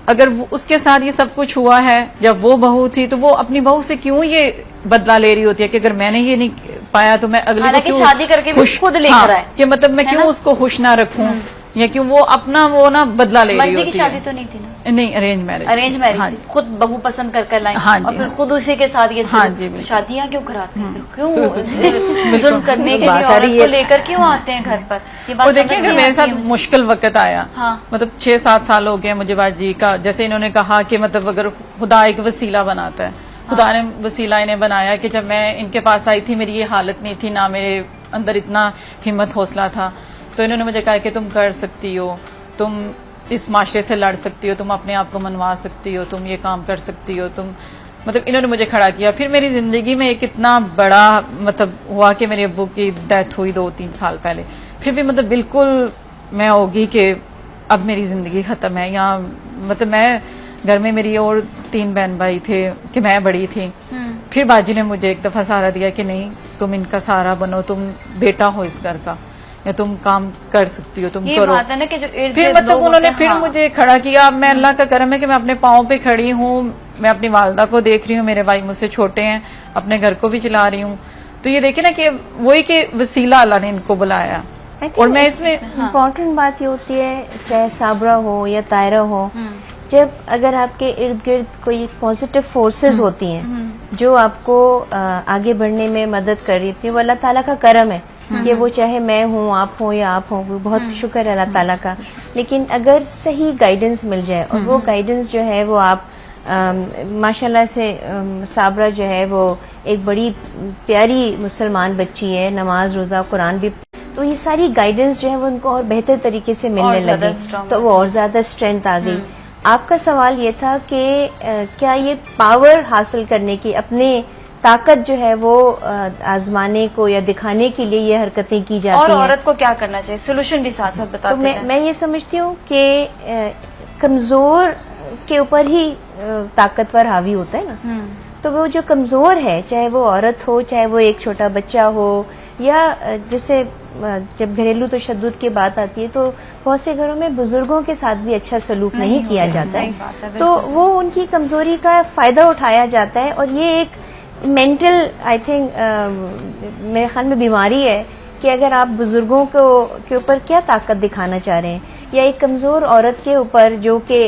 अगर उसके साथ ये सब कुछ हुआ है, जब वो बहू थी, तो वो अपनी बहू से क्यों ये बदला ले रही होती है कि अगर मैंने ये नहीं पाया तो मैं अगले को क्यों शादी करके भी खुद लेकर आए, कि मतलब मैं क्यों उसको खुश ना रखूं, या क्यों वो अपना वो ना बदला ले रही होती है। मर्दी की शादी तो नहीं थी ना? नहीं, अरेंज मैरिज। हाँ, खुद बहू पसंद कर लाई। हाँ, और फिर खुद उसी के साथ ये शादियां क्यों कराते हैं? क्यों जुल्म करने के लिए औरत को लेकर क्यों आते हैं घर पर? ये बात देखिए, अगर मेरे साथ मुश्किल वक्त आया, मतलब 6-7 साल हो गए मुझे बाजी का, जैसे इन्होंने कहा कि मतलब अगर खुदा एक वसीला बनाता है, खुदा ने वसीला इन्हें बनाया कि जब मैं इनके पास आई थी मेरी ये हालत नहीं थी, ना मेरे अंदर इतना हिम्मत हौसला था, तो इन्होंने मुझे कहा कि तुम कर सकती हो, तुम इस माशरे से लड़ सकती हो, तुम अपने आप को मनवा सकती हो, तुम ये काम कर सकती हो, तुम मतलब इन्होंने मुझे खड़ा किया। फिर मेरी जिंदगी में एक इतना बड़ा मतलब हुआ कि मेरे अब्बू की डेथ हुई 2-3 साल पहले, फिर भी मतलब बिल्कुल मैं होगी कि अब मेरी जिंदगी खत्म है, या मतलब मैं घर में मेरी और 3 बहन भाई थे कि मैं बड़ी थी। फिर बाजी ने मुझे एक दफा सहारा दिया कि नहीं, तुम इनका सहारा बनो, तुम बेटा हो इस घर का, या तुम काम कर सकती हो, तुम करो। बात है ना कि जो फिर मतलब उन्होंने फिर मुझे खड़ा किया। मैं अल्लाह का करम है कि मैं अपने पाँव पे खड़ी हूँ, मैं अपनी वालदा को देख रही हूँ, मेरे भाई मुझसे छोटे हैं, अपने घर को भी चला रही हूँ। तो ये देखिए ना कि वही कि वसीला अल्लाह ने इनको बुलाया। और मैं इसमें इम्पोर्टेंट बात ये होती है, चाहे साबरा हो या तायरा हो, जब अगर आपके इर्द गिर्द कोई पॉजिटिव फोर्सेस होती हैं जो आपको आगे बढ़ने में मदद कर रही थी, वो अल्लाह ताला का करम है कि वो चाहे मैं हूँ, आप हो या आप हो, बहुत शुक्र है अल्लाह ताला का। लेकिन अगर सही गाइडेंस मिल जाए, और वो गाइडेंस जो है वो आप माशाल्लाह से साबरा जो है वो एक बड़ी प्यारी मुसलमान बच्ची है, नमाज रोजा कुरान भी, तो ये सारी गाइडेंस जो है वो उनको और बेहतर तरीके से मिलने लगी, तो वो और ज्यादा स्ट्रेंथ आ गई। आपका सवाल ये था कि क्या ये पावर हासिल करने की, अपने ताकत जो है वो आजमाने को या दिखाने के लिए ये हरकतें की जाती हैं, और औरत को क्या करना चाहिए? सोल्यूशन भी साथ साथ बताते हैं। तो मैं ये समझती हूँ कि कमजोर के ऊपर ही ताकतवर हावी होता है ना, तो वो जो कमजोर है, चाहे वो औरत हो, चाहे वो एक छोटा बच्चा हो, या जैसे जब घरेलू तशद्दुद की बात आती है तो बहुत से घरों में बुजुर्गों के साथ भी अच्छा सलूक नहीं किया जाता है, तो वो उनकी कमजोरी का फायदा उठाया जाता है। और ये एक मेंटल आई थिंक मेरे ख्याल में बीमारी है कि अगर आप बुजुर्गों के ऊपर क्या ताकत दिखाना चाह रहे हैं, या एक कमजोर औरत के ऊपर जो कि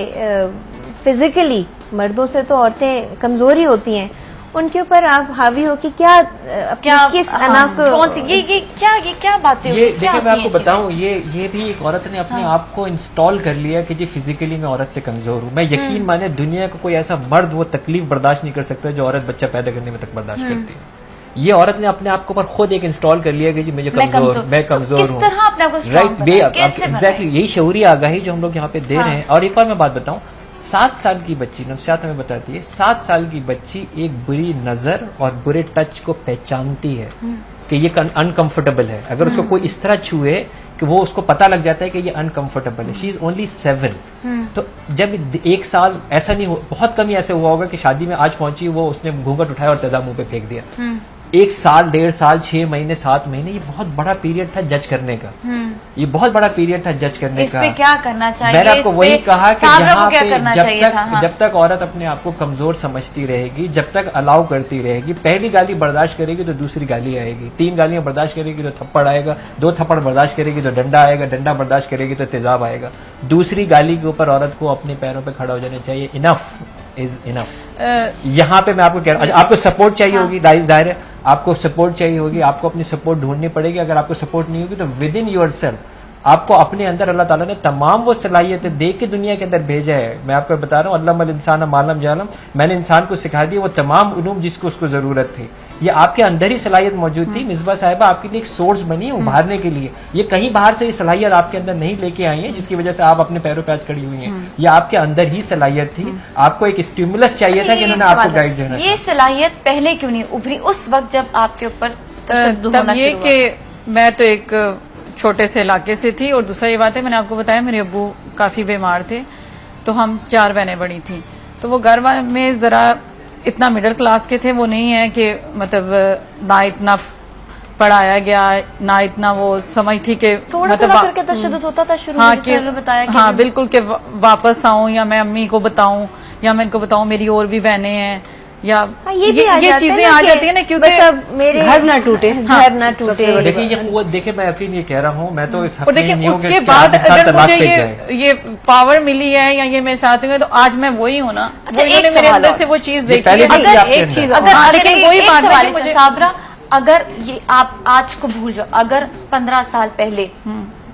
फिजिकली मर्दों से तो औरतें कमजोर ही होती हैं, उनके ऊपर आप हावी हो कि क्या किस अना को कौन सी ये क्या बातें? ये देखिए मैं आपको बताऊं, ये भी एक औरत ने अपने आप को इंस्टॉल कर लिया कि जी फिजिकली मैं औरत से कमजोर हूं। मैं यकीन माने दुनिया का कोई ऐसा मर्द वो तकलीफ बर्दाश्त नहीं कर सकता जो औरत बच्चा पैदा करने में तक बर्दाश्त करती है। ये औरत ने अपने आप के ऊपर खुद एक इंस्टॉल कर लिया कि जी मुझे मैं कमजोर किस हूँ। तरह अपने आप को राइट, एग्जैक्टली यही शऊरी आगाही जो हम लोग यहाँ पे दे रहे हैं। और एक और मैं बात बताऊं, 7 साल की बच्ची, नफ्सियात हमें बताती है, 7 साल की बच्ची एक बुरी नजर और बुरे टच को पहचानती है कि ये अनकंफर्टेबल है। अगर उसको कोई इस तरह छुए कि वो उसको पता लग जाता है कि ये अनकंफर्टेबल है। She is only 7। तो जब 1 साल, ऐसा नहीं हो, बहुत कम ही ऐसे हुआ होगा कि शादी में आज पहुंची, वो उसने घूंघट उठाया और तेजाब मुंह पे फेंक दिया। 1 साल, 1.5 साल, 6 महीने, 7 महीने, ये बहुत बड़ा पीरियड था जज करने का। ये बहुत बड़ा पीरियड था जज करने का। इस पे क्या करना चाहिए? मैंने आपको वही कहा कि यहाँ पे जब तक औरत अपने आप को कमजोर समझती रहेगी, जब तक अलाउ करती रहेगी, पहली गाली बर्दाश्त करेगी तो दूसरी गाली आएगी, 3 गालियां बर्दाश्त करेगी तो थप्पड़ आएगा, 2 थप्पड़ बर्दाश्त करेगी तो डंडा आएगा, डंडा बर्दाश्त करेगी तो तेजाब आएगा। दूसरी गाली के ऊपर औरत को अपने पैरों पे खड़ा हो जाना चाहिए। Enough is enough. यहाँ पे मैं आपको कह रहा हूँ, आपको सपोर्ट चाहिए होगी, जाहिर है आपको सपोर्ट चाहिए होगी, आपको अपनी सपोर्ट ढूंढनी पड़ेगी। अगर आपको सपोर्ट नहीं होगी तो विद इन योरसेल्फ आपको अपने अंदर अल्लाह ताला ने तमाम वो सलाहियतें दे के दुनिया के अंदर भेजा है। मैं आपको बता रहा हूँ, अल्लाह इंसान मालम जालम, मैंने इंसान को सिखा दिया वो तमाम उलूम जिसको उसको जरूरत थी। ये आपके अंदर ही सलाहियत मौजूद थी। मिसबा साहिबा आपके लिए एक सोर्स बनी उभारने के लिए। ये कहीं बाहर से ये सलाहियत आपके अंदर नहीं लेके आई है जिसकी वजह से आप अपने पैरों पे आज खड़ी हुई हैं। ये आपके अंदर ही सलाहियत थी। आपको एक स्टिमुलस चाहिए था कि इन्होंने आपको गाइड देना। ये सलाहियत पहले क्यों नहीं उभरी उस वक्त जब आपके ऊपर तशद्दुद होना शुरू हुआ? कि मैं तो एक छोटे से इलाके से थी, और दूसरा ये बात है, मैंने आपको बताया मेरे अब्बू काफी बीमार थे, तो हम 4 बहनें बड़ी थी, तो वो घर में जरा इतना मिडिल क्लास के थे, वो नहीं है कि मतलब ना इतना पढ़ाया गया, ना इतना वो समझ थी कि मतलब करके तशद्दुद होता था शुरू हाँ, में बताया हाँ बिल्कुल, कि वापस आऊं या मैं अम्मी को बताऊं या मैं इनको बताऊं मेरी और भी बहनें हैं, या ये चीजें आ जाती है ना, क्योंकि मेरे घर ना टूटे, घर ना टूटे। देखिए ये कुव्वत, देखिए मैं यकीन ये कह रहा हूँ, मैं तो इस और देखिए उसके बाद अगर मुझे ये पावर मिली है या ये मेरे साथ हुए, तो आज मैं वही हूँ ना। अच्छा, मेरे अंदर से वो चीज देखी है। एक चीज, लेकिन वही बात मुझे साबरा, अगर ये आप आज को भूल जाओ, अगर 15 साल पहले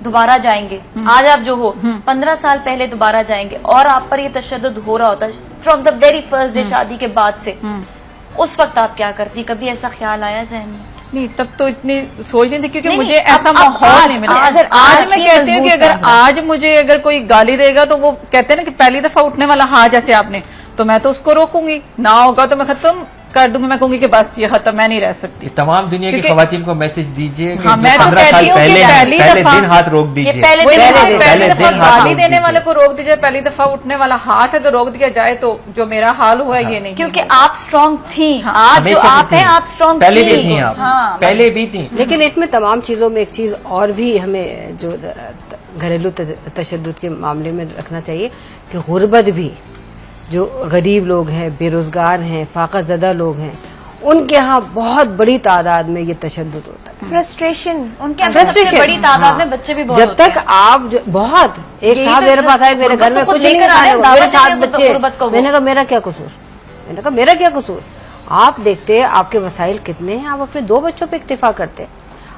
दोबारा जाएंगे, आज आप जो हो 15 साल पहले दोबारा जाएंगे और आप पर ये तशद्दुद हो रहा होता from the very first day शादी के बाद से, उस वक्त आप क्या करती? कभी ऐसा ख्याल आया ज़हन में? नहीं, तब तो इतनी सोच नहीं थी, क्योंकि मुझे ऐसा माहौल नहीं मिला। आज मैं कहती हूँ कि अगर आज मुझे अगर कोई गाली देगा, तो वो कहते हैं ना कि पहली दफा उठने वाला हाँ जैसे आपने, तो मैं तो उसको रोकूंगी, ना होगा तो मैं खत्म कर दूंगी। मैं कहूंगी कि बस ये खत्म, मैं नहीं रह सकती। तमाम दुनिया की खवातीन को मैसेज दीजिए कि हाँ, मैं तो 15 साल पहले दिन हाथ रोक दीजिए, पहले दफा गाली देने वाले को रोक दीजिए, पहली दफा उठने वाला हाथ अगर रोक दिया जाए तो जो मेरा हाल हुआ ये नहीं, क्योंकि आप स्ट्रांग थी। आज जो आप हैं, आप स्ट्रांग पहले भी थी, आप पहले भी थी। लेकिन इसमें तमाम चीजों में एक चीज और भी हमें जो घरेलू तशद्दुद के मामले में रखना चाहिए कि गुर्बत भी, जो गरीब लोग हैं, बेरोजगार हैं, फाकाज़दा लोग हैं, उनके यहाँ बहुत बड़ी तादाद में ये तशद्दुद होता है। फ्रस्ट्रेशन, उनके अंदर सबसे बड़ी तादाद में बच्चे भी बहुत जब तक आप बहुत एक साहब मेरे पास आए, मेरे घर में कुछ नहीं खाने को, मेरे 7 बच्चे, मैंने कहा मेरा क्या कसूर, मैंने कहा मेरा क्या कसूर? आप देखते आपके वसाइल कितने हैं, आप अपने 2 बच्चों पे इक्तिफा करते।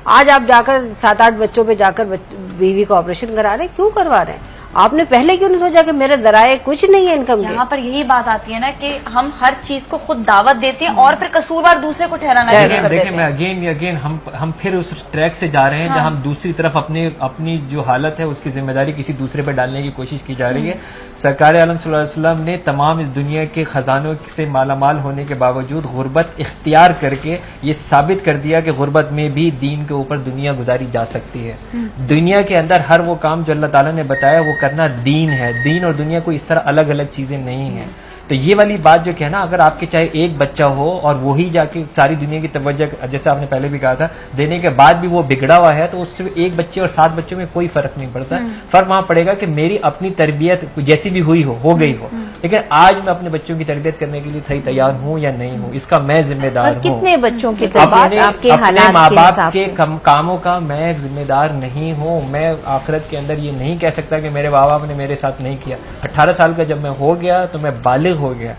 आज आप जाकर 7-8 बच्चों पे जाकर बीवी का ऑपरेशन करा रहे, क्यों करवा रहे हैं? आपने पहले क्यों नहीं सोचा कि मेरे जराए कुछ नहीं है इनकम के? यहाँ पर यही बात आती है ना कि हम हर चीज को खुद दावत देते हैं और फिर कसूरवार दूसरे को ठहराना शुरू कर देते हैं। देखिए मैं अगेन हम फिर उस ट्रैक से जा रहे हैं जहाँ हम दूसरी तरफ अपनी जो हालत है उसकी जिम्मेदारी किसी दूसरे पर डालने की कोशिश की जा रही है। सरकार आलम सल्लल्लाहु अलैहि वसल्लम ने तमाम इस दुनिया के खजानों से मालामाल होने के बावजूद गुर्बत इख्तियार करके ये साबित कर दिया कि गुर्बत में भी दीन के ऊपर दुनिया गुजारी जा सकती है। दुनिया के अंदर हर वो काम जो अल्लाह ताला ने बताया वो करना दीन है। दीन और दुनिया कोई इस तरह अलग अलग चीजें नहीं है। तो ये वाली बात जो है ना, अगर आपके चाहे एक बच्चा हो और वही जाके सारी दुनिया की तवज्जो, जैसे आपने पहले भी कहा था, देने के बाद भी वो बिगड़ा हुआ है, तो उससे एक बच्चे और 7 बच्चों में कोई फर्क नहीं पड़ता। फर्क वहां पड़ेगा कि मेरी अपनी तरबियत जैसी भी हुई हो गई हो, लेकिन आज मैं अपने बच्चों की तरबियत करने के लिए सही तैयार हूँ या नहीं हूँ, इसका मैं जिम्मेदार हूँ। कितने बच्चों के अपने माँ बाप के कामों का मैं जिम्मेदार नहीं हूँ। मैं आखिरत के अंदर ये नहीं कह सकता कि मेरे माँ बाप ने मेरे साथ नहीं किया। 18 साल का जब मैं हो गया तो मैं बालिग हो गया।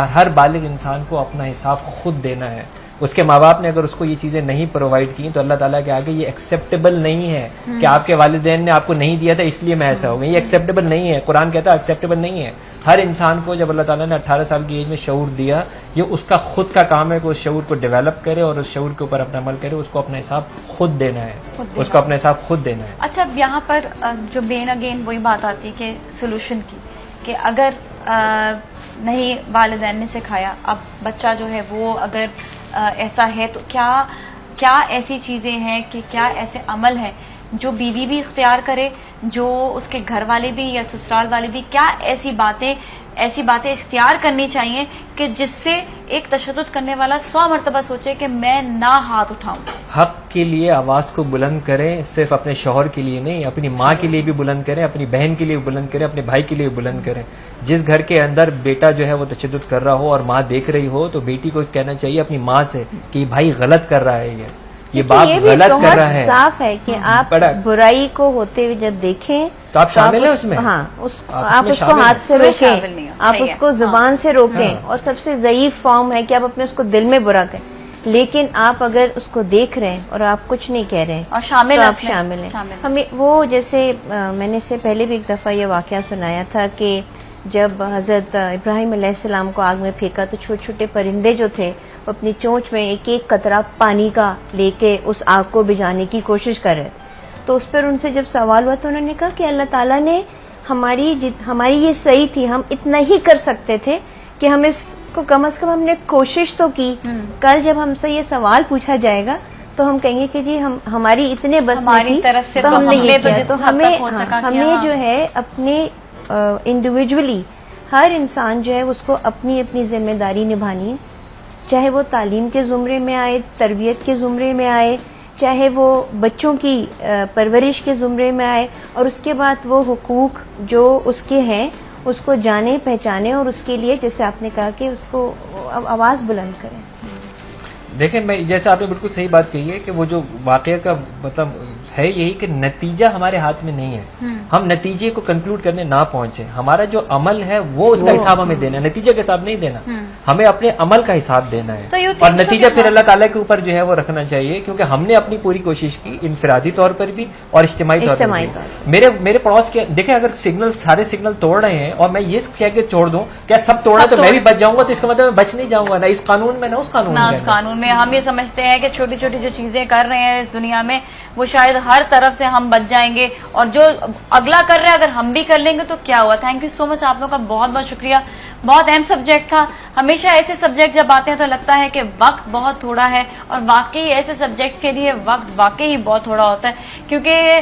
हर बालिग इंसान को अपना हिसाब खुद देना है। उसके माँ बाप ने अगर उसको ये चीजें नहीं प्रोवाइड की तो अल्लाह ताला के आगे ये एक्सेप्टेबल नहीं है कि आपके वालिदैन ने आपको नहीं दिया था इसलिए मैं ऐसा हो गया। ये एक्सेप्टेबल नहीं है। कुरान कहता है एक्सेप्टेबल नहीं है। हर इंसान को जब अल्लाह ताला ने 18 साल की एज में शऊर दिया, ये उसका खुद का काम है कि उस शऊर को डेवलप करे और उस शऊर के ऊपर अपना अमल करे। उसको अपना हिसाब खुद देना है, उसको अपना हिसाब खुद देना है। अच्छा, अब यहाँ पर जो मेन अगेन वही बात आती है कि सोल्यूशन की, कि अगर नहीं वालिदैन ने सिखाया, अब बच्चा जो है वो अगर ऐसा है तो क्या ऐसी चीजें हैं कि क्या ऐसे अमल हैं जो बीवी भी इख्तियार करे, जो उसके घर वाले भी या ससुराल वाले भी, क्या ऐसी बातें इख्तियार करनी चाहिए कि जिससे एक तशद्दुद करने वाला 100 मरतबा सोचे कि मैं ना हाथ उठाऊं। हक के लिए आवाज को बुलंद करें, सिर्फ अपने शौहर के लिए नहीं, अपनी माँ के लिए भी बुलंद करें, अपनी बहन के लिए भी बुलंद करें, अपने भाई के लिए भी बुलंद करें। जिस घर के अंदर बेटा जो है वो तशद्दुद कर रहा हो और माँ देख रही हो, तो बेटी को कहना चाहिए अपनी माँ से कि भाई गलत कर रहा है, ये बाप गलत कर रहा है। साफ है कि आप बुराई को होते हुए जब देखें तो आप शामिल हैं उसमें। हाँ, आप उसको हाथ से रोकें, आप उसको जुबान से रोकें, और सबसे ज़ईफ फॉर्म है कि आप अपने उसको दिल में बुरा करें। लेकिन आप अगर उसको देख रहे हैं और आप कुछ नहीं कह रहे हैं और शामिल तो आप शामिल हैं। हमें वो जैसे मैंने इससे पहले भी एक दफा ये वाकया सुनाया था कि जब हजरत इब्राहिम अलैहिस्सलाम को आग में फेंका तो छोटे छोटे परिंदे जो थे वो अपनी चोंच में एक एक कतरा पानी का लेके उस आग को बुझाने की कोशिश कर रहे थे। तो उस पर उनसे जब सवाल हुआ तो उन्होंने कहा कि अल्लाह ताला ने हमारी ये सही थी, हम इतना ही कर सकते थे कि हम इसको कम से कम हमने कोशिश तो की। कल जब हमसे ये सवाल पूछा जाएगा तो हम कहेंगे कि जी हमारी इतने बस हमारी तरफ से तो हमने ये किया। तो हमें जो है अपने इंडिविजुअली हर इंसान जो है उसको अपनी अपनी जिम्मेदारी निभानी है, चाहे वो तालीम के जुमरे में आए, तरबियत के जुमरे में आए, चाहे वो बच्चों की परवरिश के जुमरे में आए, और उसके बाद वो हुकूक जो उसके हैं उसको जाने पहचाने और उसके लिए जैसे आपने कहा कि उसको आवाज बुलंद करें। देखें, मैं जैसे आपने बिल्कुल सही बात कही है कि वो जो वाकया का मतलब है यही कि नतीजा हमारे हाथ में नहीं है। हम नतीजे को कंक्लूड करने ना पहुंचे, हमारा जो अमल है वो उसका हिसाब हमें देना है, नतीजे का हिसाब नहीं देना। हमें अपने अमल का हिसाब देना है और नतीजा फिर अल्लाह ताला के ऊपर जो है वो रखना चाहिए, क्योंकि हमने अपनी पूरी कोशिश की इनफरादी तौर पर भी और इज्तिमाई तौर पर भी। मेरे पड़ोस के देखें, अगर सारे सिग्नल तोड़ रहे हैं और मैं ये कह के छोड़ दूं क्या सब तोड़ा तो मैं भी बच जाऊंगा, तो इसका मतलब मैं बच नहीं जाऊंगा, ना इस कानून में ना उस कानून में। हम ये समझते हैं कि छोटी छोटी जो चीजें कर रहे हैं इस दुनिया में वो शायद हर तरफ से हम बच जाएंगे, और जो अगला कर रहे हैं अगर हम भी कर लेंगे तो क्या हुआ। थैंक यू सो मच, आप लोगों का बहुत बहुत शुक्रिया। बहुत अहम सब्जेक्ट था। हमेशा ऐसे सब्जेक्ट जब आते हैं तो लगता है कि वक्त बहुत थोड़ा है, और वाकई ऐसे सब्जेक्ट्स के लिए वक्त वाकई बहुत थोड़ा होता है, क्योंकि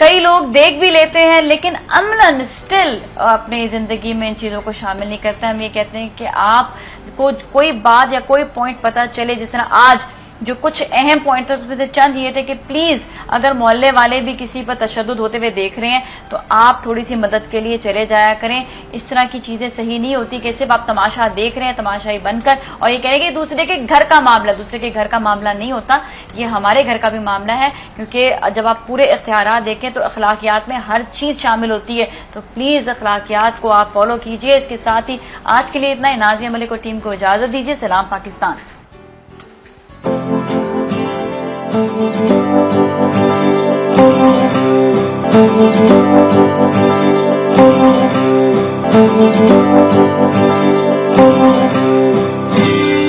कई लोग देख भी लेते हैं लेकिन अमलन स्टिल अपनी जिंदगी में इन चीजों को शामिल नहीं करते। हम ये कहते हैं कि आप को कोई बात या कोई पॉइंट पता चले, जिस तरह आज जो कुछ अहम पॉइंट थे उसमें से चंद ये थे कि प्लीज अगर मोहल्ले वाले भी किसी पर तशद्दुद होते हुए देख रहे हैं तो आप थोड़ी सी मदद के लिए चले जाया करें। इस तरह की चीजें सही नहीं होती कि सिर्फ आप तमाशा देख रहे हैं तमाशाई बनकर और ये कहेंगे दूसरे के घर का मामला, दूसरे के घर का मामला नहीं होता, ये हमारे घर का भी मामला है। क्योंकि जब आप पूरे इख्तियारात देखें तो अखलाकियात में हर चीज शामिल होती है, तो प्लीज अखलाकियात को आप फॉलो कीजिए। इसके साथ ही आज के लिए इतना ही। नाज़िया मलिक और टीम को इजाजत दीजिए। सलाम पाकिस्तान। Thank you.